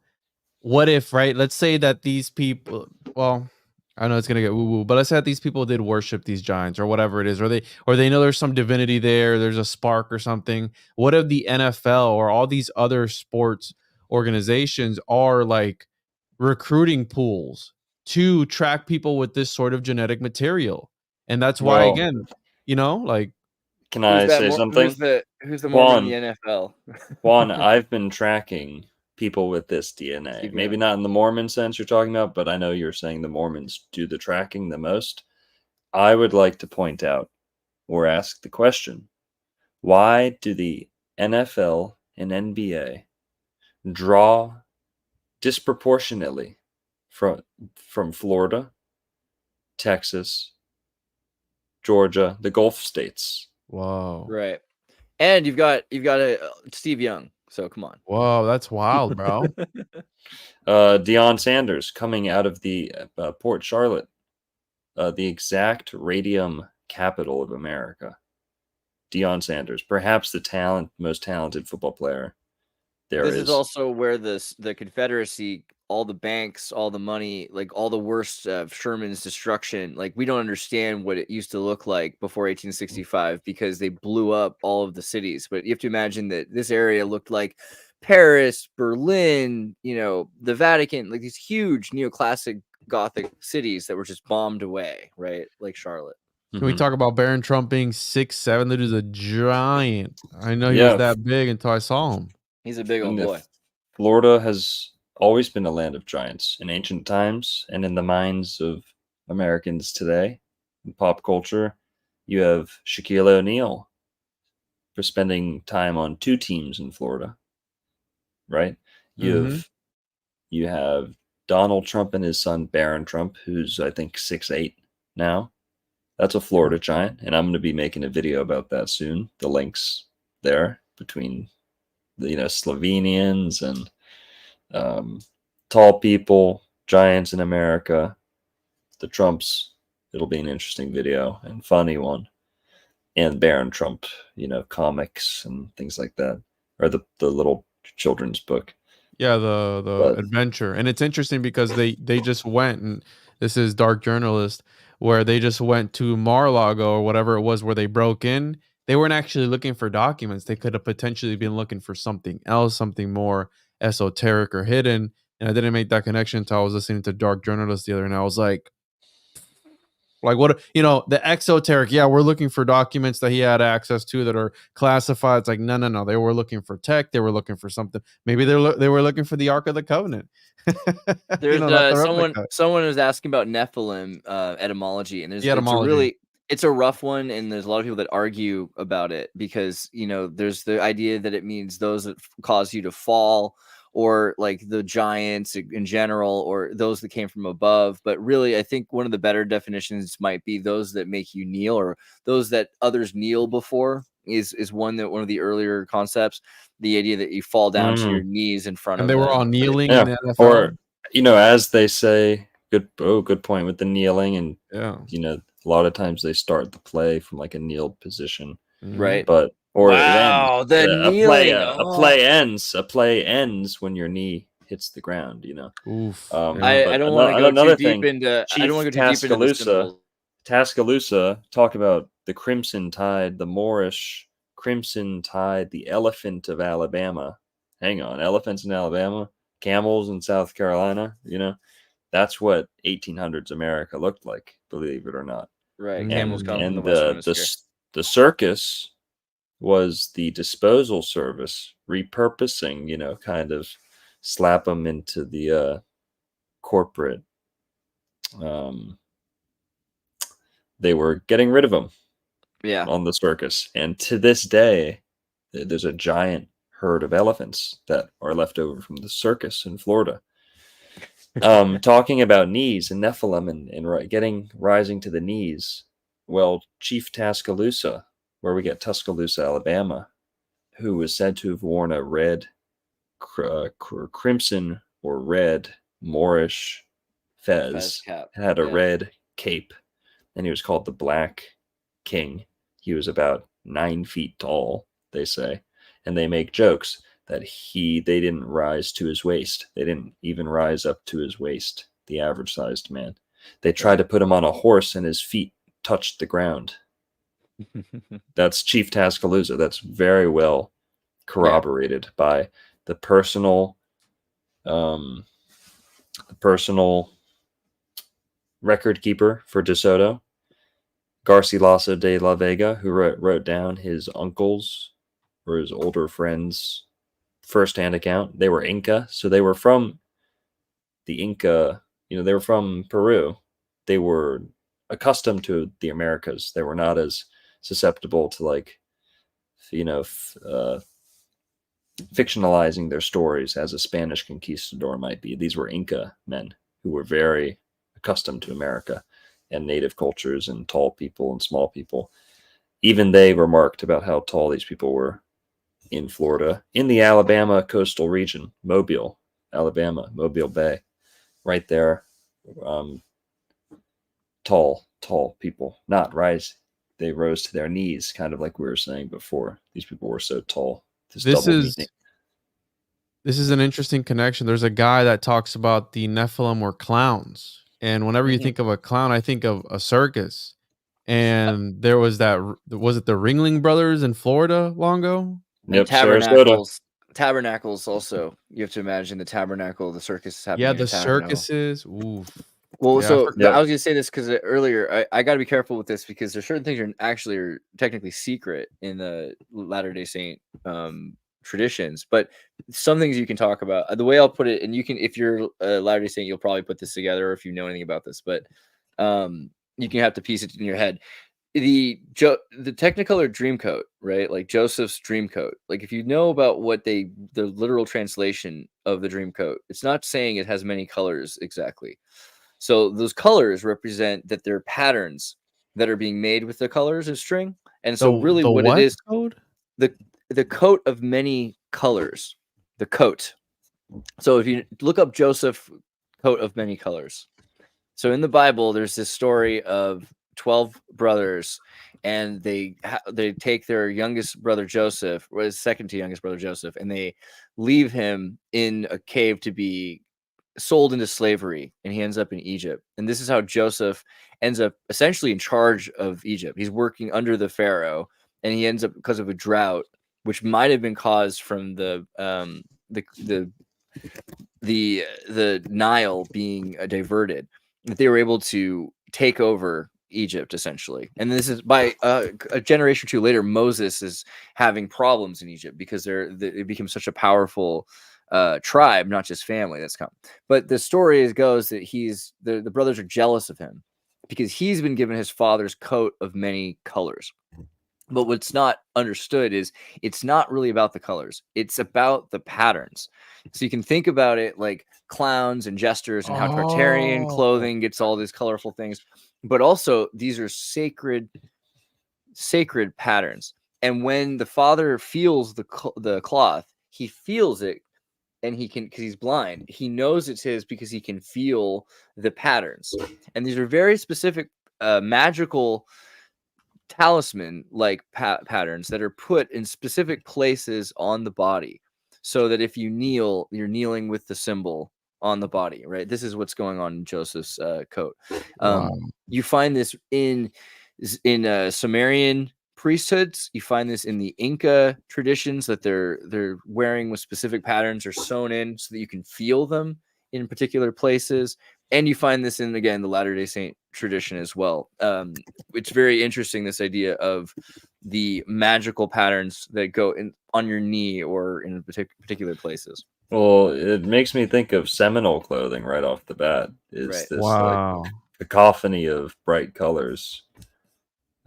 Speaker 2: What if, right? Let's say that these people, well, I know it's gonna get woo-woo, but let's say that these people did worship these giants or whatever it is, or they know there's some divinity there, there's a spark or something. What if the NFL or all these other sports organizations are like recruiting pools to track people with this sort of genetic material? And that's why,
Speaker 5: Well,
Speaker 2: again, like
Speaker 5: Can I say something?
Speaker 3: Who's the Mormon
Speaker 5: Juan.
Speaker 3: in the NFL?
Speaker 5: Juan, I've been tracking people with this DNA.
Speaker 3: Keep
Speaker 5: Maybe
Speaker 3: going.
Speaker 5: not in the Mormon sense you're talking about, but I know you're saying the Mormons do the tracking the most. I would like to point out or ask the question, why do the NFL and NBA draw disproportionately from Florida, Texas, Georgia, the Gulf states?
Speaker 2: whoa.
Speaker 3: Right. And you've got Steve Young. So come on.
Speaker 2: Whoa, that's wild, bro.
Speaker 5: Deion Sanders coming out of the Port Charlotte, the exact radium capital of America. Deion Sanders, perhaps the most talented football player there
Speaker 3: This
Speaker 5: is.
Speaker 3: is also where the Confederacy, all the banks, all the money, like all the worst of Sherman's destruction. Like we don't understand what it used to look like before 1865 because they blew up all of the cities. But you have to imagine that this area looked like Paris, Berlin, the Vatican, like these huge neoclassic Gothic cities that were just bombed away, right? Like Charlotte.
Speaker 2: Can we talk about Baron Trump being 6'7"? That is a giant. I know he
Speaker 5: Yeah.
Speaker 2: was that big until I saw him.
Speaker 3: He's a big old boy.
Speaker 5: Florida has always been a land of giants in ancient times and in the minds of Americans today. In pop culture, you have Shaquille O'Neal for spending time on 2 teams in Florida, right? You have Donald Trump and his son Barron Trump, who's I think 6'8" now. That's a Florida giant, and I'm going to be making a video about that soon. The links there between the Slovenians and tall people, giants in America, the Trumps. It'll be an interesting video and funny one. And Barron Trump, comics and things like that, or the little children's book.
Speaker 2: Yeah, the adventure. And it's interesting because they just went, and this is Dark Journalist, where they just went to Mar-a-Lago or whatever it was where they broke in. They weren't actually looking for documents. They could have potentially been looking for something else, something more esoteric or hidden. And I didn't make that connection until I was listening to Dark Journalist the other night. I was like what, the exoteric. Yeah, we're looking for documents that he had access to that are classified. It's like, no. They were looking for tech. They were looking for something. Maybe they were looking for the Ark of the Covenant.
Speaker 3: There's someone was asking about Nephilim etymology, and it's a rough one, and there's a lot of people that argue about it because there's the idea that it means those that cause you to fall, or like the giants in general, or those that came from above. But really, I think one of the better definitions might be those that make you kneel, or those that others kneel before. Is one of the earlier concepts. The idea that you fall down to your knees in front of
Speaker 2: them. And they were all kneeling
Speaker 5: yeah.
Speaker 2: in the NFL.
Speaker 5: Or, as they say, good point with the kneeling. And, a lot of times they start the play from like a kneeled position.
Speaker 3: Right.
Speaker 5: But Or it ends.
Speaker 3: Wow, the
Speaker 5: A play,
Speaker 3: kneeling.
Speaker 5: a play ends. A play ends when your knee hits the ground.
Speaker 2: Oof.
Speaker 3: I
Speaker 5: But
Speaker 3: don't want to go
Speaker 5: another
Speaker 3: too deep
Speaker 5: thing,
Speaker 3: into. I don't
Speaker 5: Chief
Speaker 3: want to go too deep into the symbols.
Speaker 5: Tuscaloosa, talk about the Crimson Tide, the Moorish Crimson Tide, the Elephant of Alabama. Hang on, elephants in Alabama, camels in South Carolina. That's what 1800s America looked like, believe it or not.
Speaker 3: Right, camels come from the
Speaker 5: And
Speaker 3: Western Hemisphere.
Speaker 5: the circus was the disposal service, repurposing, kind of slap them into the corporate. They were getting rid of them on the circus. And to this day, there's a giant herd of elephants that are left over from the circus in Florida. Talking about knees and Nephilim and rising to the knees. Well, Chief Tuscaloosa, where we get Tuscaloosa, Alabama, who was said to have worn a red, crimson or red Moorish fez,
Speaker 3: cap.
Speaker 5: had a red cape, and he was called the Black King. He was about 9 feet tall, they say, and they make jokes that they didn't rise to his waist. They didn't even rise up to his waist, the average sized man. They tried to put him on a horse and his feet touched the ground. That's Chief Tuscaloosa. That's very well corroborated by the personal record keeper for DeSoto, Garcilaso de la Vega, who wrote down his uncle's or his older friend's first-hand account. They were Inca, so they were from the Inca, they were from Peru. They were accustomed to the Americas. They were not as susceptible to fictionalizing their stories as a Spanish conquistador might be. These were Inca men who were very accustomed to America and native cultures and tall people and small people. Even they remarked about how tall these people were in Florida, in the Alabama coastal region, Mobile, Alabama, Mobile Bay, right there. Tall people, not rise. They rose to their knees, kind of like we were saying before. These people were so tall.
Speaker 2: This is an interesting connection. There's a guy that talks about the Nephilim were clowns, and whenever you think of a clown, I think of a circus. And there was was it the Ringling Brothers in Florida, Longo?
Speaker 5: Yep,
Speaker 3: Tabernacles also. You have to imagine the tabernacle, the circus is happening.
Speaker 2: Yeah,
Speaker 3: in
Speaker 2: the
Speaker 3: tabernacle.
Speaker 2: circuses. Oof.
Speaker 3: Well,
Speaker 2: Yeah,
Speaker 3: so I was gonna say this because earlier I got to be careful with this because there's certain things are technically secret in the Latter-day Saint traditions, but some things you can talk about. The way I'll put it, and you can, if you're a Latter-day Saint, you'll probably put this together, or if you know anything about this, but you can have to piece it in your head. The Technicolor Dreamcoat, right? Like Joseph's Dreamcoat. Like if you know about what the literal translation of the Dreamcoat, it's not saying it has many colors exactly. So those colors represent that they're patterns that are being made with the colors of string. And so really what it is,
Speaker 2: code?
Speaker 3: The coat of many colors, the coat. So if you look up Joseph, coat of many colors. So in the Bible, there's this story of 12 brothers, and they take their youngest brother Joseph, or his second to youngest brother Joseph, and they leave him in a cave to be sold into slavery, and he ends up in Egypt. And this is how Joseph ends up essentially in charge of Egypt. He's working under the Pharaoh, and he ends up because of a drought, which might have been caused from the Nile being diverted, that they were able to take over Egypt essentially. And this is by a generation or two later, Moses is having problems in Egypt because it became such a powerful tribe, not just family that's come. But the story goes that the brothers are jealous of him because he's been given his father's coat of many colors. But what's not understood is it's not really about the colors. It's about the patterns. So you can think about it like clowns and jesters and how Tartarian clothing gets all these colorful things. But also these are sacred patterns. And when the father feels the cloth, he feels it, and he can, because he's blind, he knows it's his because he can feel the patterns. And these are very specific magical talisman like patterns that are put in specific places on the body, so that if you kneel, you're kneeling with the symbol on the body, right? This is what's going on in Joseph's coat.
Speaker 2: Wow.
Speaker 3: You find this in Sumerian priesthoods. You find this in the Inca traditions, that they're wearing with specific patterns or sewn in so that you can feel them in particular places. And you find this in, again, the Latter-day Saint tradition as well. It's very interesting, this idea of the magical patterns that go in on your knee or in particular places.
Speaker 5: Well, it makes me think of Seminole clothing right off the bat. Is
Speaker 3: Right.
Speaker 5: this
Speaker 2: Wow.
Speaker 5: like cacophony of bright colors?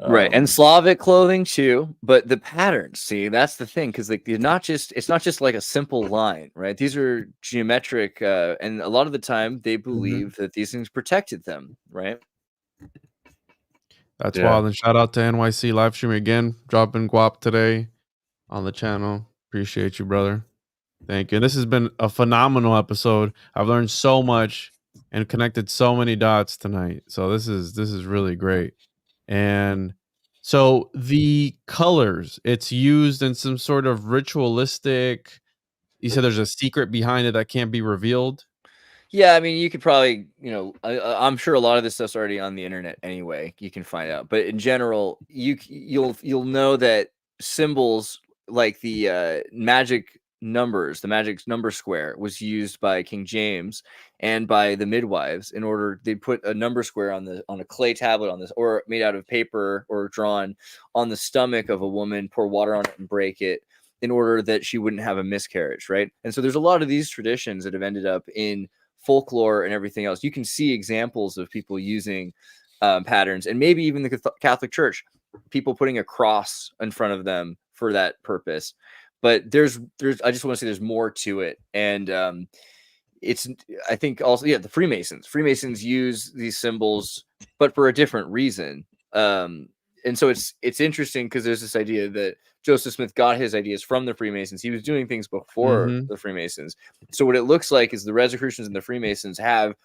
Speaker 3: Right, and Slavic clothing too, but the patterns, see, that's the thing, because like it's not just like a simple line, right? These are geometric, and a lot of the time they believe that these things protected them, right?
Speaker 2: That's
Speaker 5: Yeah.
Speaker 2: wild. And shout out to NYC live stream again, dropping guap today on the channel. Appreciate you, brother. Thank you. And this has been a phenomenal episode. I've learned so much and connected so many dots tonight. So this is really great. And so the colors, it's used in some sort of ritualistic. You said there's a secret behind it that can't be revealed.
Speaker 3: Yeah, I mean, you could probably, I'm sure a lot of this stuff's already on the internet anyway. You can find out, but in general, you'll know that symbols like the magic numbers, the magic number square, was used by King James and by the midwives in order. They put a number square on a clay tablet on this, or made out of paper or drawn on the stomach of a woman, pour water on it and break it, in order that she wouldn't have a miscarriage, right? And so there's a lot of these traditions that have ended up in folklore and everything else. You can see examples of people using patterns, and maybe even the Catholic Church, people putting a cross in front of them for that purpose. But there's I just want to say there's more to it. And it's, I think also, yeah, the Freemasons use these symbols, but for a different reason. And so it's interesting, because there's this idea that Joseph Smith got his ideas from the Freemasons. He was doing things before the Freemasons. So what it looks like is the Rosicrucians and the Freemasons have,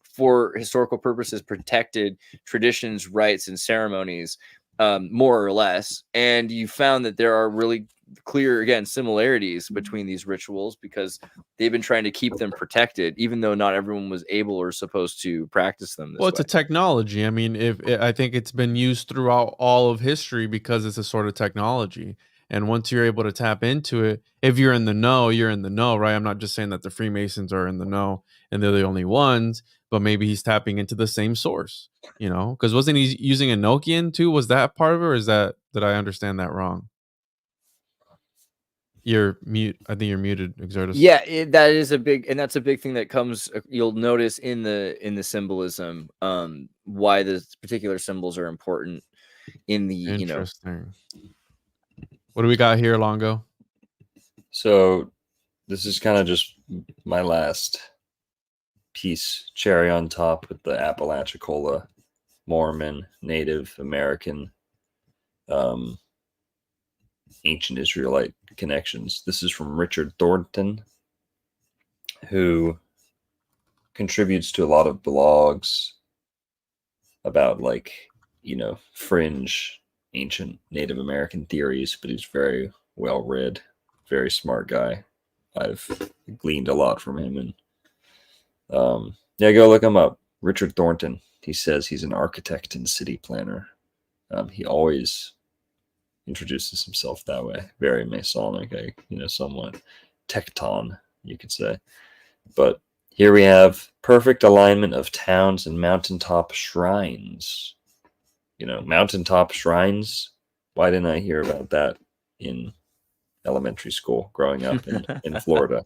Speaker 3: for historical purposes, protected traditions, rites, and ceremonies, more or less. And you found that there are really clear, again, similarities between these rituals, because they've been trying to keep them protected, even though not everyone was able or supposed to practice them this
Speaker 2: Well, it's
Speaker 3: way.
Speaker 2: a technology. I mean, I think it's been used throughout all of history because it's a sort of technology. And once you're able to tap into it, if you're in the know, you're in the know, right? I'm not just saying that the Freemasons are in the know and they're the only ones, but maybe he's tapping into the same source, because wasn't he using a Nokian too? Was that part of it, or did I understand that wrong? You're mute. I think you're muted, Xirtus.
Speaker 3: Yeah, that's a big thing that comes. You'll notice in the symbolism, why the particular symbols are important in the
Speaker 2: Interesting. What do we got here, Longo?
Speaker 5: So this is kind of just my last piece, cherry on top, with the Apalachicola, Mormon, Native American, ancient Israelite connections. This is from Richard Thornton, who contributes to a lot of blogs about, like, fringe ancient Native American theories, but he's very well read, very smart guy. I've gleaned a lot from him, and yeah, go look him up. Richard Thornton. He says he's an architect and city planner. He always introduces himself that way, very Masonic, somewhat tecton, you could say. But here we have perfect alignment of towns and mountaintop shrines. Mountaintop shrines. Why didn't I hear about that in elementary school growing up in Florida?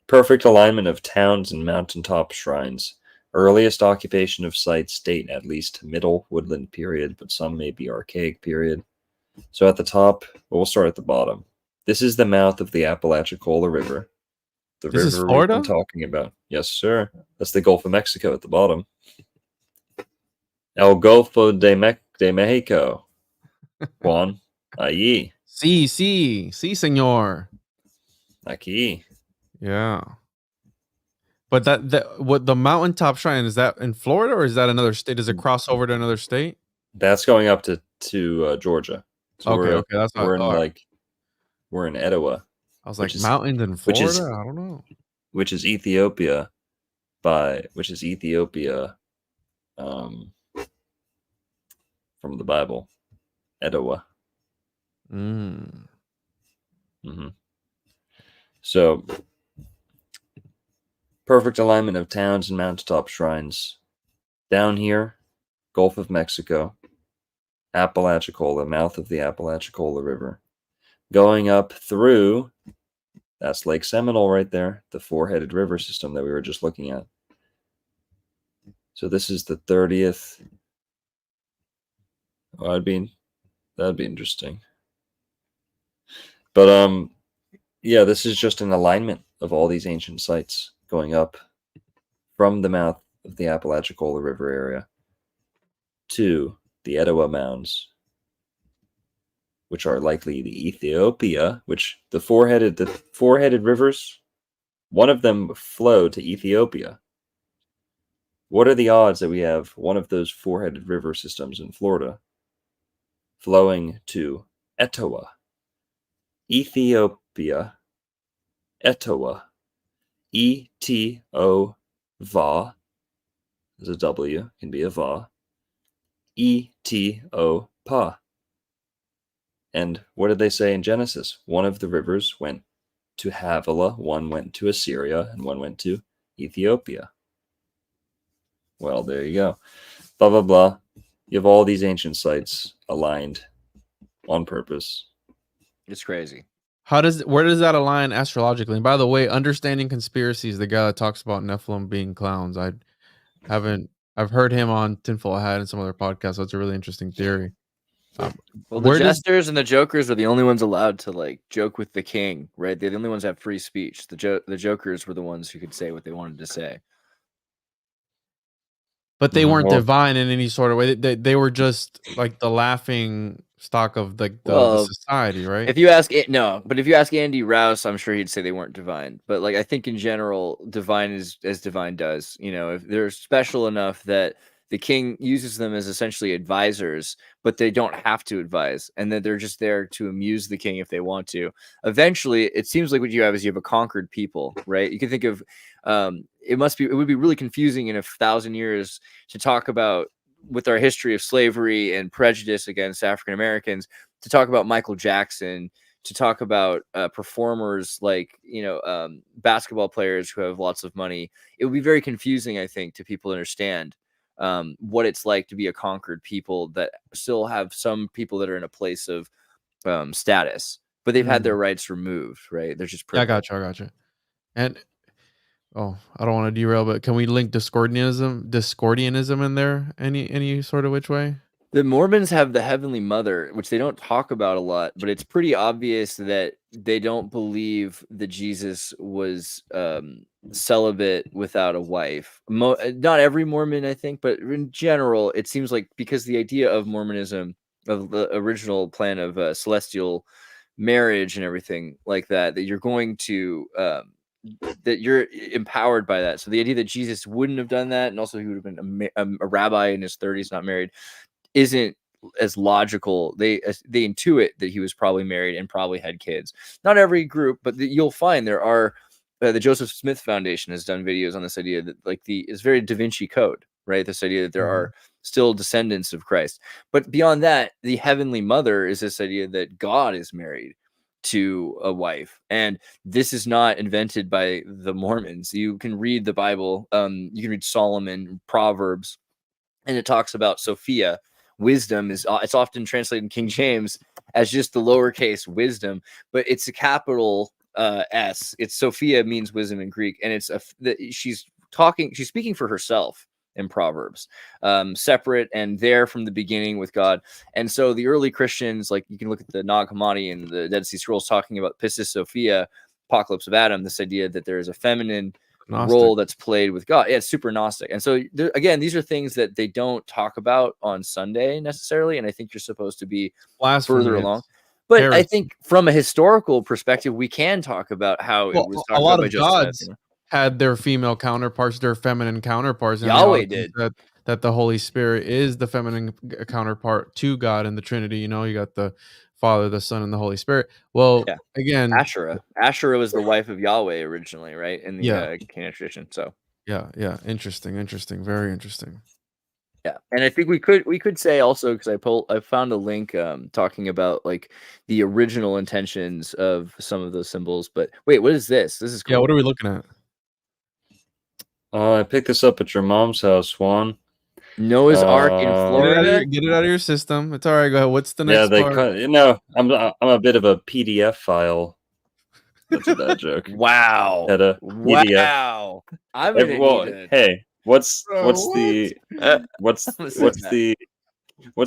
Speaker 5: Perfect alignment of towns and mountaintop shrines. Earliest occupation of sites date at least Middle Woodland period, but some may be Archaic period. So at the top, we'll start at the bottom. This is the mouth of the Apalachicola River. The
Speaker 2: This is
Speaker 5: river
Speaker 2: Florida?
Speaker 5: we've been talking about. Yes, sir. That's the Gulf of Mexico at the bottom. El Golfo de Mexico. Juan, allí.
Speaker 2: Sí, señor.
Speaker 5: Aquí.
Speaker 2: Yeah. But what the mountaintop shrine, is that in Florida, or is that another state? Does it cross over to another state?
Speaker 5: That's going up to Georgia. So
Speaker 2: Okay, that's what I
Speaker 5: we're in
Speaker 2: thought.
Speaker 5: we're in Etowah,
Speaker 2: I was
Speaker 5: which
Speaker 2: like,
Speaker 5: is-
Speaker 2: mountains in
Speaker 5: which is-
Speaker 2: Florida? I don't know.
Speaker 5: which is Ethiopia, from the Bible, Etowah.
Speaker 2: Mm.
Speaker 5: hmm So perfect alignment of towns and mountaintop shrines. Down here, Gulf of Mexico, Apalachicola, mouth of the Apalachicola River. Going up through, that's Lake Seminole right there, the four-headed river system that we were just looking at. So this is the 30th. Oh, that'd be interesting. But yeah, this is just an alignment of all these ancient sites going up from the mouth of the Apalachicola River area to the Etowah Mounds, which are likely the Ethiopia, which the four-headed rivers, one of them flow to Ethiopia. What are the odds that we have one of those four-headed river systems in Florida flowing to Etowah? Ethiopia, Etowah, E-T-O-Va, there's a W, can be a Va, E-T-O-Pa. And what did they say in Genesis? One of the rivers went to Havilah, one went to Assyria, and one went to Ethiopia. Well, there you go. Blah, blah, blah. You have all these ancient sites aligned on purpose.
Speaker 3: It's crazy.
Speaker 2: Where does that align astrologically? And by the way, Understanding Conspiracies, the guy that talks about Nephilim being clowns. I've heard him on Tinfoil Hat and some other podcasts. So it's a really interesting theory.
Speaker 3: Well, the
Speaker 2: where does-
Speaker 3: jesters and the jokers are the only ones allowed to like joke with the king, right? They're the only ones that have free speech. The jokers were the ones who could say what they wanted to say.
Speaker 2: But they weren't
Speaker 5: Well-
Speaker 2: divine in any sort of way. They were just like the laughing stock of the
Speaker 3: Well,
Speaker 2: society, right?
Speaker 3: If you ask but if you ask Andy Rouse, I'm sure he'd say they weren't divine. But like I think in general, divine is as divine does. You know, if they're special enough that the king uses them as essentially advisors, but they don't have to advise, and that they're just there to amuse the king if they want to. Eventually, it seems like what you have is you have a conquered people, right? You can think of it would be really confusing in 1,000 years to talk about, with our history of slavery and prejudice against African Americans, to talk about Michael Jackson, to talk about performers like, basketball players who have lots of money. It would be very confusing, I think, to people to understand what it's like to be a conquered people that still have some people that are in a place of status, but they've had their rights removed, right? They're just
Speaker 2: Yeah, I
Speaker 3: privileged.
Speaker 2: got you. And I don't want to derail, but can we link Discordianism in there any sort of which way?
Speaker 3: The Mormons have the Heavenly Mother, which they don't talk about a lot, but it's pretty obvious that they don't believe that Jesus was celibate without a wife. Not every Mormon, I think, but in general, it seems like, because the idea of Mormonism, of the original plan of celestial marriage and everything like that you're going to that you're empowered by that. So the idea that Jesus wouldn't have done that, and also he would have been a rabbi in his 30s, not married, isn't as logical. They intuit that he was probably married and probably had kids. Not every group, but you'll find there are. The Joseph Smith Foundation has done videos on this idea that it's very Da Vinci Code, right? This idea that there are still descendants of Christ. But beyond that, the Heavenly Mother is this idea that God is married to a wife, and this is not invented by the Mormons. You can read the Bible, you can read Solomon, Proverbs, and it talks about Sophia. Wisdom is it's often translated in King James as just the lowercase wisdom, but it's a capital S. It's Sophia means wisdom in Greek, and she's speaking for herself in Proverbs, separate and there from the beginning with God. And so the early Christians, like you can look at the Nag Hammadi and the Dead Sea Scrolls talking about Pistis Sophia, Apocalypse of Adam, this idea that there is a feminine role that's played with God. Yeah, it's super Gnostic. And so again, these are things that they don't talk about on Sunday necessarily, and I think you're supposed to be further along. But heresy. I think from a historical perspective, we can talk about how it was talked about by Joseph Smith.
Speaker 2: Had their female counterparts, their feminine counterparts. And
Speaker 3: Yahweh did.
Speaker 2: that the Holy Spirit is the feminine counterpart to God in the Trinity. You know, you got the Father, the Son, and the Holy Spirit. Well,
Speaker 3: Yeah.
Speaker 2: again,
Speaker 3: Asherah was the wife of Yahweh originally, right? In the
Speaker 2: Yeah.
Speaker 3: Canaanite tradition. So
Speaker 2: yeah, interesting, very interesting.
Speaker 3: yeah, and I think we could say also, because I found a link talking about like the original intentions of some of those symbols. But wait, what is this? This is cool.
Speaker 2: Yeah, what are we looking at?
Speaker 5: I picked this up at your mom's house, Juan.
Speaker 3: Noah's Ark in Florida.
Speaker 2: Get it out of your system. It's all right. Go ahead. What's the
Speaker 5: Yeah,
Speaker 2: next
Speaker 5: they
Speaker 2: part?
Speaker 5: cut. You know, I'm a bit of a PDF file. That's a bad joke.
Speaker 3: Wow.
Speaker 5: Had a PDF.
Speaker 3: Wow. I'm gonna
Speaker 5: Well,
Speaker 3: need to.
Speaker 5: hey, what's
Speaker 2: Bro,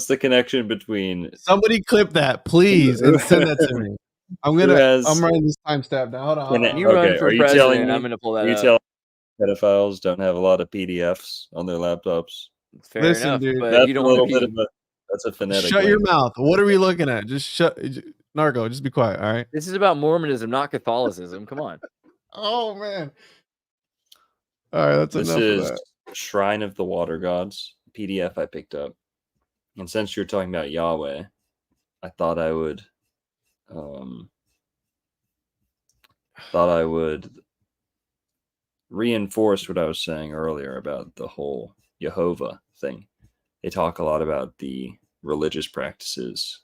Speaker 5: the connection between
Speaker 2: Somebody clip that, please, and send that to me. I'm
Speaker 5: has-
Speaker 2: writing this timestamp down. Hold on.
Speaker 5: Can
Speaker 3: When
Speaker 5: it-
Speaker 3: you run
Speaker 5: okay,
Speaker 3: for
Speaker 5: are you telling
Speaker 3: president,
Speaker 5: me-
Speaker 3: I'm gonna pull
Speaker 5: Are
Speaker 3: that
Speaker 5: you
Speaker 3: up.
Speaker 5: telling pedophiles don't have a lot of PDFs on their laptops?
Speaker 3: Fair
Speaker 2: Listen,
Speaker 3: enough,
Speaker 2: dude,
Speaker 3: but
Speaker 5: That's
Speaker 3: you
Speaker 5: a
Speaker 3: don't
Speaker 5: little
Speaker 3: want
Speaker 5: bit
Speaker 3: to
Speaker 5: of a that's a phonetic.
Speaker 2: Shut your
Speaker 5: language.
Speaker 2: mouth. What are we looking at? Just shut, Narco. Just be quiet. All right.
Speaker 3: This is about Mormonism, not Catholicism. Come on.
Speaker 2: Oh man. All right, that's
Speaker 5: This
Speaker 2: enough of
Speaker 5: is
Speaker 2: that.
Speaker 5: Shrine of the Water Gods PDF I picked up, and since you're talking about Yahweh, I thought I would reinforce what I was saying earlier about the whole Jehovah thing. They talk a lot about the religious practices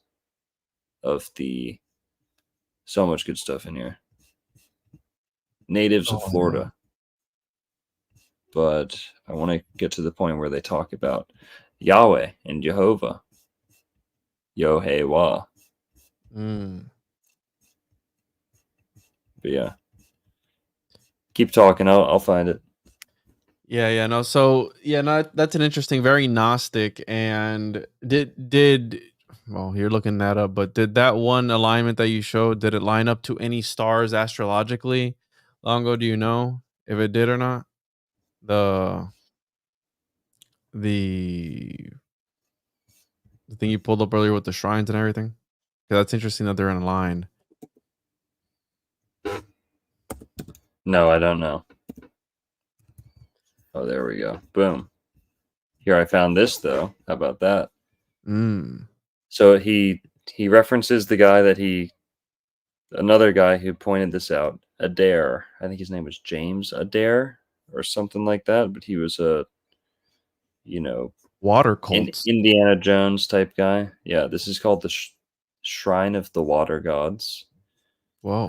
Speaker 5: of the so much good stuff in here. Natives of Florida. But I want to get to the point where they talk about Yahweh and Jehovah. Yohewah.
Speaker 2: Mm.
Speaker 5: But yeah. Keep talking, I'll find it.
Speaker 2: Yeah, no. So yeah, no, that's an interesting, very Gnostic. And did well, you're looking that up, but did that one alignment that you showed, did it line up to any stars astrologically? Longo, do you know if it did or not? The thing you pulled up earlier with the shrines and everything. 'Cause that's interesting that they're in a line.
Speaker 5: No, I don't know. Oh, there we go. Boom. Here I found this though. How about that?
Speaker 2: Mm.
Speaker 5: So he references the guy another guy who pointed this out, Adair. I think his name was James Adair or something like that, but he was a
Speaker 2: Water cults.
Speaker 5: Indiana Jones type guy. Yeah, this is called the Shrine of the Water Gods.
Speaker 2: Whoa.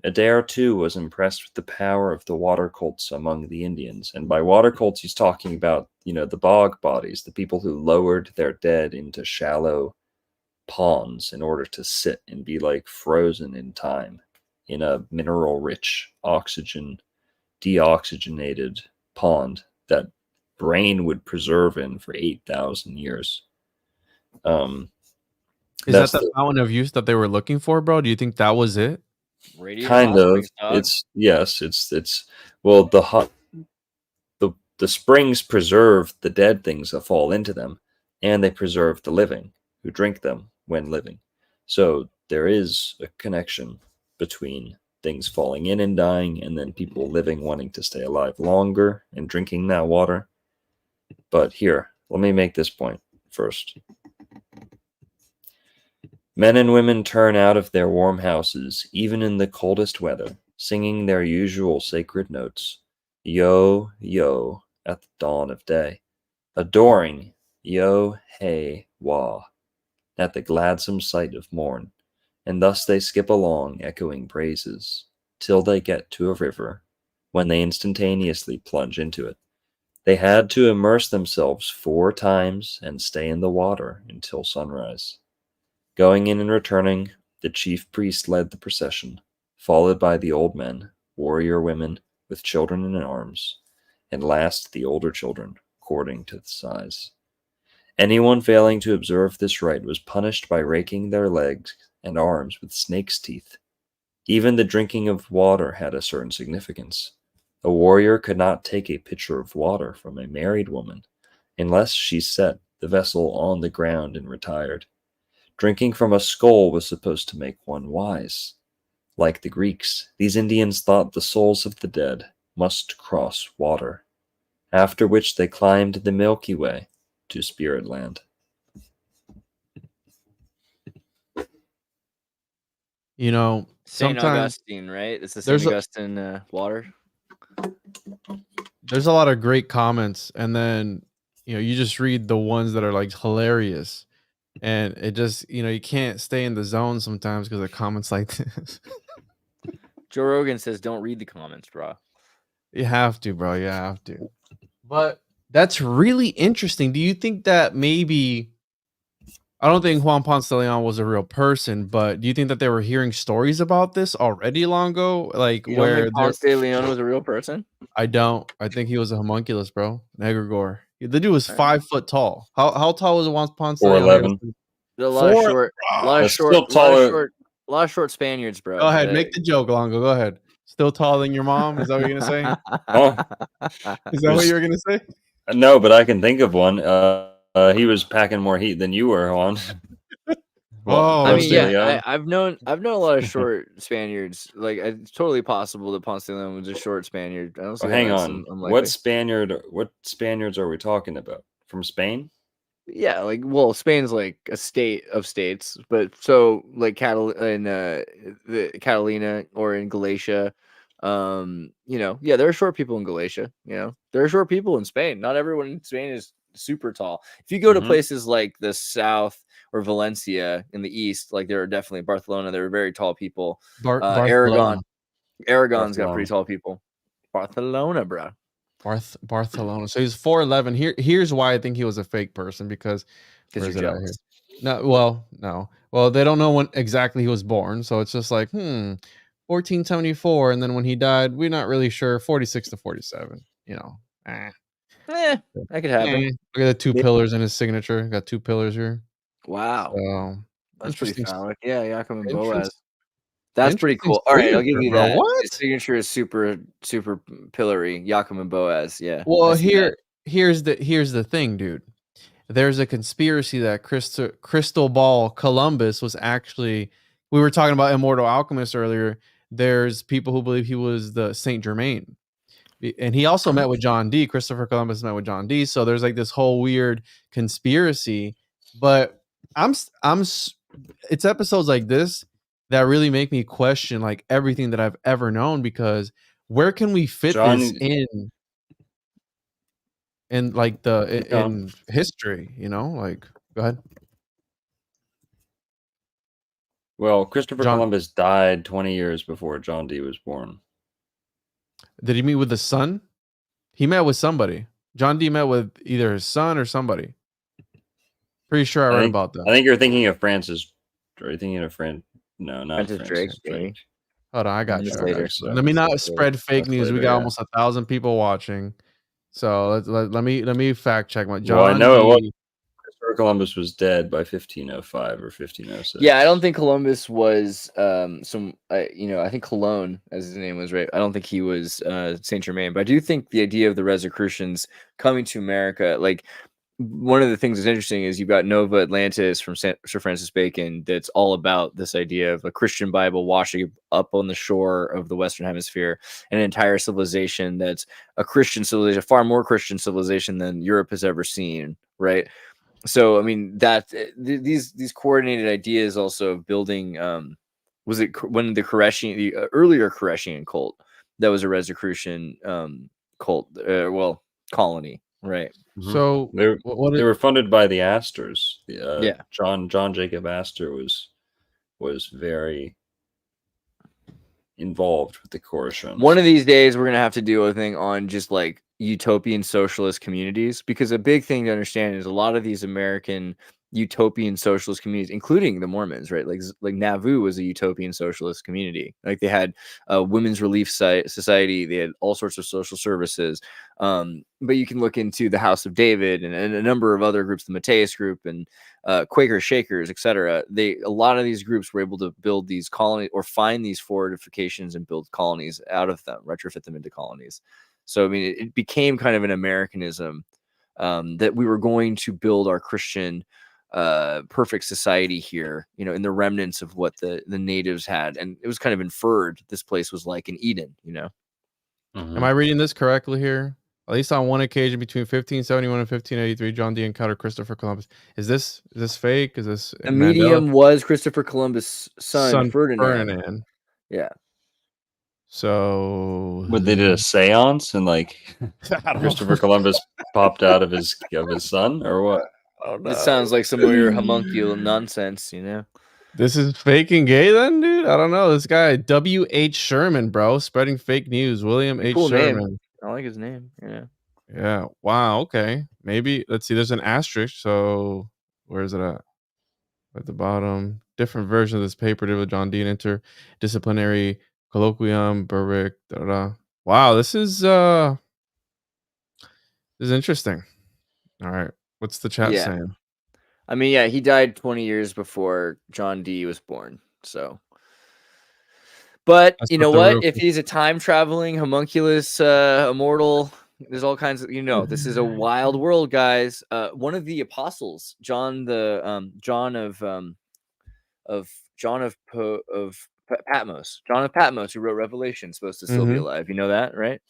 Speaker 5: Adair too was impressed with the power of the water cults among the Indians. And by water cults, he's talking about, the bog bodies, the people who lowered their dead into shallow ponds in order to sit and be like frozen in time in a mineral-rich, deoxygenated pond that brain would preserve in for 8,000 years.
Speaker 2: Is that the fountain of youth that they were looking for, bro? Do you think that was it?
Speaker 5: Kind of. It's well, the springs preserve the dead things that fall into them, and they preserve the living who drink them when living. So there is a connection between things falling in and dying, and then people living wanting to stay alive longer and drinking that water. But here, let me make this point first. Men and women turn out of their warm houses, even in the coldest weather, singing their usual sacred notes, yo, yo, at the dawn of day, adoring yo, hey, wah, at the gladsome sight of morn, and thus they skip along, echoing praises, till they get to a river, when they instantaneously plunge into it. They had to immerse themselves 4 times and stay in the water until sunrise. Going in and returning, the chief priest led the procession, followed by the old men, warrior women with children in arms, and last the older children, according to the size. Anyone failing to observe this rite was punished by raking their legs and arms with snake's teeth. Even the drinking of water had a certain significance. A warrior could not take a pitcher of water from a married woman unless she set the vessel on the ground and retired. Drinking from a skull was supposed to make one wise. Like the Greeks, these Indians thought the souls of the dead must cross water. after which they climbed the Milky Way to Spirit Land.
Speaker 2: You know,
Speaker 3: Saint
Speaker 2: sometimes
Speaker 3: Augustine, right? It's the
Speaker 2: there's
Speaker 3: Saint
Speaker 2: a,
Speaker 3: Augustine water.
Speaker 2: there's a lot of great comments, and then you just read the ones that are like hilarious, and it just you can't stay in the zone sometimes because of comments like this.
Speaker 3: Joe Rogan says, "Don't read the comments, bro."
Speaker 2: You have to, bro. You have to. But that's really interesting. Do you think that maybe? I don't think Juan Ponce de Leon was a real person, but do you think that they were hearing stories about this already long ago? Like
Speaker 3: You don't
Speaker 2: where
Speaker 3: think
Speaker 2: there
Speaker 3: Ponce de Leon was a real person?
Speaker 2: I don't. I think he was a homunculus, bro. An egregore. The dude was
Speaker 3: All right.
Speaker 2: 5 foot tall. How tall was Juan Ponce de
Speaker 5: 4'11".
Speaker 2: Leon?
Speaker 3: A lot of short,
Speaker 5: That's still taller.
Speaker 3: a lot of short Spaniards, bro.
Speaker 2: Go ahead, make the joke, Longo. Go ahead. Still taller than your mom? Is that what you're gonna say?
Speaker 5: Oh,
Speaker 2: Is that what you're gonna say?
Speaker 5: no, but I can think of one. He was packing more heat than you were, Juan.
Speaker 2: Oh,
Speaker 3: I
Speaker 5: Ponce
Speaker 3: mean,
Speaker 5: de
Speaker 3: yeah,
Speaker 5: Leon.
Speaker 3: I've known a lot of short Spaniards. Like, it's totally possible that Ponce de Leon was a short Spaniard. I don't see
Speaker 5: Oh,
Speaker 3: how
Speaker 5: hang
Speaker 3: that's
Speaker 5: on.
Speaker 3: unlikely.
Speaker 5: What Spaniards are we talking about? From Spain?
Speaker 3: Yeah, like, well, Spain's like a state of states, but so like the Catalina or in Galatia, yeah, there are short people in Galatia. There are short people in Spain. Not everyone in Spain is super tall. If you go to
Speaker 5: Mhm.
Speaker 3: places like the south or Valencia in the east, like there are definitely Barcelona, there are very tall people.
Speaker 2: Barcelona.
Speaker 3: Aragon's got
Speaker 5: Barcelona.
Speaker 3: pretty tall people. Barcelona, bro.
Speaker 2: Barcelona. So he's 4'11". Here's why I think he was a fake person, because
Speaker 3: Because
Speaker 2: where is
Speaker 3: you're
Speaker 2: it out here?
Speaker 3: jealous.
Speaker 2: No. Well, they don't know when exactly he was born, so it's just like 1474, and then when he died, we're not really sure. 46 to 47. Eh.
Speaker 3: That could happen.
Speaker 2: Look at the 2
Speaker 3: Yeah.
Speaker 2: pillars in his signature. Got 2 pillars here.
Speaker 3: Wow.
Speaker 2: So
Speaker 3: That's pretty
Speaker 2: interesting.
Speaker 3: phallic. Yeah, Yakum and
Speaker 2: Interest,
Speaker 3: Boaz. That's pretty
Speaker 2: interesting
Speaker 3: cool. All right, I'll give
Speaker 2: signature,
Speaker 3: you
Speaker 2: bro.
Speaker 3: that.
Speaker 2: What?
Speaker 3: His signature is super, super pillory. Yakum and Boaz. Yeah. I
Speaker 2: Well,
Speaker 3: see that.
Speaker 2: here's the thing, dude. There's a conspiracy that Crystal Ball Columbus was actually. We were talking about Immortal Alchemist earlier. There's people who believe he was the Saint Germain, and he also met with John Dee. Christopher Columbus met with John Dee. So there's like this whole weird conspiracy. But it's episodes like this that really make me question like everything that I've ever known, because where can we fit this in like in history, like, go ahead.
Speaker 5: Well, Christopher
Speaker 2: John,
Speaker 5: Columbus died 20 years before John Dee was born.
Speaker 2: did he meet with the son? He met with somebody. John Dee met with either his son or somebody. Pretty sure I read about that.
Speaker 5: I think you're thinking of Francis. Are you thinking of No, not
Speaker 3: Francis
Speaker 5: Francis
Speaker 3: Drake,
Speaker 5: Drake.
Speaker 2: Hold on, I got you.
Speaker 3: Minutes later.
Speaker 2: Let me not spread fake
Speaker 5: That's
Speaker 2: news. We
Speaker 5: later,
Speaker 2: got
Speaker 5: yeah.
Speaker 2: almost 1,000 people watching, so let me fact check my John.
Speaker 5: Well, I know it was.
Speaker 2: Dee.
Speaker 5: Christopher Columbus was dead by 1505 or 1506.
Speaker 3: Yeah, I don't think Columbus was I think Cologne, as his name was, right? I don't think he was Saint Germain, but I do think the idea of the Rosicrucians coming to America, like, one of the things that's interesting is you've got Nova Atlantis from Sir Francis Bacon that's all about this idea of a Christian Bible washing up on the shore of the Western Hemisphere, an entire civilization that's a Christian civilization, far more Christian civilization than Europe has ever seen, right? So, I mean, that these coordinated ideas also of building, was it when the earlier Koreshian cult that was a Rosicrucian cult, colony, right?
Speaker 2: So
Speaker 5: they were funded by the Astors.
Speaker 3: Yeah.
Speaker 5: John Jacob Astor was very involved with the Koreshians.
Speaker 3: One of these days, we're gonna have to do a thing on just like utopian socialist communities, because a big thing to understand is a lot of these American utopian socialist communities, including the Mormons, right? Like Nauvoo was a utopian socialist community. Like they had a women's relief society, they had all sorts of social services. But you can look into the House of David and a number of other groups, the Mateus group and Quaker Shakers, etc. A lot of these groups were able to build these colonies or find these fortifications and build colonies out of them, retrofit them into colonies. So, I mean, it became kind of an Americanism that we were going to build our Christian perfect society here, in the remnants of what the natives had. And it was kind of inferred this place was like an Eden,
Speaker 2: Am I reading this correctly here? At least on one occasion between 1571 and 1583, John Dee encountered Christopher Columbus. Is this fake? Is this
Speaker 3: The
Speaker 2: Mandela?
Speaker 3: medium was Christopher Columbus' son Ferdinand. Yeah.
Speaker 2: So
Speaker 5: But they did a seance and like
Speaker 2: I don't
Speaker 5: Christopher
Speaker 2: know.
Speaker 5: Columbus popped out of his son or what?
Speaker 2: Oh, no.
Speaker 3: This sounds like some weird homunculus nonsense, you know?
Speaker 2: This is fake and gay then, dude? I don't know. This guy, W.H. Sherman, bro, spreading fake news. William H.
Speaker 3: Cool
Speaker 2: Sherman.
Speaker 3: name. I like his name. Yeah.
Speaker 2: Yeah. Wow. Okay. Maybe. Let's see. There's an asterisk. So where is it at? At the bottom. Different version of this paper. David John Dean interdisciplinary colloquium. Berwick. Da, da, da. Wow. This is interesting. All right. What's the chat
Speaker 3: Yeah.
Speaker 2: saying?
Speaker 3: I mean, yeah, he died 20 years before John Dee was born. So, but
Speaker 2: That's
Speaker 3: you
Speaker 2: what
Speaker 3: know
Speaker 2: the
Speaker 3: what?
Speaker 2: roof
Speaker 3: If
Speaker 2: is.
Speaker 3: he's a time traveling homunculus, immortal, there's all kinds of, this is a wild world, guys. One of the apostles, John of Patmos, who wrote Revelation, supposed to still be alive. You know that, right?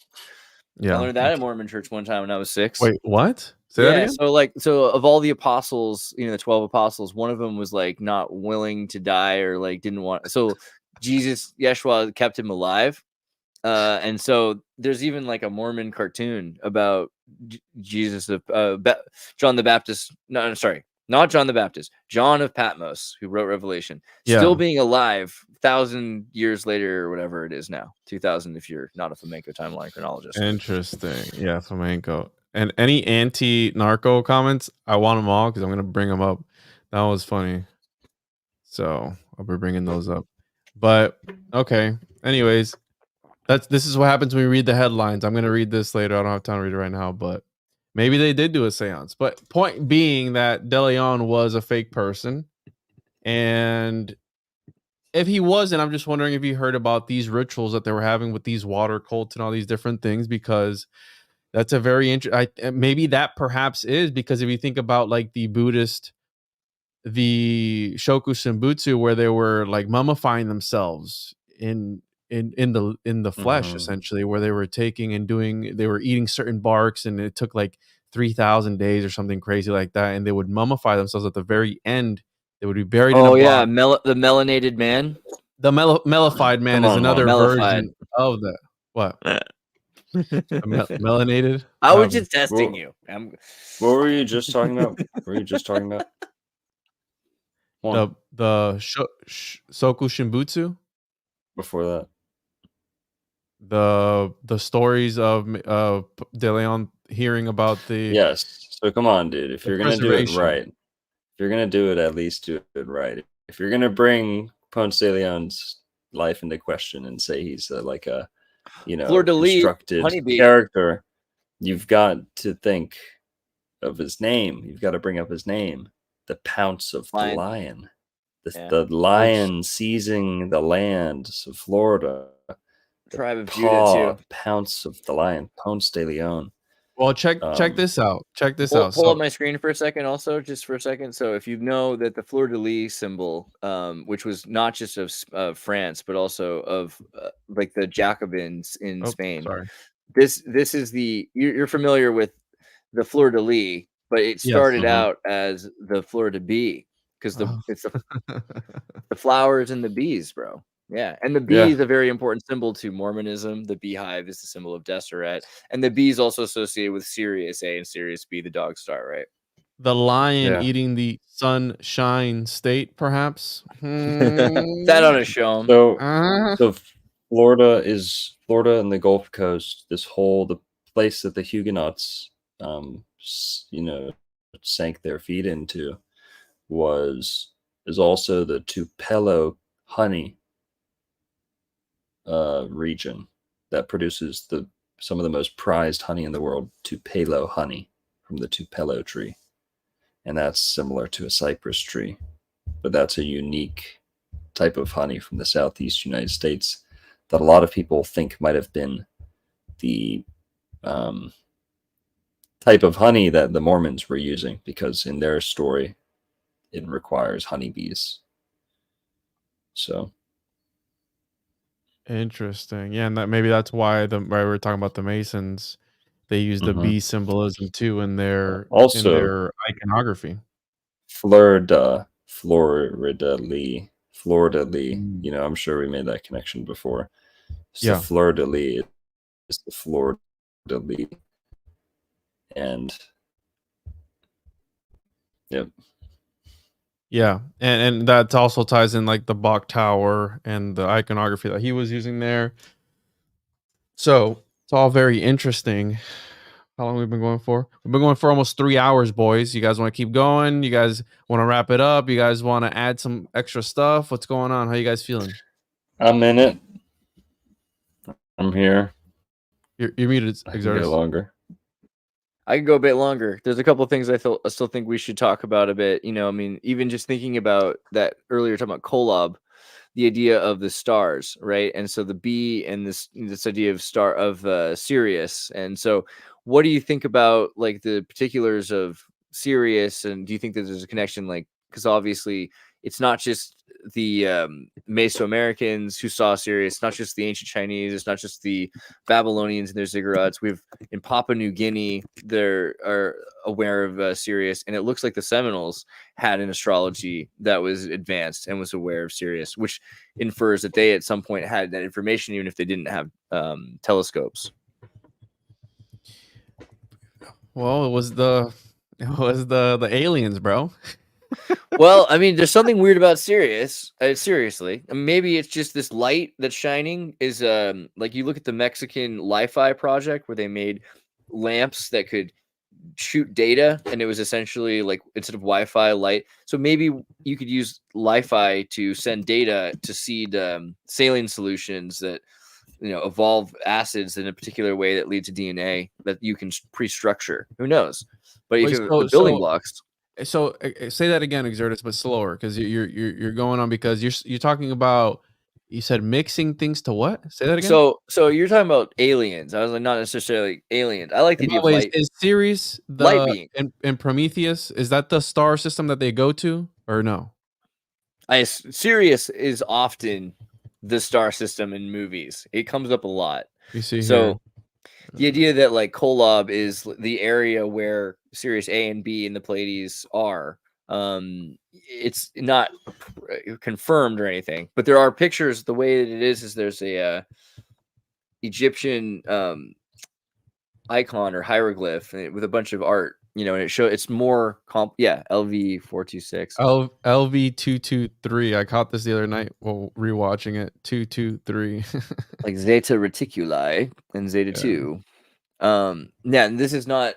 Speaker 3: I
Speaker 2: Yeah.
Speaker 3: learned that at Mormon church one time when I was 6.
Speaker 2: Wait, what? Say that
Speaker 3: Yeah,
Speaker 2: again?
Speaker 3: so of all the apostles, the 12 apostles, one of them was like not willing to die or like didn't want. So Yeshua kept him alive. And so there's even like a Mormon cartoon about Jesus of John the Baptist. No, sorry, not John the Baptist. John of Patmos, who wrote Revelation, still
Speaker 2: Yeah.
Speaker 3: being alive 1,000 years later or whatever it is now, 2,000 if you're not a flamenco timeline chronologist.
Speaker 2: Interesting. Yeah, flamenco. And any anti-narco comments, I want them all because I'm gonna bring them up. That was funny. So I'll be bringing those up. But okay. Anyways, this is what happens when we read the headlines. I'm gonna read this later. I don't have time to read it right now, but maybe they did do a seance. But point being that De Leon was a fake person, and if he wasn't, I'm just wondering if you heard about these rituals that they were having with these water cults and all these different things, because that's a very interesting. Maybe that perhaps is because if you think about like the Buddhist, the Shoku Shimbutsu, where they were like mummifying themselves in the flesh, essentially, where they were taking and they were eating certain barks, and it took like 3,000 days or something crazy like that, and they would mummify themselves at the very end. They would be buried in a block.
Speaker 3: The melanated man.
Speaker 2: The mellified man is another version of that. What? Melanated?
Speaker 3: I was just testing you.
Speaker 5: What were you just talking about?
Speaker 2: The Soku Shimbutsu?
Speaker 5: Before that.
Speaker 2: The stories of De Leon hearing about the...
Speaker 5: Yes. So come on, dude. If you're going to do it right, if you're going to do it, at least do it right. If you're going to bring Ponce de Leon's life into question and say he's like a constructed character, you've got to think of his name. You've got to bring up his name. The Pounce of the Lion. The lion seizing the lands of Florida.
Speaker 3: Tribe of Judah too.
Speaker 5: Pounce of the Lion. Ponce de Leon.
Speaker 2: Well, check this out.
Speaker 3: Pull up my screen for a second, also, just for a second. So, if you know that the fleur-de-lis symbol, which was not just of France, but also of like the Jacobins in Spain.
Speaker 2: Sorry.
Speaker 3: This is you're familiar with the fleur-de-lis, but it started out as the fleur-de-bee because it's the flowers and the bees, bro. Yeah, and the bee is a very important symbol to Mormonism. The beehive is the symbol of Deseret, and the bee is also associated with Sirius A and Sirius B, the dog star, right?
Speaker 2: The lion eating the sunshine state, perhaps.
Speaker 3: That ought to show him.
Speaker 5: So Florida and the Gulf Coast. The place that the Huguenots, sank their feet into, is also the Tupelo honey region that produces some of the most prized honey in the world, Tupelo honey from the Tupelo tree. And that's similar to a cypress tree, but that's a unique type of honey from the southeast United States that a lot of people think might have been the type of honey that the Mormons were using, because in their story, it requires honeybees. So
Speaker 2: interesting. Yeah, and maybe that's why we're talking about the Masons, They use the
Speaker 5: Mhm.
Speaker 2: bee symbolism too in their
Speaker 5: Also,
Speaker 2: iconography.
Speaker 5: Florida Lee.
Speaker 2: Mm.
Speaker 5: You know, I'm sure we made that connection before. It's the
Speaker 2: Yeah.
Speaker 5: fleur de lis. It's the fleur de lis. And yep.
Speaker 2: Yeah, and that also ties in like the Bok Tower and the iconography that he was using there. So it's all very interesting. How long we've been going for? We've been going for almost 3 hours, boys. You guys want to keep going? You guys want to wrap it up? You guys want to add some extra stuff? What's going on? How you guys feeling?
Speaker 5: I'm in it. I'm here.
Speaker 2: You're muted,
Speaker 5: I can go
Speaker 2: Xirtus.
Speaker 5: longer.
Speaker 3: I could go a bit longer. There's a couple of things I still think we should talk about a bit. You know, I mean, even just thinking about that earlier, talking about Kolob, the idea of the stars, right? And so the bee and this idea of Sirius. And so, what do you think about like the particulars of Sirius? And do you think that there's a connection, like, because obviously it's not just the Mesoamericans who saw Sirius, not just the ancient Chinese, it's not just the Babylonians and their ziggurats. We've in Papua New Guinea, they are aware of Sirius, and it looks like the Seminoles had an astrology that was advanced and was aware of Sirius, which infers that they at some point had that information, even if they didn't have telescopes.
Speaker 2: Well, it was the aliens, bro.
Speaker 3: Well, I mean, there's something weird about Sirius. Seriously, I mean, maybe it's just this light that's shining. Is like you look at the Mexican Li-Fi project where they made lamps that could shoot data, and it was essentially like instead of Wi-Fi light. So maybe you could use Li-Fi to send data to seed saline solutions that evolve acids in a particular way that lead to DNA that you can pre-structure. Who knows? But if
Speaker 2: Wait,
Speaker 3: you have the building blocks.
Speaker 2: So say that again, Xirtus, but slower, because you're going on, because you're talking about, you said mixing things to what? Say that again.
Speaker 3: So you're talking about aliens. I was like, not necessarily aliens. I like the
Speaker 2: And
Speaker 3: idea
Speaker 2: by the
Speaker 3: of
Speaker 2: way,
Speaker 3: light.
Speaker 2: is Sirius
Speaker 3: Light being.
Speaker 2: and Prometheus, is that the star system that they go to, or no?
Speaker 3: Sirius is often the star system in movies. It comes up a lot.
Speaker 2: You see
Speaker 3: So
Speaker 2: here.
Speaker 3: the idea that like Kolob is the area where Sirius A and B in the Pleiades are, it's not confirmed or anything, but there are pictures. The way that it is there's a Egyptian icon or hieroglyph with a bunch of art, and it's more LV426.
Speaker 2: LV223. I caught this the other night while rewatching it. 223.
Speaker 3: Like Zeta Reticuli and Zeta 2. Yeah, and this is not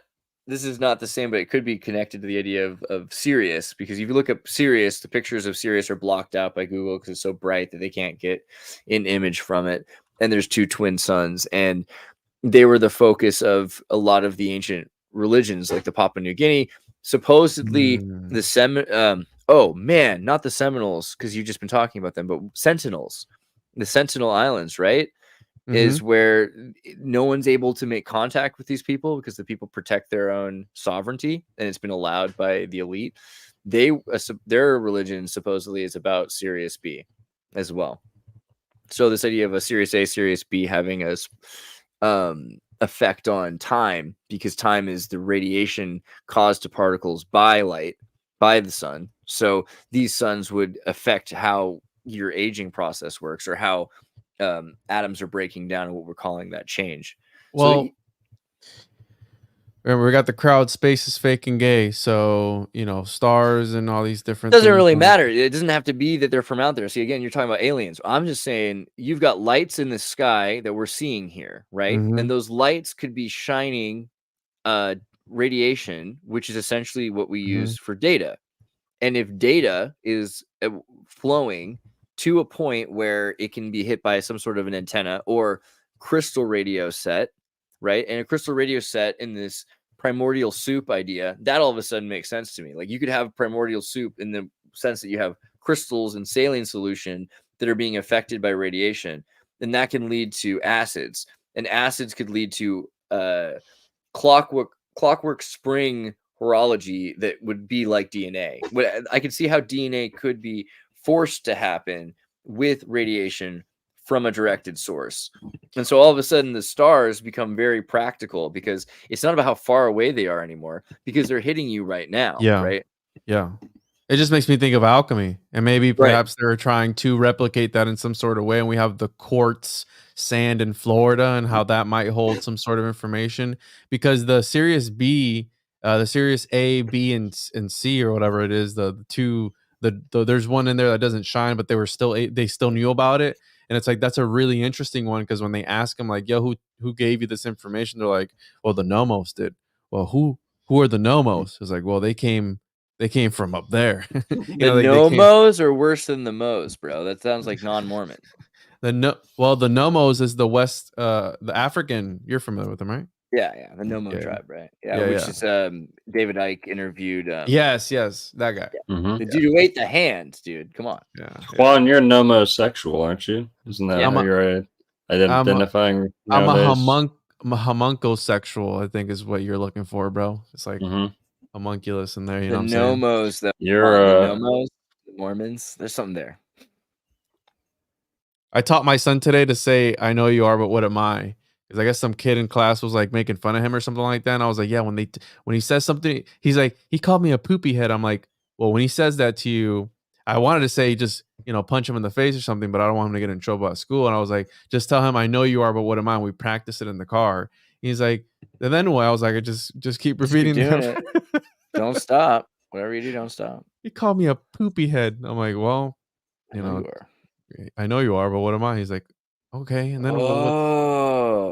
Speaker 3: the same, but it could be connected to the idea of Sirius, because if you look up Sirius, the pictures of Sirius are blocked out by Google because it's so bright that they can't get an image from it. And there's two twin suns, and they were the focus of a lot of the ancient religions, like the Papua New Guinea. Supposedly, not the Seminoles, because you've just been talking about them, but Sentinels, the Sentinel Islands, right? Is where no one's able to make contact with these people because the people protect their own sovereignty, and it's been allowed by the elite. Their religion supposedly is about Sirius B as well. So this idea of a Sirius A, Sirius B having a effect on time, because time is the radiation caused to particles by light, by the sun. So these suns would affect how your aging process works, or how atoms are breaking down, and what we're calling that change.
Speaker 2: Well, remember, we got the crowd, space is fake and gay, so stars and all these different
Speaker 3: doesn't
Speaker 2: things.
Speaker 3: really matter. It doesn't have to be that they're from out there. See, again, you're talking about aliens. I'm just saying you've got lights in the sky that we're seeing here, right? And those lights could be shining radiation, which is essentially what we use for data. And if data is flowing to a point where it can be hit by some sort of an antenna or crystal radio set, right? And a crystal radio set in this primordial soup idea, that all of a sudden makes sense to me. Like, you could have primordial soup in the sense that you have crystals and saline solution that are being affected by radiation, and that can lead to acids, and acids could lead to clockwork spring horology that would be like DNA. I could see how DNA could be forced to happen with radiation from a directed source. And so all of a sudden the stars become very practical because it's not about how far away they are anymore, because they're hitting you right now.
Speaker 2: Yeah.
Speaker 3: Right.
Speaker 2: Yeah. It just makes me think of alchemy, and maybe perhaps they're trying to replicate that in some sort of way. And we have the quartz sand in Florida and how that might hold some sort of information, because the Sirius B, the Sirius A, B, and C, or whatever it is, the two, there's one in there that doesn't shine, but they still knew about it. And it's like, that's a really interesting one, because when they ask them like, yo, who gave you this information? They're like, well, the Nomos did. Well, who are the Nomos? It's like, well, they came from up there.
Speaker 3: The Nomos are worse than the Mos, bro. That sounds like non-Mormon.
Speaker 2: The Nomos is the West, the African. You're familiar with them, right?
Speaker 3: Yeah, the Nomo tribe, right? Yeah, which is David Ike interviewed.
Speaker 2: Yes, that guy.
Speaker 3: The dude who ate the hand, dude. Come on.
Speaker 2: Yeah.
Speaker 5: Juan, you're nomosexual, aren't you? Isn't that how you're identifying?
Speaker 2: I'm a homuncosexual, I think is what you're looking for, bro. It's like homunculus in there. You know what I'm saying?
Speaker 3: Nomos, the Nomos, the Mormons. There's something there.
Speaker 2: I taught my son today to say, "I know you are, but what am I?" Because I guess some kid in class was like making fun of him or something like that. And I was like, "Yeah." When he says something, he's like, "He called me a poopy head." I'm like, "Well, when he says that to you, I wanted to say just punch him in the face or something, but I don't want him to get in trouble at school." And I was like, "Just tell him I know you are, but what am I?" And we practiced it in the car. He's like, and then what? I was like, I just keep repeating
Speaker 3: it. Don't stop. Whatever you do, don't stop.
Speaker 2: He called me a poopy head. I'm like, well,
Speaker 3: you are.
Speaker 2: I know you are, but what am I? He's like, okay. And then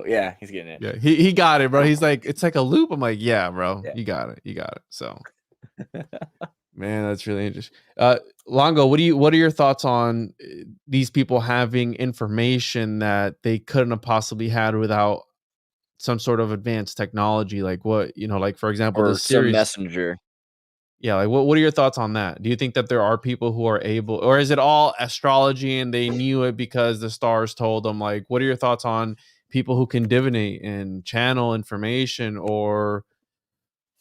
Speaker 3: yeah, he's getting it.
Speaker 2: Yeah, he got it, bro. He's like, it's like a loop. I'm like, yeah, bro, you got it. So, man, that's really interesting. Longo, what are your thoughts on these people having information that they couldn't have possibly had without some sort of advanced technology? Like what, like for example,
Speaker 3: or
Speaker 2: the series
Speaker 3: messenger.
Speaker 2: Yeah, like what are your thoughts on that? Do you think that there are people who are able, or is it all astrology and they knew it because the stars told them? Like, what are your thoughts on people who can divinate and channel information? Or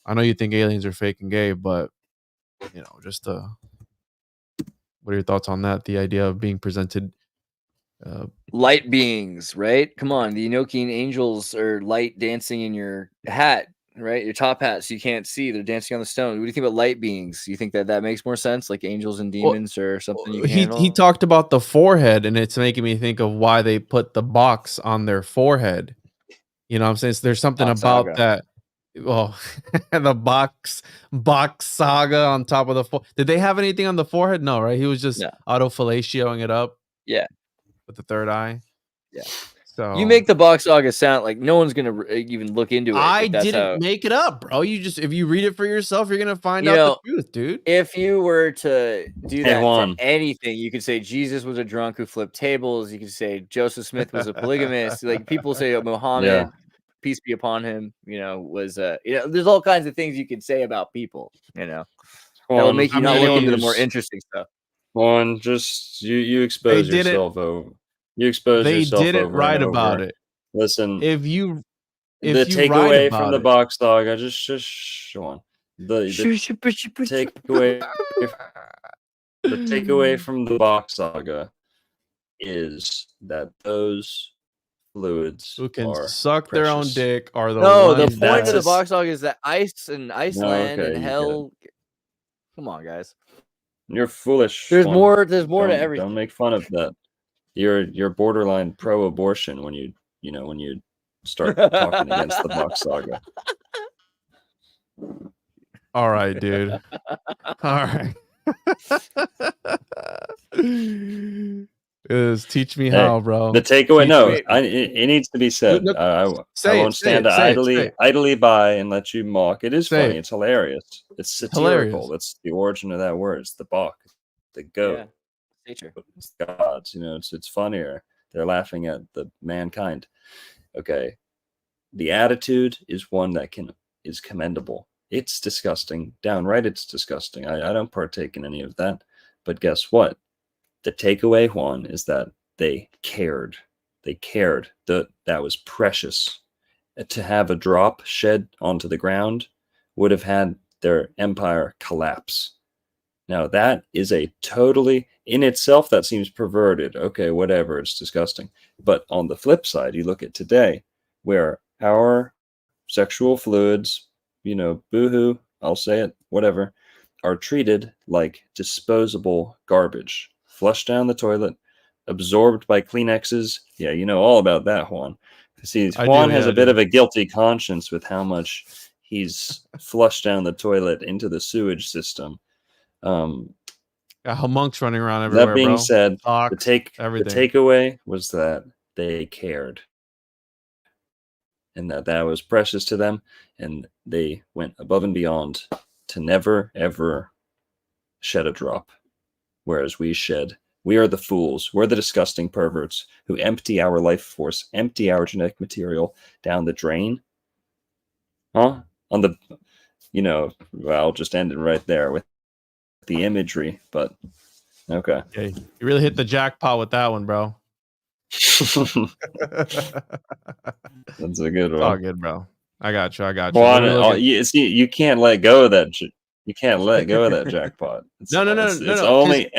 Speaker 2: I know you think aliens are fake and gay, but just what are your thoughts on that? The idea of being presented
Speaker 3: light beings, right? Come on, the Enochian angels are light dancing in your hat. Right, your top hat, so you can't see. They're dancing on the stone. What do you think about light beings? You think that makes more sense, like angels and demons, or something? You can
Speaker 2: he talked about the forehead, and it's making me think of why they put the box on their forehead. You know what I'm saying? So there's something about that. Well, the box saga on top of the forehead. Did they have anything on the forehead? No, right? He was just autofellatioing it up.
Speaker 3: Yeah,
Speaker 2: with the third eye.
Speaker 3: Yeah.
Speaker 2: So
Speaker 3: you make the box saga sound like no one's gonna even look into it.
Speaker 2: I didn't make it up, bro. If you read it for yourself, you're gonna find out the truth, dude.
Speaker 3: If you were to do that for anything, you could say Jesus was a drunk who flipped tables. You could say Joseph Smith was a polygamist. Like people say Muhammad, peace be upon him, was there's all kinds of things you could say about people, that'll make you not look into the more interesting stuff.
Speaker 5: Juan, just you expose yourself over. You expose yourself.
Speaker 2: They didn't write about it.
Speaker 5: Listen,
Speaker 2: if you
Speaker 5: takeaway from the box saga, just Sean. The takeaway from the box saga is that those fluids
Speaker 2: who can suck their own dick are the
Speaker 3: the point of the box saga is that ice and Iceland and hell. Come on, guys.
Speaker 5: You're foolish.
Speaker 3: There's more to everything.
Speaker 5: Don't make fun of that. You're borderline pro-abortion when you start talking against the box saga.
Speaker 2: All right, dude. All right. Teach me how, bro.
Speaker 5: The takeaway, it needs to be said. I won't stand idly by and let you mock. It is funny. It's hilarious. It's satirical. That's the origin of that word. It's the bok, the goat. It's gods, it's funnier. They're laughing at the mankind. Okay, the attitude is one that is commendable. It's disgusting, downright. It's disgusting. I don't partake in any of that. But guess what? The takeaway, Juan, is that they cared. They cared. That was precious. To have a drop shed onto the ground would have had their empire collapse. Now that is a totally, in itself, that seems perverted. Okay, whatever, it's disgusting. But on the flip side, you look at today, where our sexual fluids, boohoo, I'll say it, whatever, are treated like disposable garbage, flushed down the toilet, absorbed by Kleenexes. Yeah, you know all about that, Juan. See,
Speaker 2: I
Speaker 5: Juan
Speaker 2: do,
Speaker 5: has
Speaker 2: yeah,
Speaker 5: a
Speaker 2: I
Speaker 5: bit
Speaker 2: do.
Speaker 5: of a guilty conscience with how much he's flushed down the toilet into the sewage system.
Speaker 2: Got homunks running around
Speaker 5: That
Speaker 2: everywhere,
Speaker 5: being
Speaker 2: bro.
Speaker 5: said, the
Speaker 2: Socks, everything.
Speaker 5: takeaway was that they cared, and that was precious to them, and they went above and beyond to never ever shed a drop, whereas we are the fools, we're the disgusting perverts who empty our life force, empty our genetic material down the drain. On the, well, I'll just end it right there with the imagery, but okay.
Speaker 2: Okay, you really hit the jackpot with that one, bro.
Speaker 5: That's a good
Speaker 2: It's all
Speaker 5: one.
Speaker 2: good, bro. I got you. What
Speaker 5: Juan,
Speaker 2: are we looking?
Speaker 5: you can't let go of that. You can't let go of that jackpot. It's
Speaker 2: No.
Speaker 5: it's
Speaker 2: 'Cause
Speaker 5: only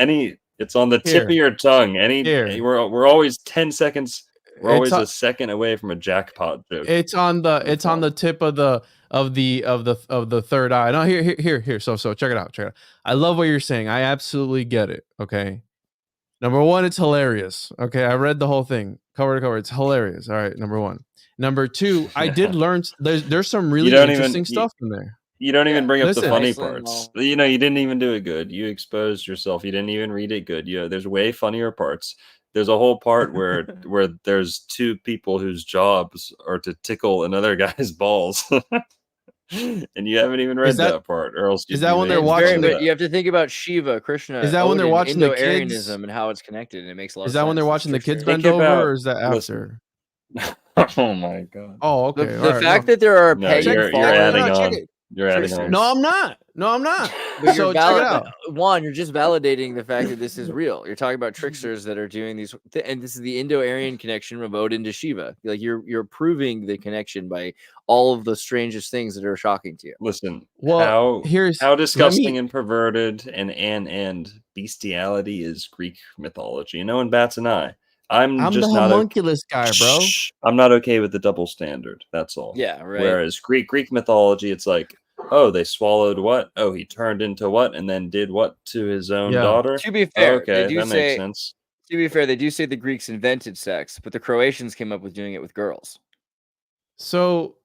Speaker 5: it's on the tip of
Speaker 2: here,
Speaker 5: your tongue.
Speaker 2: here.
Speaker 5: We're always 10 seconds. We're
Speaker 2: It's
Speaker 5: always
Speaker 2: on,
Speaker 5: a second away from a jackpot joke.
Speaker 2: it's on the tip of the third eye. No, here. So check it out. I love what you're saying. I absolutely get it. Okay. Number one, it's hilarious. Okay, I read the whole thing cover to cover. It's hilarious. All right, number one. Number two, I did learn there's some really interesting stuff in there.
Speaker 5: You don't even bring up the
Speaker 2: Listen,
Speaker 5: funny
Speaker 3: Iceland,
Speaker 5: parts. You didn't even do it good. You exposed yourself. You didn't even read it good. There's way funnier parts. There's a whole part where there's two people whose jobs are to tickle another guy's balls. And you haven't even read that part, or else
Speaker 2: is that when they're
Speaker 3: It's
Speaker 2: watching
Speaker 3: but you have to think about Shiva, Krishna,
Speaker 2: Is that when they're
Speaker 3: Odin,
Speaker 2: watching the
Speaker 3: Indo-Aryanism,
Speaker 2: kids?
Speaker 3: and how it's connected, and it makes a lot of
Speaker 2: Is
Speaker 3: sense.
Speaker 2: that when they're
Speaker 3: It's
Speaker 2: watching the kids
Speaker 3: trickster.
Speaker 2: bend
Speaker 5: Think
Speaker 2: over,
Speaker 5: about-
Speaker 2: or is that
Speaker 5: listen.
Speaker 2: after?
Speaker 5: Oh my god.
Speaker 2: Oh, okay.
Speaker 3: The
Speaker 2: all right,
Speaker 3: fact
Speaker 2: no.
Speaker 3: that there are
Speaker 5: No,
Speaker 3: pagan
Speaker 5: you're
Speaker 3: followers,
Speaker 5: adding
Speaker 2: check
Speaker 5: on.
Speaker 2: it.
Speaker 5: You're adding
Speaker 3: tricksters.
Speaker 5: on.
Speaker 2: No, I'm not.
Speaker 3: But
Speaker 2: So
Speaker 3: you're
Speaker 2: check it out.
Speaker 3: Juan, you're just validating the fact that this is real. You're talking about tricksters that are doing these, and this is the Indo-Aryan connection of Odin to Shiva. Like you're proving the connection by all of the strangest things that are shocking to you.
Speaker 5: Listen,
Speaker 2: Well,
Speaker 5: how disgusting and perverted and bestiality is Greek mythology. No one bats an eye.
Speaker 2: I'm
Speaker 5: just
Speaker 2: the
Speaker 5: not
Speaker 2: homunculus guy, bro.
Speaker 5: I'm not okay with the double standard. That's all.
Speaker 3: Yeah, right.
Speaker 5: Whereas Greek mythology, it's like, oh, they swallowed what? Oh, he turned into what, and then did what to his own
Speaker 2: Yeah.
Speaker 5: daughter?
Speaker 3: To be fair,
Speaker 5: Okay,
Speaker 3: they do
Speaker 5: that
Speaker 3: say,
Speaker 5: makes sense.
Speaker 3: To be fair, they do say the Greeks invented sex, but the Croatians came up with doing it with girls.
Speaker 2: So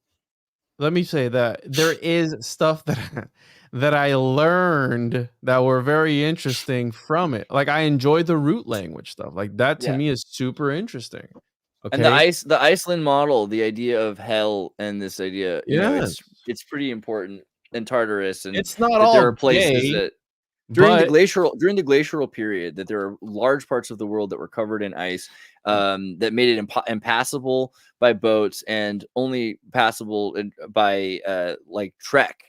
Speaker 2: let me say that there is stuff that I learned that were very interesting from it. Like I enjoy the root language stuff. Like that to
Speaker 3: Yeah.
Speaker 2: me is super interesting. Okay.
Speaker 3: And the Iceland model, the idea of hell and this idea, it's pretty important. And Tartarus, and
Speaker 2: it's not
Speaker 3: that
Speaker 2: all
Speaker 3: there are places
Speaker 2: gay,
Speaker 3: that during
Speaker 2: but
Speaker 3: the glacial period that there are large parts of the world that were covered in ice, that made it impassable by boats and only passable by like trek,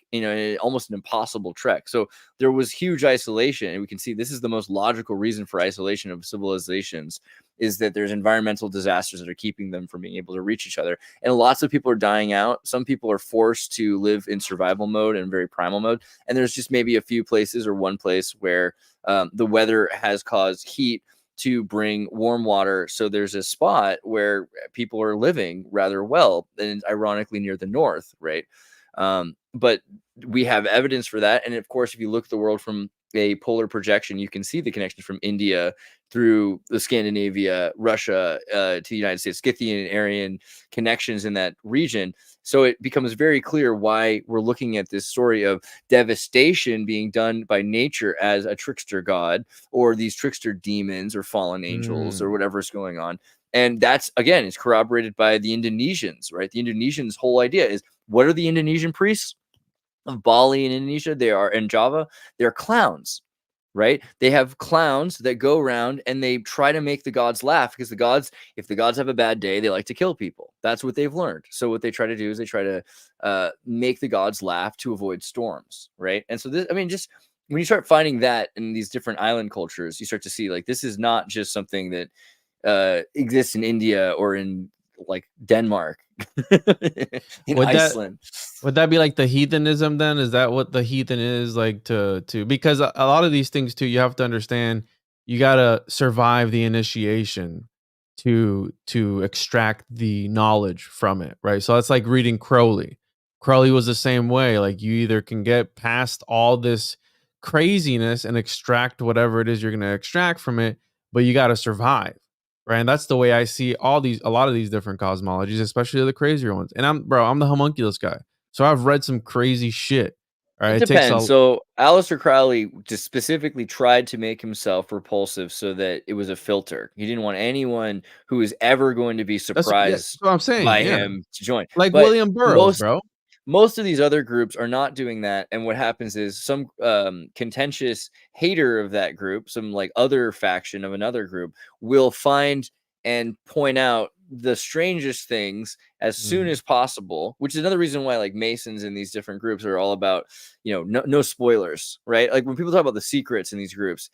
Speaker 3: almost an impossible trek. So there was huge isolation, and we can see this is the most logical reason for isolation of civilizations, is that there's environmental disasters that are keeping them from being able to reach each other. And lots of people are dying out. Some people are forced to live in survival mode and very primal mode. And there's just maybe a few places or one place where the weather has caused heat to bring warm water. So there's a spot where people are living rather well, and ironically near the north, right? But we have evidence for that. And of course, if you look at the world from a polar projection, you can see the connection from India through the Scandinavia, Russia, to the United States, Scythian and Aryan connections in that region. So it becomes very clear why we're looking at this story of devastation being done by nature as a trickster god, or these trickster demons or fallen angels or whatever's going on. And that's, again, is corroborated by the Indonesians, right? The Indonesians' whole idea is, what are the Indonesian priests of Bali in Indonesia? They are in Java. They're clowns, right? They have clowns that go around and they try to make the gods laugh, because if the gods have a bad day, they like to kill people. That's what they've learned. So what they try to do is they try to make the gods laugh to avoid storms, right? And so this, just when you start finding that in these different island cultures, you start to see, like, this is not just something that exists in India or in like Denmark, in
Speaker 2: Would that
Speaker 3: Iceland.
Speaker 2: would that be like the heathenism then? Is that what the heathen is like to because a lot of these things too, you have to understand you gotta survive the initiation to extract the knowledge from it, right? So that's like reading Crowley. Crowley was the same way. Like you either can get past all this craziness and extract whatever it is you're gonna extract from it, but you gotta survive. Right. And that's the way I see a lot of these different cosmologies, especially the crazier ones. And I'm the homunculus guy. So I've read some crazy shit. All right.
Speaker 3: It
Speaker 2: It takes
Speaker 3: depends.
Speaker 2: a
Speaker 3: So Aleister Crowley just specifically tried to make himself repulsive so that it was a filter. He didn't want anyone who was ever going to be
Speaker 2: that's
Speaker 3: surprised
Speaker 2: what I'm saying.
Speaker 3: by
Speaker 2: Yeah.
Speaker 3: him to join.
Speaker 2: Like
Speaker 3: But
Speaker 2: William Burroughs,
Speaker 3: most
Speaker 2: bro.
Speaker 3: most of these other groups are not doing that, and what happens is some contentious hater of that group, some like other faction of another group, will find and point out the strangest things as soon as possible, which is another reason why like Masons in these different groups are all about, no spoilers, right? Like when people talk about the secrets in these groups,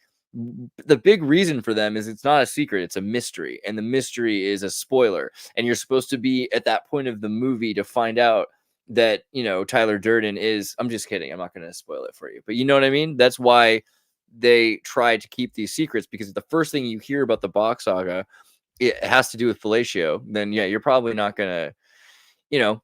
Speaker 3: the big reason for them is it's not a secret, it's a mystery, and the mystery is a spoiler, and you're supposed to be at that point of the movie to find out that Tyler Durden is. I'm just kidding, I'm not going to spoil it for you, but you know what I mean. That's why they try to keep these secrets, because the first thing you hear about the Bach saga, it has to do with fellatio. Then yeah, you're probably not going to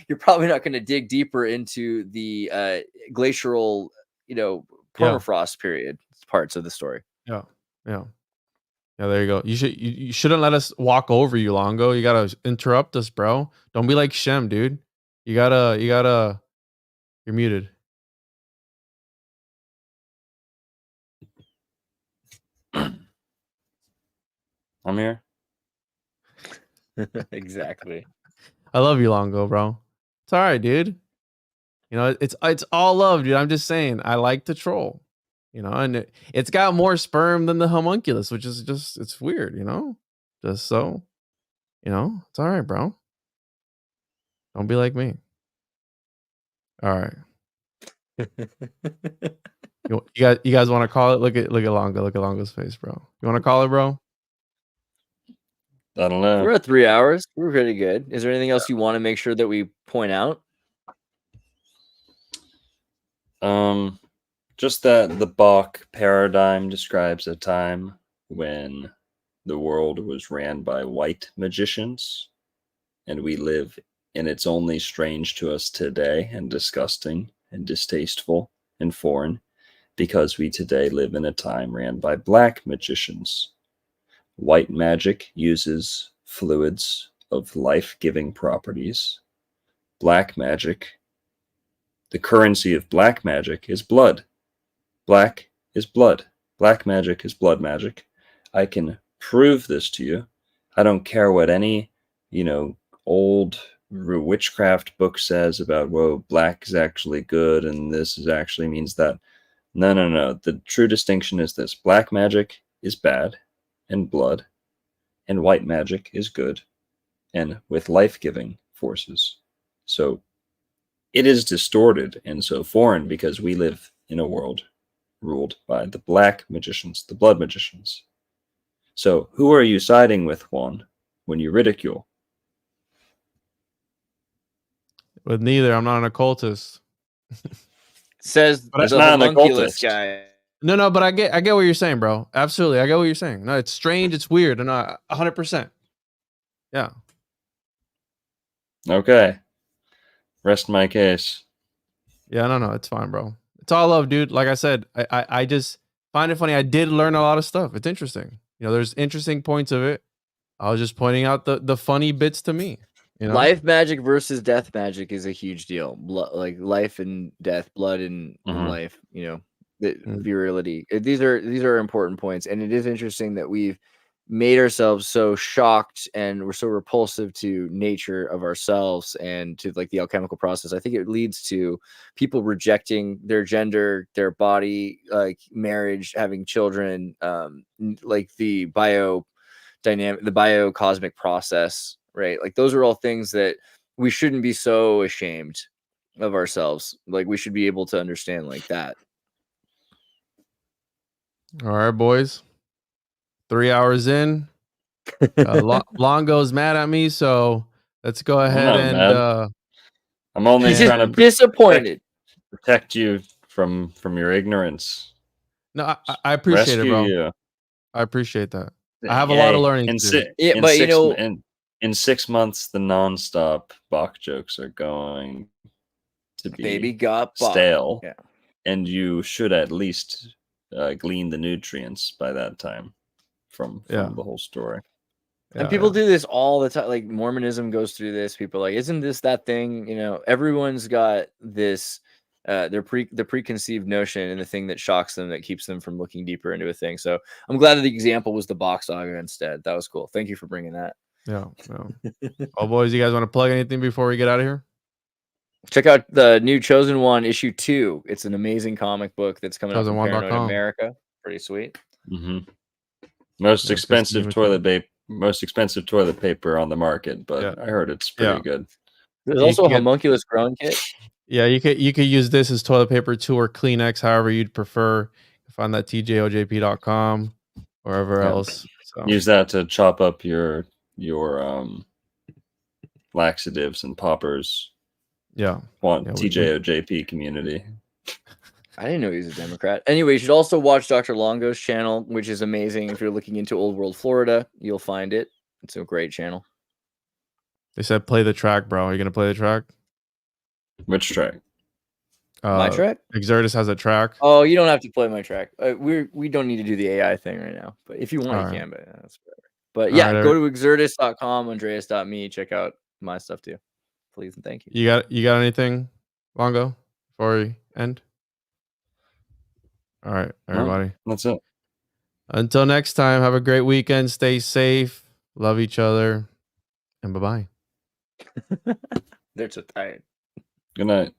Speaker 3: you're probably not going to dig deeper into the glacial permafrost period parts of the story.
Speaker 2: Yeah. Yeah. Yeah, there you go. You shouldn't let us walk over you, Longo. You gotta interrupt us, bro. Don't be like Shem, dude. You're muted.
Speaker 5: I'm here.
Speaker 3: Exactly.
Speaker 2: I love you, Longo, bro. It's all right, dude. It's all love, dude. I'm just saying, I like to troll. And it's got more sperm than the homunculus, which is just it's weird, Just so, it's all right, bro. Don't be like me. All right. You guys want to call it? Look at Longo. Look at Longo's face, bro. You want to call it, bro?
Speaker 5: I don't know.
Speaker 3: We're at 3 hours. We're pretty good. Is there anything else you want to make sure that we point out?
Speaker 5: Just that the Bach paradigm describes a time when the world was ran by white magicians, and we live in it's only strange to us today and disgusting and distasteful and foreign because we today live in a time ran by black magicians. White magic uses fluids of life-giving properties. Black magic, the currency of black magic is blood. Black is blood. Black magic is blood magic. I can prove this to you. I don't care what any, old witchcraft book says about, whoa, black is actually good and this is actually means that. No. The true distinction is this. Black magic is bad and blood, and white magic is good and with life-giving forces. So it is distorted and so foreign because we live in a world ruled by the black magicians, the blood magicians. So who are you siding with, Juan, when you ridicule?
Speaker 2: With neither. I'm not an occultist.
Speaker 3: Says
Speaker 2: But
Speaker 3: the
Speaker 5: not an
Speaker 3: homunculus
Speaker 5: occultist.
Speaker 3: guy.
Speaker 2: No, but I get what you're saying, bro. Absolutely. I get what you're saying. No, it's strange, it's weird, and 100%. Yeah.
Speaker 5: Okay. Rest my case.
Speaker 2: Yeah, no, it's fine, bro. It's all love, dude. Like I said, I just find it funny. I did learn a lot of stuff. It's interesting. There's interesting points of it. I was just pointing out the funny bits to me.
Speaker 3: Life magic versus death magic is a huge deal. Like life and death, blood and life. The virility. These are important points, and it is interesting that we've made ourselves so shocked and we're so repulsive to nature of ourselves and to like the alchemical process. I think it leads to people rejecting their gender, their body, like marriage, having children, like the biocosmic process, right? Like those are all things that we shouldn't be so ashamed of ourselves. Like we should be able to understand like that.
Speaker 2: All right, boys. 3 hours in. Longo's mad at me, so let's go ahead
Speaker 5: not
Speaker 2: and
Speaker 5: mad. I'm only
Speaker 3: He's
Speaker 2: And-
Speaker 5: trying
Speaker 3: just
Speaker 5: to
Speaker 3: disappointed.
Speaker 5: protect you from your ignorance.
Speaker 2: no, I appreciate it,
Speaker 5: Rescue
Speaker 2: bro.
Speaker 5: you.
Speaker 2: I appreciate that. I have a lot of learning
Speaker 5: in
Speaker 2: to do.
Speaker 3: Yeah,
Speaker 5: in
Speaker 3: but you
Speaker 5: 6
Speaker 3: know-
Speaker 5: in 6 months, the nonstop Bach jokes are going to be
Speaker 3: Baby got bought.
Speaker 5: stale,
Speaker 3: Yeah.
Speaker 5: and you should at least glean the nutrients by that time from
Speaker 2: Yeah.
Speaker 5: the whole story.
Speaker 3: And
Speaker 2: Yeah,
Speaker 3: people
Speaker 2: yeah.
Speaker 3: do this all the time. Like Mormonism goes through this. People are like, isn't this that thing? You know, everyone's got this the preconceived notion and the thing that shocks them that keeps them from looking deeper into a thing. So I'm glad that the example was the Bach saga instead. That was cool. Thank you for bringing that.
Speaker 2: Yeah. Oh, boys, you guys want to plug anything before we get out of here?
Speaker 3: Check out the new Chosen One issue 2. It's an amazing comic book that's coming out from Paranoid
Speaker 2: chosenone.com.
Speaker 3: America. Pretty sweet.
Speaker 5: Most
Speaker 2: Yeah,
Speaker 5: expensive
Speaker 2: 15
Speaker 5: toilet paper on the market, but
Speaker 2: Yeah.
Speaker 5: I heard it's pretty
Speaker 2: Yeah.
Speaker 5: good.
Speaker 3: There's
Speaker 2: You
Speaker 3: also a
Speaker 2: can get-
Speaker 3: homunculus growing kit.
Speaker 2: Yeah, you could use this as toilet paper too, or Kleenex, however you'd prefer. Find that tjojp.com, wherever
Speaker 5: Yeah.
Speaker 2: else. So
Speaker 5: Use that to chop up your laxatives and poppers.
Speaker 2: yeah.
Speaker 5: Want
Speaker 2: Yeah,
Speaker 5: TJOJP community.
Speaker 3: I didn't know he was a Democrat. Anyway, you should also watch Dr. Longo's channel, which is amazing. If you're looking into Old World Florida, you'll find it. It's a great channel.
Speaker 2: They said play the track, bro. Are you gonna play the track?
Speaker 5: Which track?
Speaker 3: My track?
Speaker 2: Xirtus has a track.
Speaker 3: Oh, you don't have to play my track. We don't need to do the AI thing right now. But if you want,
Speaker 2: All
Speaker 3: you
Speaker 2: right.
Speaker 3: can. But that's whatever. But
Speaker 2: All
Speaker 3: yeah,
Speaker 2: right,
Speaker 3: go to Xirtus.com, Andreas.me. Check out my stuff too. Please and thank you.
Speaker 2: You got anything, Longo, before we end? All right, everybody.
Speaker 5: That's it.
Speaker 2: Until next time, have a great weekend. Stay safe. Love each other. And bye-bye.
Speaker 3: They're so tired.
Speaker 5: Good night.